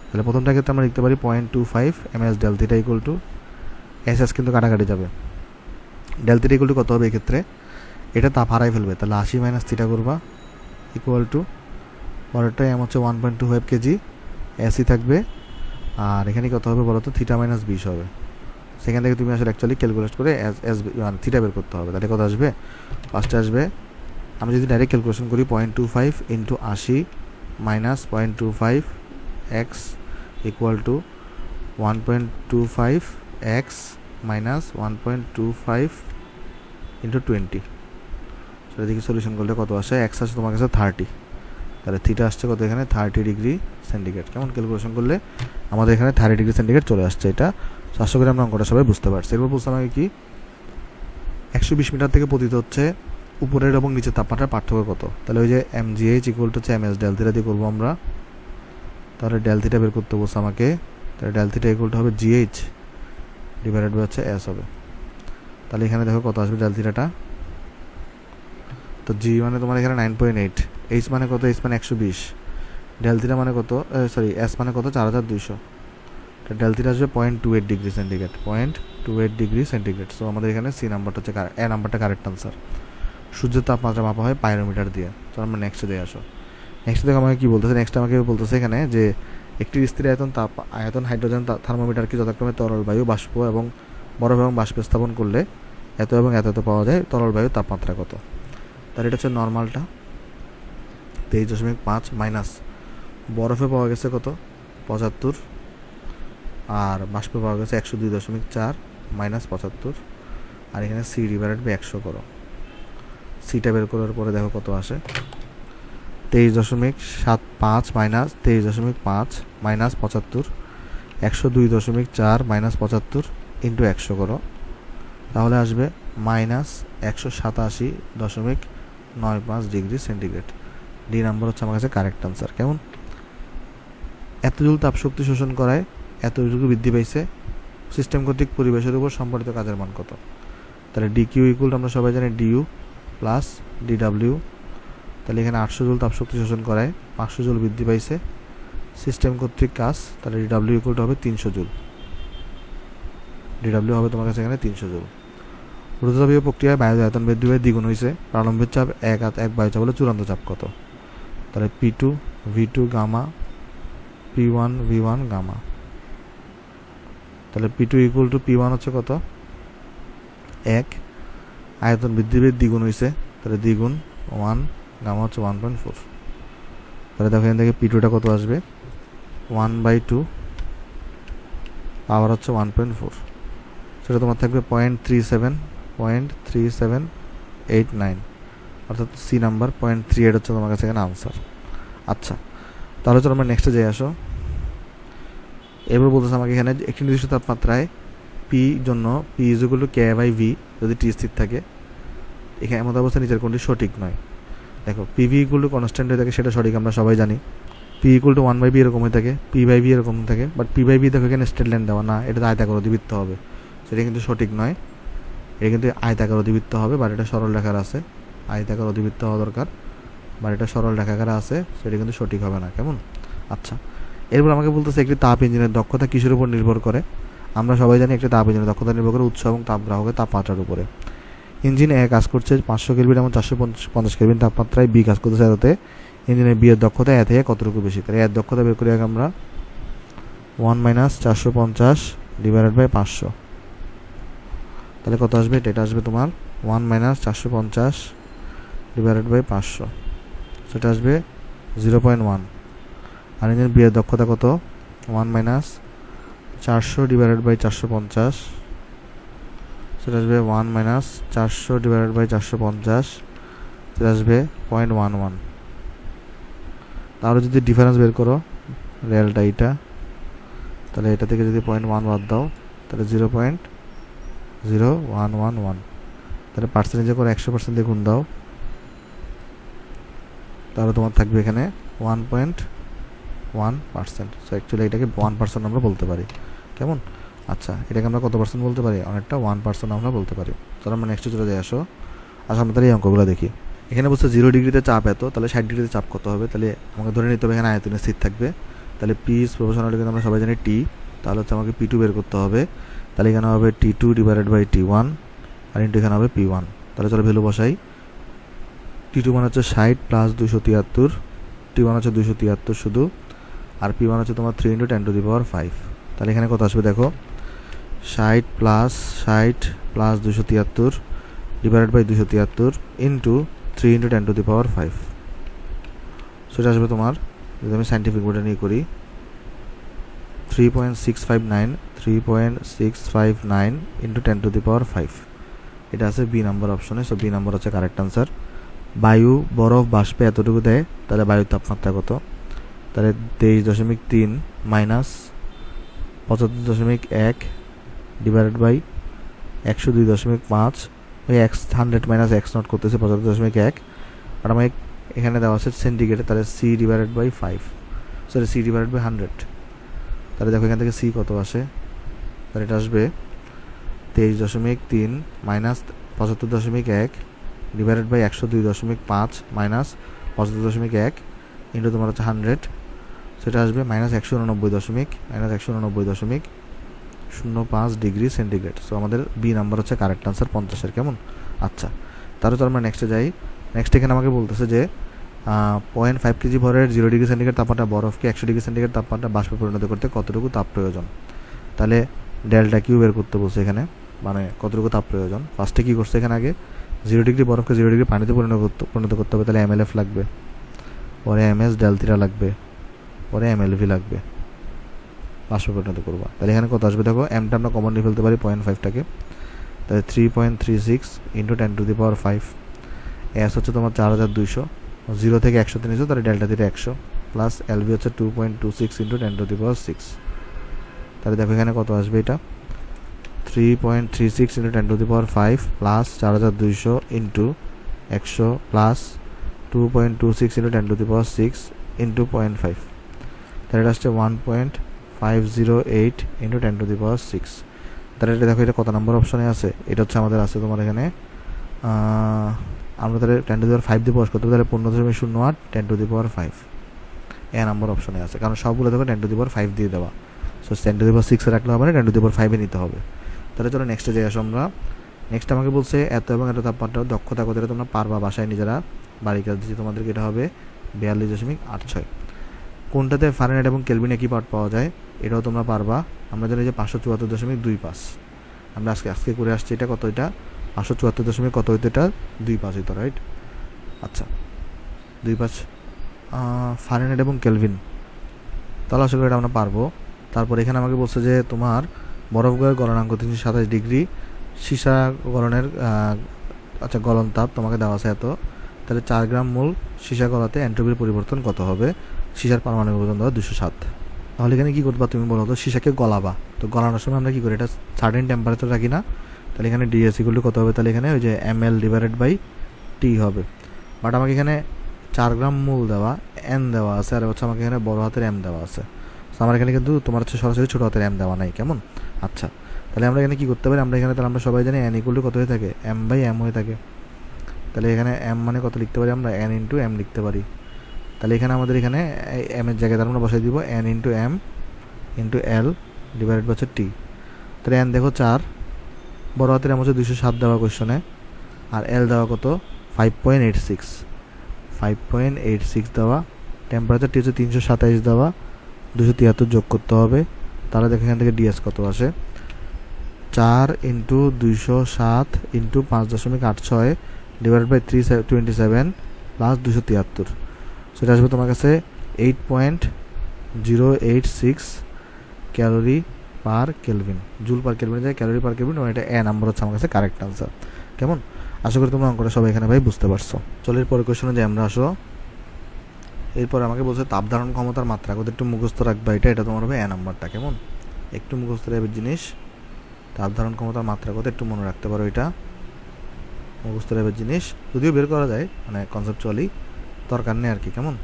তাহলে প্রথমটা ক্ষেত্রে আমরা লিখতে পারি 0.25 ms del theta equal to S কিন্তু কাটাকাটি যাবে, ডেল থিটা ইকুয়াল টু কত হবে এক্ষেত্রে, এটা তাপ হারাই ফেলবে, তাহলে 80 মাইনাস থিটা করবা ইকুয়াল টু, পরেরটা এম হচ্ছে 1.25 কেজি, এসই থাকবে, আর এখানে কত হবে বলো তো, থিটা মাইনাস 20 হবে। সেখান থেকে তুমি আসলে অ্যাকচুয়ালি ক্যালকুলেট করে এস মানে থিটা বের করতে হবে। তাহলে কত আসবে, ফার্স্টে আসবে, আমি যদি ডাইরেক্ট ক্যালকুলেশন করি 0.25 into 80 minus 0.25 x equal to 1.25 x minus 1.25 into 20। সেটা দেখি সলিউশন করলে কত আসে, এক্স আসছে তোমার কাছে 30, তাহলে থিটা আসছে কত এখানে 30 ডিগ্রি সেন্টিগ্রেড। কেমন ক্যালকুলেশন করলে আমাদের এখানে 30 ডিগ্রি সেন্টিগ্রেড চলে আসছে। এটা আশা করি আমরা অঙ্কটা সবাই বুঝতে পারছি। এরপর বুঝতে হবে কি, 120 মিটার থেকে পতিত হচ্ছে উপরের এবং নিচের তাপমাত্রার পার্থক্য কত। তাহলে ওই যে mgh ইকুয়াল টু হচ্ছে ms ডেল থিটা দিয়ে করবো আমরা। তাহলে ডেল থিটা বের করতে বলছে আমাকে, তাহলে ডেল থিটা ইকুয়াল টু হবে gh ডিভাইডেড বাই হচ্ছে s হবে। তাহলে এখানে দেখো কত আসবে ডেল থিটাটা। তো g মানে তোমার এখানে 9.8, h মানে কত, h মানে 120, ডেল থিটা মানে কত, সরি s মানে কত 4200। ডেল থিটা আসবে 0.28 degree centigrade, 0.28 degree centigrade. So আমাদের এখানে সি নাম্বারটা হচ্ছে এ নাম্বারটা কারেক্ট আনসার। সূর্যের তাপমাত্রা মাপা হয় পাইরোমিটার দিয়ে। তো আমরা নেক্সটে দিয়ে আসো। নেক্সট দেখো আমাকে কী বলতেছে, নেক্সট আমাকে বলতেছে এখানে যে একটি স্থির আয়তন হাইড্রোজেন থার্মোমিটারকে যথাক্রমে তরল বায়ু, বাষ্প এবং বরফ এবং বাষ্পে স্থাপন করলে এত এবং এত পাওয়া যায় তরল বায়ুর তাপমাত্রা কত। তার এটা হচ্ছে নর্মালটা 23.5 মাইনাস বরফে পাওয়া গেছে কত 75, আর বাষ্পে পাওয়া গেছে 102.4 মাইনাস 75, আর এখানে সি ডিভাইডেড বাই 100 করো। সিটা বের করার পরে দেখো কত আসে, 23.75 মাইনাস 23.5 মাইনাস 75, 102.4 মাইনাস 75 ইন্টু 100 করো, তাহলে আসবে minus 187.95 degree centigrade. D number হচ্ছে আমার কাছে কারেক্ট আনসার। কেমন, এত জুল তাপশক্তি শোষণ করায় এতটুকু বৃদ্ধি পাইছে, সিস্টেম কর্তৃক পরিবেশের উপর সম্পাদিত কাজের মান কত। তাহলে ডি কিউ ইকুয়াল আমরা সবাই জানি ডিইউ প্লাস ডিডাব্লিউ। তাহলে এখানে 800 জুল তাপশক্তি শোষণ করায় 500 জুল বৃদ্ধি পাইছে সিস্টেম কর্তৃক কাজ। তাহলে ডিডাব্লিউ ইকুয়াল হবে 300 জুল। ডিডাব্লিউ হবে তোমার কাছে এখানে 300 জুল। রুদ্রতাপীয় প্রক্রিয়ায় বায়ুর আয়তন বৃদ্ধি হয়ে দ্বিগুণ হয়েছে, প্রারম্ভিক চাপ 1 বায়ুচাপ হলে চূড়ান্ত চাপ কত। তাহলে P2 V2 gamma P1 V1 gamma. তাহলে P2 ইকুয়াল টু P1 হচ্ছে কত 1, আয়তন বৃদ্ধি পেয়ে দ্বিগুণ হয়েছে, তাহলে দ্বিগুণ 1, গামা হচ্ছে 1.4। তাহলে দেখো এখান থেকে P2টা কত আসবে 1/2, পাওয়ার হচ্ছে 1.4, সেটা তোমার থাকবে 0.3789, অর্থাৎ সি নাম্বার 0.38 হচ্ছে তোমার কাছে এখানে আনসার। আচ্ছা, তাহলে চলো আমরা নেক্সটে যাই আসো। এবার বলতেছে আমাকে এখানে একটি নির্দিষ্ট তাপমাত্রায় পি জন্য P is equal two K/V যদি টি স্থির থাকে, এখানে এমন অবস্থা নিচের কোনটি সঠিক নয়। দেখো পিভি ইকুয়াল টু কনস্ট্যান্ট হয়ে থাকে, সেটা সঠিক, আমরা সবাই জানি। পি ইকুয়াল টু 1/v এরকম হয়ে থাকে, P/V এরকম থাকে, বাট P/V দেখো এখানে স্ট্রেট লাইন দেওয়া না, এটা আয়তাকার অধিবৃত্ত হবে, সেটা কিন্তু সঠিক নয়। এটা কিন্তু আয়তাকার অধিবৃত্ত হবে, বাট এটা সরল রেখার আছে, আয়তাকার অধিবৃত্ত হওয়া দরকার, বাট এটা সরল রেখাকার আছে, সেটা কিন্তু সঠিক হবে না। কেমন, আচ্ছা। এরপর আমাকে বলতেছে একটি তাপ ইঞ্জিনের দক্ষতা কিসের উপর নির্ভর করে। আমরা সবাই জানি একটি তাপ ইঞ্জিনের দক্ষতা নির্ভর করে উৎস এবং তাপগ্রাহকের তাপমাত্রার উপরে। ইঞ্জিন এ কাজ করছে 500 কেলভিন এবং 450 কেলভিন তাপমাত্রায়, বি কাজ করতেছে এতে, ইঞ্জিনের বি এর দক্ষতা এ থেকে কতটুকু বেশি। তাহলে এর দক্ষতা বের করি আগে আমরা 1 - 450 ডিভাইডেড বাই 500। তাহলে কত আসবে, এটা আসবে তোমার 1 - 450 ডিভাইডেড বাই 500, সেটা আসবে 0.1। আর ইঞ্জিন বি এর দক্ষতা কত 1 - 400 ডিভাইডেড বাই 450, সেটা আসবে 1 - 400 ডিভাইডেড বাই 450, সেটা আসবে 0.11। তাহলে যদি ডিফারেন্স বের করো রেলটা এইটা, তাহলে এটা থেকে যদি 0.1 বাদ দাও তাহলে 0.0111, তাহলে পার্সেন্টেজে করে 100% দিয়ে গুণ দাও, তাহলে তোমার থাকবে এখানে 1.1%। সো অ্যাকচুয়ালি এটাকে 1% আমরা বলতে পারি। কেমন, আচ্ছা, এটাকে আমরা কত পার্সেন্ট বলতে পারি, অনেকটা 1% আমরা বলতে পারি। তাহলে আমরা নেক্সটে চলে যাই আসো। আচ্ছা, আমরা তাহলে এই অঙ্কগুলো দেখি। এখানে বলছে 0 ডিগ্রিতে চাপ এত, তাহলে 60 ডিগ্রিতে চাপ কত হবে। তাহলে আমাকে ধরে নিতে হবে এখানে আয়তনে স্থির থাকবে, তাহলে পি ইজ প্রপোর্শনাল কিন্তু আমরা সবাই জানি টি, তাহলে হচ্ছে আমাকে P2 বের করতে হবে। তাহলে এখানে হবে T2 divided by T1, R into এখানে হবে P1। তাহলে চলো ভ্যালু বসাই। T2 মানে হচ্ছে 60 প্লাস 273, T1 হচ্ছে 273 শুধু, আর P1 হচ্ছে তোমার 3 × 10⁵। তাহলে এখানে কত আসবে দেখো, 60 প্লাস 273 ডিভাইডেড বাই 273 ইন্টু 3 × 10⁵। সেটা আসবে তোমার, যদি আমি সাইন্টিফিক বোর্ডে নিয়ে করি, 3.659 ইন্টু 10⁵। এটা আছে বি নাম্বার অপশনে। সো বি নাম্বার হচ্ছে কারেক্ট আনসার। বায়ু, বরফ, বাষ্পে এতটুকু দেয়, তাহলে বায়ুর তাপমাত্রা কত। তাহলে 23.3 মাইনাস 75.1 ডিভাইডেড বাই 102.5 ওই এক্স 100 মাইনাস এক্স নট করতেছে 75.1, আর আমাকে এখানে দেওয়া আছে সেন্টিগ্রেডে, তাহলে C divided by 5, sorry C divided by 100। তাহলে দেখো এখান থেকে সি কত আসে, তাহলে এটা আসবে 23.3 minus 75.1 divided by 102.5 minus 75.1 into তোমার হচ্ছে 100, সেটা আসবে -189.05 ডিগ্রি সেন্টিগ্রেড। সো আমাদের বি নাম্বার হচ্ছে কারেক্ট আনসার 50-এর। কেমন? আচ্ছা, তাহলে চলো আমরা নেক্সটে যাই। নেক্সট এখানে আমাকে বলতেছে যে 0.5 কেজি ভরের 0 ডিগ্রি সেন্টিগ্রেড তাপমাত্রা বরফকে 100 ডিগ্রি সেন্টিগ্রেড তাপমাত্রা বাষ্পে পরিণত করতে কতটুকু তাপ প্রয়োজন। তাহলে ডেল্টা কিউ বের করতে বলছে এখানে, মানে কতটুকু তাপ প্রয়োজন। ফার্স্টে কী করছে এখানে, আগে 0 ডিগ্রি বরফকে 0 ডিগ্রি পানিতে পরিণত করতে হবে, তাহলে এমএলএফ লাগবে, পরে এমএস ডেলথিটা লাগবে, পরে এমএলভি লাগবে, বাষ্পে পরিণত করবো। তাহলে এখানে কত আসবে দেখো, এমটা আমরা কমন নিয়ে ফেলতে পারি 0.5টাকে, তাহলে 3.36 ইন্টু 10⁵। এস হচ্ছে তোমার 4200, 0 থেকে 100তে নিয়েছো, তাহলে ডেল্টা থিটা 100, প্লাস এলভি হচ্ছে 2.26 ইন্টু 10⁶। তাহলে দেখো এখানে কত আসবে, এটা 3.36 into 10⁵ plus 4200 into 100 plus 2.26 into 10⁶ into 0.5, তাহলে এটা আসছে 1.508 ইন্টু 10⁶। তাহলে এটা দেখো এটা কত নম্বর অপশনে আছে, এটা হচ্ছে আমাদের আছে তোমার এখানে আমরা তাহলে 10⁵ দিয়ে প্রকাশ করতে হবে, তাহলে 15.08 10⁵ এ নাম্বার অপশনে আছে, কারণ সবগুলো দেখো 10⁵ দিয়ে দেওয়া। সো 10⁶ রাখলে হবে না, 10⁵ নিতে হবে। তাহলে চলো নেক্সটে যাই আসো আমরা। নেক্সট আমাকে বলছে এত এবং এত তাপমাত্রা দক্ষতা কত, এটা তোমরা পারবা বাসায় নিজেরা, বাড়ি কাজ দিচ্ছি তোমাদেরকে, এটা হবে 42.86। কোনটাতে ফারেনহাইট এবং কেলভিনে কি পার্ট পাওয়া যায়, এটাও তোমরা পারবা। আমরা জানি যে 574.25, আমরা আজকে করে আসছি, এটা কত, এটা 574 কত হইতো, এটা 25 হইতো, রাইট? আচ্ছা 25 ফারেনহাইট এবং কেলভিন, তাহলে আশা করি এটা আমরা পারবো। তারপর এখানে আমাকে বলছে যে তোমার বরফ গলনাঙ্ক 327 ডিগ্রি, সীসা গলনের আচ্ছা গলন তাপ তোমাকে দেওয়া আছে এত, তাহলে 4 গ্রাম মূল সীসা গলাতে এন্ট্রপির পরিবর্তন কত হবে, সীসার পারমাণবিক ওজন দেওয়া 207। তাহলে এখানে কী করবা তুমি, বলো তো সীসাকে গলাবা, তো গলানোর সময় আমরা কী করি, এটা সার্টেন টেম্পারেচার রাখি না, তাহলে এখানে ডিএস ইকুয়াল টু কত হবে, তাহলে এখানে ওই যে এমএল ডিভাইডেড বাই টি হবে। বাট আমাকে এখানে 4 গ্রাম মূল দেওয়া, এন দেওয়া আছে, আর হচ্ছে আমাকে এখানে বড় হাতের এম দেওয়া আছে, তো আমার এখানে কিন্তু তোমার হচ্ছে সরাসরি ছোটো হাতের এম দেওয়া নাই। কেমন? আচ্ছা, তাহলে আমরা এখানে কী করতে পারি, আমরা এখানে তাহলে আমরা সবাই জানি এন ইকুয়াল টু কত হয়ে থাকে, এম বাই এম হয়ে থাকে। তাহলে এখানে এম মানে কত লিখতে পারি, আমরা এন ইন্টু এম লিখতে পারি। তাহলে এখানে আমাদের এখানে এম এর জায়গায় আমরা বসাই দিব N into M into L divided হচ্ছে টি। তাহলে এন দেখো 4, বড় হাতের এম হচ্ছে 207 দেওয়া কোয়েশনে, আর এল দেওয়া কত 5.86 দেওয়া, টেম্পারেচার টি হচ্ছে 327 দেওয়া, 273 যোগ করতে হবে। তাহলে দেখো এখান থেকে ডিএস কত আসে, 4 into 207 into 5.86 divide by 327 plus 273, সেটা আসবে তোমার কাছে 8.086 calorie per kelvin, joule per kelvin যায় ক্যালোরি পার কেলভিন, এবং এটা এ নাম্বার হচ্ছে আমার কাছে কারেক্ট আনসার। কেমন? আশা করি তোমরা অঙ্কটা সবাই এখানে ভাই বুঝতে পারছো। চলো এর পরের কোয়েশনে যে আমরা আসো, এরপর আমাকে বলছে তাপ ধারণ ক্ষমতার মাত্রা কত, একটু মুখস্থ রাখবা, এটা তোমার হবে এ নাম্বারটা। কেমন? একটু মুখস্থ রাখবে জিনিস, তাপ ধারণ ক্ষমতার মাত্রা কত একটু মনে রাখতে পারো, এটা মুখস্থ রাখবে জিনিস, যদিও বের করা যায় মানে কনসেপচুয়ালি, দরকার নেই আর কি। কেমন?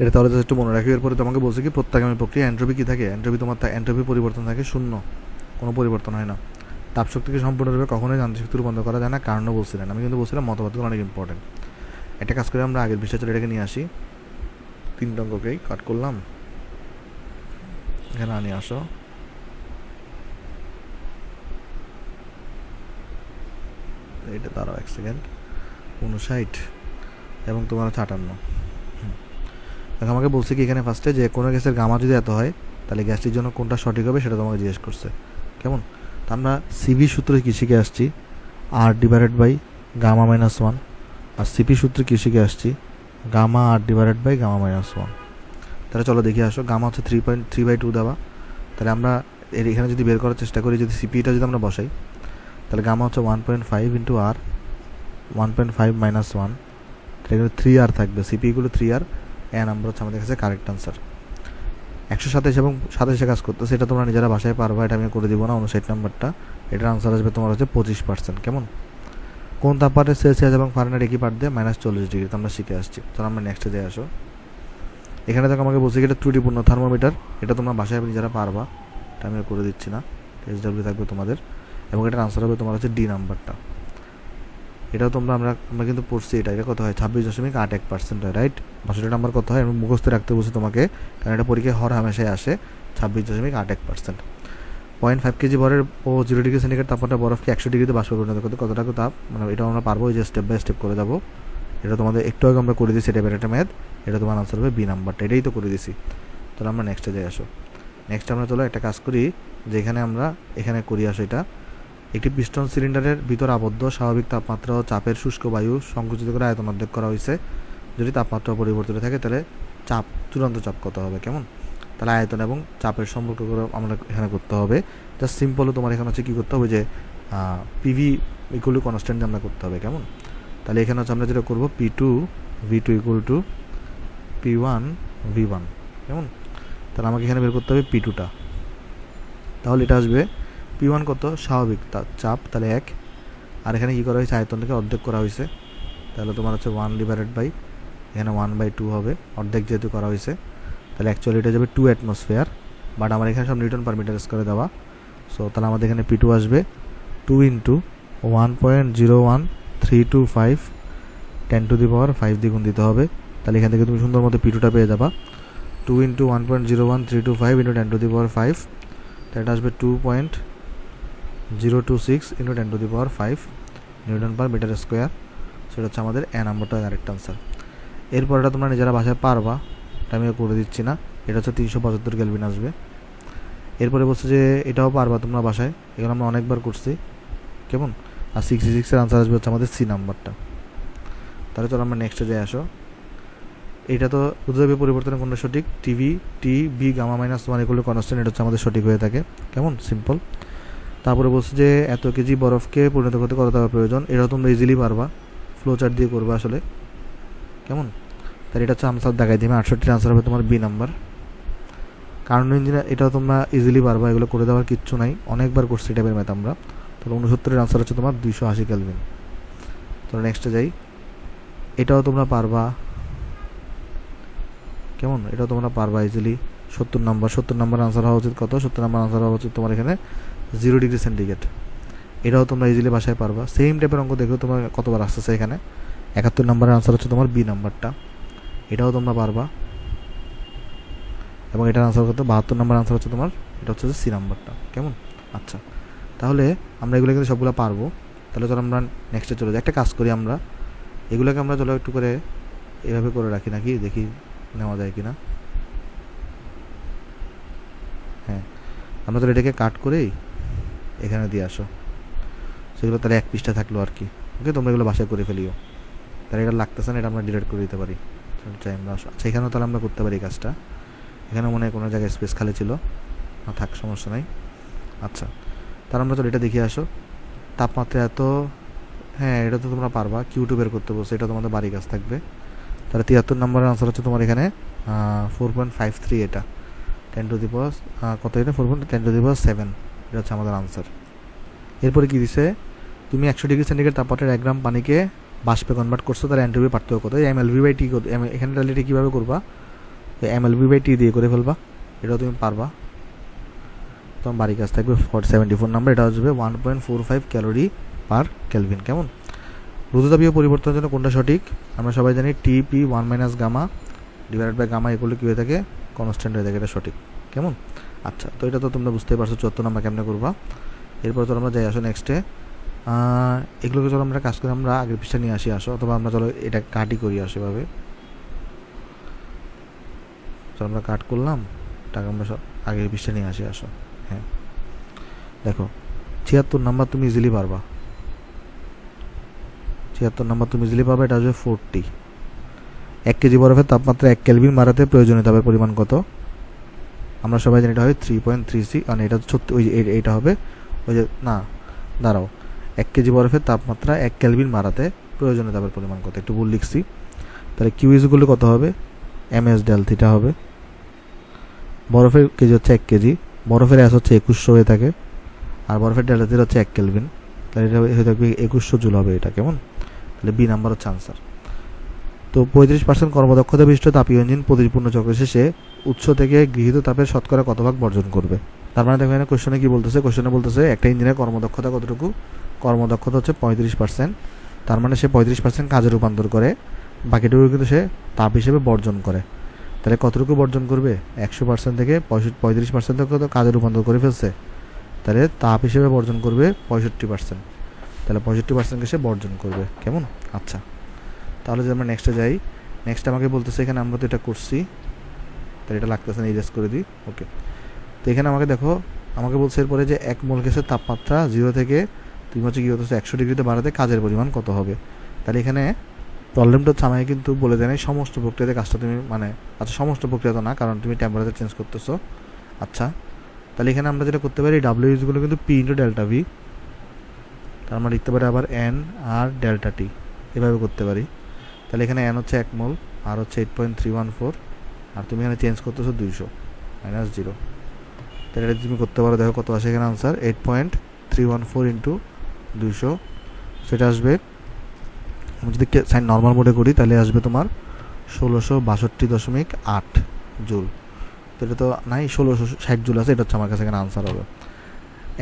এটা তাহলে একটু মনে রাখি। এরপরে তোমাকে বলছে কি প্রত্যাগামী প্রক্রিয়া এন্ট্রপি কী থাকে, এন্ট্রপি তোমার এন্ট্রপি পরিবর্তন থাকে 0, কোনো পরিবর্তন হয় না। তাপশক্তিকে সম্পূর্ণরূপে কখনোই যান্ত্রিক শক্তি রূপান্তর করা যায় না, কারণও বলছিলেন, আমি কিন্তু বলছিলাম মতবাদগুলো অনেক ইম্পর্টেন্ট। একটা কাজ করে আমরা আগের বিষয় চলে এটাকে নিয়ে আসি, 3 অঙ্ককেই কাট করলাম, এখানে আনি আসো, এটা দাঁড়াও 1 সেকেন্ড, 59 এবং তোমার 58। দেখো আমাকে বলছে কি এখানে ফার্স্টে যে কোনো গ্যাসের গামা যদি এত হয় তাহলে গ্যাসটির জন্য কোনটা সঠিক হবে সেটা তোমাকে জিজ্ঞেস করছে। কেমন? তো আমরা সিভি সূত্রে কী শিখে আসছি, R divided by gamma minus 1, আর সিপি সূত্রে কী শিখে আসছি, gamma R divided by gamma minus 1। তাহলে চলো দেখে আসো, গামা হচ্ছে 3/2 দেওয়া, তাহলে আমরা এখানে যদি বের করার চেষ্টা করি, যদি সিপিটা যদি আমরা বসাই, তাহলে গামা হচ্ছে 1.5 ইন্টু আর 1.5 মাইনাস 1, তাহলে এখানে 3R থাকবে, সিপিগুলো 3R, এ নাম্বার হচ্ছে আমাদের কাছে কারেক্ট আনসার। 127 এবং 27 কাজ করতেছে, এটা তোমরা নিজেরা বাসায় পারবা, এটা আমি করে দিব না। 59 নাম্বারটা, এটার আনসার আসবে তোমার হচ্ছে 25%। কেমন? কোন তাপমাত্রায় সেলসিয়াস এবং ফারেনহাইট একই পাঠ দিয়ে -40 ডিগ্রি, তো আমরা শিখে আসছি। তো আমরা নেক্সটে যাই আসো। এখানে দেখো আমাকে বলছি এটা ত্রুটিপূর্ণ থার্মোমিটার, এটা তোমরা বাসায় নিজেরা পারবা, এটা আমি করে দিচ্ছি না, SW থাকবে তোমাদের। এবং এটার আনসার হবে তোমার হচ্ছে ডি নাম্বারটা। এটাও আমরা কিন্তু পড়ছি, এটা কত হয় 26.81% হয়, রাইট। 62 নাম্বার কত হয় আমি মুখস্থ রাখতে বলছি তোমাকে, কারণ এটা পরীক্ষায় হর হামেশাই আসে 26.81%। 0.5 কেজি ভরের ও 0 ডিগ্রি সেন্টিগ্রেড তাপমাত্রা বরফকে 100 ডিগ্রিতে বাষ্প পরিণত করতে কতটুকু তাপ, মানে এটা আমরা পারবো, যে স্টেপ বাই স্টেপ করে যাবো। এটা তোমাদের একটু আগে আমরা করে দিয়েছি, এটা একটা ম্যাথ, এটা তোমার আনসার হবে বি নাম্বারটা, এটাই তো করে দিছি। তাহলে আমরা নেক্সটে যাই আসো। নেক্সট আমরা চলো একটা কাজ করি, যেখানে আমরা এখানে করি আসো। এটা একটি পিস্টন সিলিন্ডারের ভিতর আবদ্ধ, স্বাভাবিক তাপমাত্রা ও চাপের শুষ্ক বায়ু সংকুচিত করে আয়তন অর্ধেক করা হয়েছে। যদি তাপমাত্রা পরিবর্তিত থাকে তাহলে চাপ, চূড়ান্ত চাপ কত হবে, কেমন। তাহলে আয়তন এবং চাপের সম্পর্ক করে আমরা এখানে করতে হবে। জাস্ট সিম্পল তোমার এখানে হচ্ছে কী করতে হবে, যে পিভি ইকুয়াল টু কনস্ট্যান্ট আমরা করতে হবে, কেমন। তাহলে এখানে হচ্ছে আমরা যেটা করবো P2 V2 equal to P1 V1, কেমন। তাহলে আমাকে এখানে বের করতে হবে P2টা। তাহলে এটা আসবে P1 কত, স্বাভাবিক চাপ, তাহলে 1। আর এখানে কী করা হয়েছে, আয়তনটাকে অর্ধেক করা হয়েছে, তাহলে তোমার হচ্ছে 1/, এখানে 1/2 হবে, অর্ধেক যেহেতু করা হয়েছে। তাহলে অ্যাকচুয়ালি এটা যাবে 2 অ্যাটমসফিয়ার, বাট আমার এখানে সব নিউটন পার মিটার স্কয়ারে দেওয়া। সো তাহলে আমাদের এখানে P2 আসবে 2 × 1.01325 10⁵ দ্বিগুণ দিতে হবে। তাহলে এখান থেকে তুমি সুন্দর মতো P2টা পেয়ে যাবা। 2 × 1.01325 × 10⁵, তাহলে এটা আসবে 2.026 × 10⁵ নিউটন পার মিটার স্কোয়ার। সেটা হচ্ছে আমাদের এ নাম্বারটা কারেক্ট আনসার। এরপর এটা তোমরা নিজেরা বাসায় পারবা, এটা আমি করে দিচ্ছি না, এটা হচ্ছে 375 কেলভিন আসবে। এরপরে বলছে যে এটাও পারবা তোমরা বাসায়, এগুলো আমরা অনেকবার করছি, কেমন। আর 66-এর আনসার আসবে হচ্ছে আমাদের সি নাম্বারটা। তাহলে চলো আমরা নেক্সটে যাই আসো। এটা তো উদ্যোগের পরিবর্তনের কোনটা সঠিক, T B gamma -1 equal to constant, এটা হচ্ছে আমাদের সঠিক হয়ে থাকে, কেমন, সিম্পল। তারপরে বলছে যে এত কেজি বরফকে পরিণত করতে কত টাকা প্রয়োজন, এটাও তোমরা ইজিলি পারবা, ফ্লো চার্ট দিয়ে করবে আসলে, কেমন। তাহলে এটা হচ্ছে আনসার দেখাই দিবে, 68 আনসার হবে তোমার বি নাম্বার। কারণ ইঞ্জিনিয়ার এটাও তোমরা ইজিলি পারবা, এগুলো করে দেওয়ার কিচ্ছু নাই, অনেকবার করছি টাইপের ম্যাথ আমরা। তাহলে 69-এর আনসার হচ্ছে তোমার 280 কেলভিন। তো নেক্সটে যাই, এটাও তোমরা পারবা, কেমন, এটাও তোমরা পারবা ইজিলি। 70 নাম্বার আনসার হওয়া উচিত কত, 70 নাম্বার আনসার হওয়া উচিত তোমার এখানে 0 ডিগ্রি সেন্টিগ্রেড। এটাও তোমরা ইজিলি বাসায় পারবা, সেম টাইপের অঙ্ক দেখো তোমার কতবার আসতেছে এখানে। 71 নাম্বারের আনসার হচ্ছে তোমার বি নাম্বারটা, এটাও তোমরা পারবা। এবং এটার আনসার কত, 72 নাম্বার আনসার হচ্ছে তোমার, এটা হচ্ছে সি নাম্বারটা, কেমন। আচ্ছা, তাহলে আমরা এগুলো কিন্তু সবগুলো পারবো। তাহলে চলো আমরা নেক্সটে চলে যাই। একটা কাজ করি আমরা, এগুলোকে আমরা চলো একটু করে এভাবে করে রাখি নাকি, দেখি নেওয়া যায় কিনা। হ্যাঁ, আমরা তো এটাকে কাট করেই এখানে দিয়ে আসো, সেগুলো তাহলে 1 পৃষ্ঠা থাকলো আর কি। ওকে, তোমরা এগুলো বাসায় করে ফেলিও, তাহলে এটা লাগতেছে না, এটা আমরা ডিলিট করে দিতে পারি চাই আমরা। আচ্ছা, এখানেও তাহলে আমরা করতে পারি কাজটা, এখানে মনে হয় কোনো জায়গায় স্পেস খালি ছিল না, থাক, সমস্যা নাই। আচ্ছা, তাহলে আমরা চলো এটা দেখে আসো। তাপমাত্রা এত, হ্যাঁ এটা তো তোমরা পারবা, Q2 বের করতে বলছো, এটা তোমাদের বাড়ি কাজ থাকবে। তাহলে 73 নম্বরের আনসার হচ্ছে তোমার এখানে 4.53, এটা 10⁻, কত, এটা 4.10⁷, এটা হচ্ছে আমাদের আনসার। এরপরে কি দিছে, তুমি 100 ডিগ্রি সেন্টিগ্রেড তাপমাত্রার 1 গ্রাম পানিকে বাষ্পে কনভার্ট করছো, তার এনট্রপি পার্থক্য কত, mLV/T এখানে তাহলে এটা কীভাবে করবা, mLV/T দিয়ে করে ফেলবা, এটাও তুমি পারবা। তোমার বাড়ির কাছ থাকবে 74 নাম্বার, এটা আসবে 1.45 ক্যালোরি পার কেলভিন, কেমন। রুদ্ধতাপীয় পরিবর্তনের জন্য কোনটা সঠিক, আমরা সবাই জানি T/1 - gamma divided by gamma এগুলো কী হয়ে থাকে, কনস্ট্যান্ট হয়ে থাকে, এটা সঠিক, কেমন। আচ্ছা, তো এটা তো তোমরা বুঝতেই পারছো 74 নাম্বার কেমনে করবা। এরপর চলো আমরা যাই আসো নেক্সটে। এগুলোকে চলো আমরা কাজ করে আমরা আগের পৃষ্ঠা নিয়ে আসি আসো, অথবা আমরা চলো এটা কাটই করি আসো এভাবে। চলো আমরা কাট করলাম, টাকা আমরা সব আগের পৃষ্ঠা নিয়ে আসি আসো। হ্যাঁ, দেখো 76 নাম্বার তুমি ইজিলি পারবা, 76 নাম্বার তুমি ইজিলি পারবা, এটা আসবে 40। 1 কেজি বরফের তাপমাত্রা 1 কেলভিন বাড়াতে প্রয়োজনীয় তাপের পরিমাণ কত, আমরা সবাই জানি এটা হয় 3.36, মানে এটা সত্যি ওই এইটা হবে ওই যে, না দাঁড়াও, 1 কেজি বরফের তাপমাত্রা 1 কেলভিন বাড়াতে প্রয়োজনীয় তাপের পরিমাণ কত, একটু ভুল লিখছি। তাহলে কিউ ইজগুলো কত হবে, ms ডেল থিটা হবে। বরফের কেজি হচ্ছে 1 কেজি, বরফের অ্যাস হচ্ছে 2100 হয়ে থাকে, আর বরফের ডেল্টা থিটা হচ্ছে 1 কেলভিন। তাহলে এটা হয়ে থাকবে 2100 জুল হবে এটা, কেমন? তাহলে বি নাম্বার হচ্ছে আনসার। তো 35% কর্মদক্ষতা বিশিষ্ট তাপীয় ইঞ্জিন প্রতি পূর্ণ চক্র শেষে উৎস থেকে গৃহীত তাপের শতকরা কত ভাগ বর্জন করবে? তার মানে দেখো এখানে কোশ্চেনে কি বলতেছে, কোশ্চেনে বলতেছে একটা ইঞ্জিনের কর্মদক্ষতা কতটুকু, কর্মদক্ষতা হচ্ছে 35%, তার মানে সে 35% কাজে রূপান্তর করে, বাকিটুকু কিন্তু সে তাপ হিসেবে বর্জন করে। তাহলে কতটুকু বর্জন করবে? 100% থেকে 35% তো কাজে রূপান্তর করে ফেলছে, তাহলে তাপ হিসেবে বর্জন করবে 65%, তাহলে 65%কে সে বর্জন করবে, কেমন? আচ্ছা, তাহলে যদি আমরা নেক্সটে যাই, নেক্সট আমাকে বলতেছে এখানে আমরা তো এটা করছি, তাহলে এটা লাগতেছে না, ইরেজ করে দিই। ওকে, তো এখানে আমাকে দেখো, আমাকে বলছে এরপরে যে 1 মোল গ্যাসের তাপমাত্রা 0 থেকে তুমি হচ্ছে কি হতেছে 100 ডিগ্রিতে বাড়াতে কাজের পরিমাণ কত হবে? তাহলে এখানে প্রবলেমটা হচ্ছে আমাকে কিন্তু বলে দেয় নাই সমস্ত প্রক্রিয়াতে কাজটা তুমি মানে, আচ্ছা সমস্ত প্রক্রিয়া তো না, কারণ তুমি টেম্পারেচার চেঞ্জ করতেছো। আচ্ছা, তাহলে এখানে আমরা যেটা করতে পারি, ডাব্লিউ ইজগুলো কিন্তু পি ইন্টু ডেল্টা ভি, তার আমরা লিখতে পারি আবার এন আর ডেল্টা টি, এভাবে করতে পারি। তাহলে এখানে এন হচ্ছে 1 মোল, আর হচ্ছে 8.314, আর তুমি এখানে চেঞ্জ করতেছো 200 মাইনাস 0, তাহলে এটা তুমি করতে পারো। দেখো কত আসে এখানে আনসার, 8.314 ইন্টু 200, সেটা আসবে, আমি যদি সাইন নর্মাল মোডে করি তাহলে আসবে তোমার 1662.8 জুল। তো এটা তো নাই, 1660 জুল আছে, এটা হচ্ছে আমার কাছে এখানে আনসার হবে।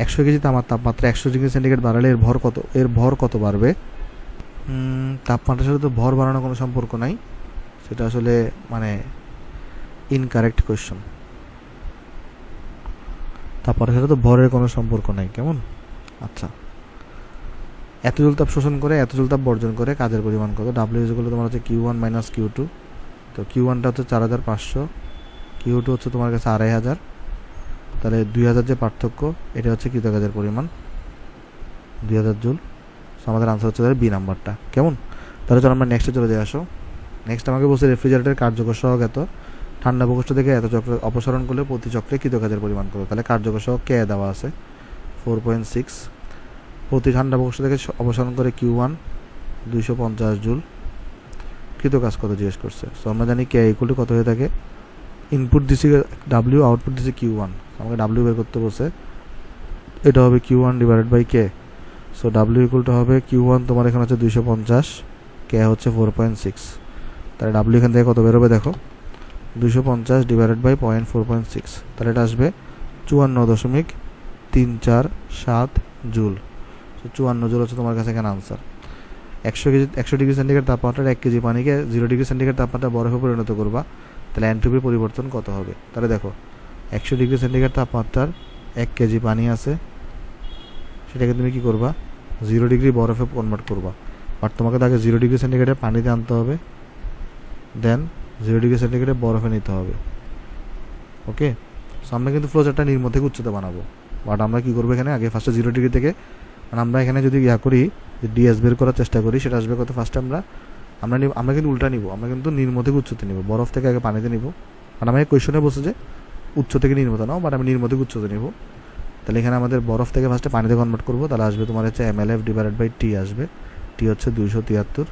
100 কেজি তামার তাপমাত্রা 100 ডিগ্রি সেন্টিগ্রেড বাড়ালে এর ভর কত বাড়বে? তাপমাত্রার সাথে তো ভর বাড়ানোর কোনো সম্পর্ক নাই, সেটা আসলে মানে ইনকারেক্ট কোয়েশ্চন। তাপমাত্রার সাথে তো ভরের কোনো সম্পর্ক নাই, কেমন? আচ্ছা, এত জুল তাপ শোষণ করে এত জুল তাপ বর্জন করে কাজের পরিমাণ কত? ডাব্লিউ ইজগুলো তোমার হচ্ছে Q1 মাইনাস Q2, তো Q1টা হচ্ছে 4500, Q2 হচ্ছে তোমার কাছে 2500, তাহলে 2000 যে পার্থক্য, এটা হচ্ছে কৃত কাজের পরিমাণ 2000 জুল। সো আমাদের আনসার হচ্ছে বি নাম্বারটা, কেমন? তাহলে চলো আমরা নেক্সটে চলে যাই। আসো, নেক্সট আমাকে বলছে রেফ্রিজারেটরের কার্যকর সহগ এত, ঠান্ডা প্রকোষ্ঠ থেকে এত চক্র অপসারণ করলে প্রতি চক্রে কৃত কাজের পরিমাণ কত? তাহলে কার্যকর সহগ কে দেওয়া আছে 4.6, প্রতি ঠান্ডা প্রকোষ্ঠ থেকে অপসারণ করে Q1 250 জুল, কৃত কাজ কত জিজ্ঞেস করছে। সো আমরা জানি কে ইকুয়াল টু কত হয়ে থাকে, ইনপুট দিছি ডাব্লিউ, আউটপুট দিছি Q1, আমাকে ডাব্লিউ বের করতে বলছে, এটা হবে Q1 divided by K. So W equal to হবে Q1 তোমার এখানে হচ্ছে 250, কে হচ্ছে 4.6, তাহলে ডাব্লিউ এখান থেকে কত বেরোবে দেখো, 250 ডিভাইডেড বাই 4.6, তাহলে এটা আসবে 54.347 জুল। 54 জুল হচ্ছে তোমার কাছে এখানে আনসার। 100 ডিগ্রি সেন্টিগ্রেড তাপমাত্রার 1 কেজি পানিকে 0 ডিগ্রি সেন্টিগ্রেড তাপমাত্রা বরফে পরিণত করবা, তাহলে এনট্রপির পরিবর্তন কত হবে? তাহলে দেখো 100 ডিগ্রি সেন্টিগ্রেড তাপমাত্রার 1 কেজি পানি আছে, সেটাকে তুমি কি করবা, 0 ডিগ্রি বরফে কনভার্ট করবা, বাট তোমাকে তাকে 0 ডিগ্রি সেন্টিগ্রেডে পানিতে আনতে হবে, দেন 0 ডিগ্রি সেন্টিগ্রেডে বরফে নিতে হবে। ওকে, সো আমরা কিন্তু ফ্লোচারটা নির্মল থেকে উচ্চতে বানাবো, বাট আমরা কি করবো এখানে আগে ফার্স্টে 0 ডিগ্রি থেকে, মানে আমরা এখানে যদি করি ডিএস বের করার চেষ্টা করি, সেটা আসবে কত, ফার্স্টে আমরা কিন্তু উল্টা নিব, আমরা কিন্তু নির্মল থেকে উচ্চতে নিব, বরফ থেকে আগে পানিতে নিব, কারণ আমি কোয়েশনে বলছে যে উচ্চ থেকে নির্মতা নাও, বাট আমি নির্মল থেকে উচ্চতে নিব। তাহলে এখানে আমাদের বরফ থেকে ফার্স্টে পানিতে কনভার্ট করবো, তাহলে আসবে তোমার হচ্ছে MLF ডিভাইডেড বাই টি আসবে, টি হচ্ছে 273,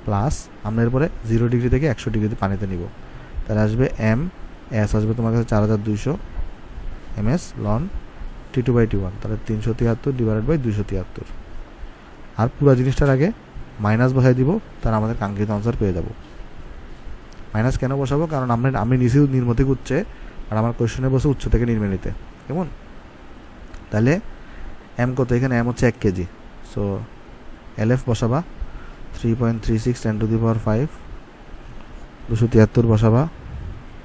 প্লাস আমরা এরপরে 0 ডিগ্রি থেকে 100 ডিগ্রিতে পানিতে নিব, তাহলে আসবে এস আসবে তোমার কাছে 4200 ms loan T2 by T1, তাহলে 373 ডিভাইডেড বাই 273, আর পুরো জিনিসটার আগে মাইনাস বসাই দিব, তাহলে আমাদের কাঙ্ক্ষিত আনসার পেয়ে যাব। মাইনাস কেন বসাবো, কারণ আমি নিচে নির্ম থেকে উচ্চে, আর আমার কোয়েশ্চনে বসে উচ্চ থেকে নির্মে নিতে, কেমন? তাহলে এম কত, এখানে এম হচ্ছে 1 কেজি, সো LF বসাবা 3.36 10 টু দি পাওয়ার 5, 273 বসাবা,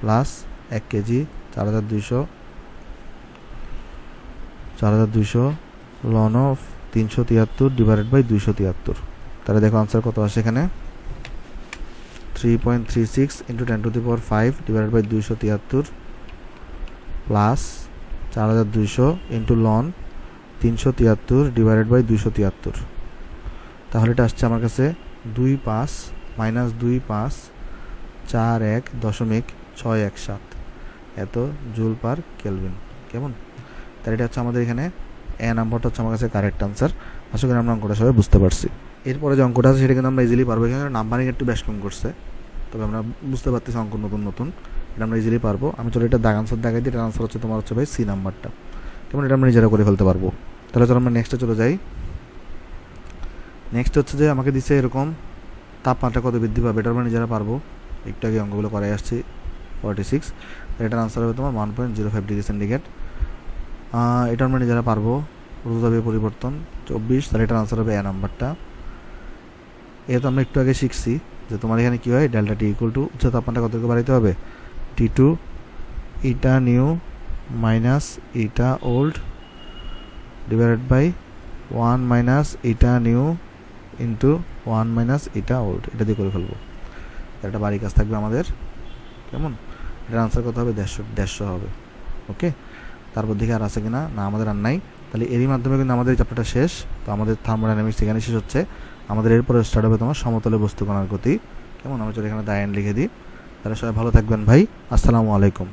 plus 1 KG 4200 ln of 373 divided by 273, তাহলে দেখো আনসার কত আসে এখানে, 3.36 into 10 to the power 5 divided by 273 plus 4200 into ln 373 divided by 273, তাহলে এটা আসছে আমার কাছে 25 মাইনাস 2541.617 এত জুল পার কেলভিন, কেমন? তাহলে এটা হচ্ছে আমাদের এখানে এ নাম্বারটা হচ্ছে আমার কাছে কারেক্ট আনসার। আশা করি আমরা অঙ্কটা সবাই বুঝতে পারছি। এরপরে যে অঙ্কটা আছে সেটা কিন্তু আমরা ইজিলি পারবো, এখানে নাম্বারিং একটু বেশ কম করছে, তবে আমরা বুঝতে পারতেছি অঙ্ক নতুন, এটা আমরা ইজিলি পারবো। আমি চলো এটা আনসার দেখাই দিই, এটার আনসার হচ্ছে তোমার হচ্ছে ভাই সি নাম্বারটা, কেমন? এটা আমরা নিজেরা করে ফেলতে পারবো। তাহলে চলো আমরা নেক্সটে চলে যাই। নেক্সট হচ্ছে যে আমাকে দিচ্ছে এরকম তাপমাত্রা কত বৃদ্ধি পাবে, এটার আমরা নিজেরা পারবো, একটু আগে অঙ্কগুলো করাই আসছি। 46, এটার আনসার হবে তোমার 1.05 ডিগ্রি সেন্টিগ্রেড। এটা আমরা নিজেরা পারবো। ঋতুতাপীয় পরিবর্তন 24, তাহলে এটার আনসার হবে এ নাম্বারটা। এটা তো আমরা একটু আগে শিখছি যে তোমার এখানে কী হয়, ডেল্টা টি ইকুয়াল টু উচ্চ তাপমাত্রা কত বাড়াইতে হবে, T2 eta new minus eta old divided by 1 minus eta new into 1 minus eta old, এটা দিয়ে করে ফেলবো। একটা বাড়ি কাজ থাকবে আমাদের, কেমন? এটার আনসার কত হবে, 150 হবে। ওকে, তারপর দেখে আর আছে কিনা, না আমাদের আর নাই। তাহলে এরই মাধ্যমে কিন্তু আমাদের চ্যাপ্টারটা শেষ। তো আমাদের থার্মোডাইনামিক্স এখানে শেষ হচ্ছে। আমাদের এরপরে স্টার্ট হবে তোমার সমতলে বস্তু কণার গতি, কেমন? আমি চলে এখানে দায়ন লিখে দিই। তাহলে সবাই ভালো থাকবেন ভাই, আসসালামু আলাইকুম।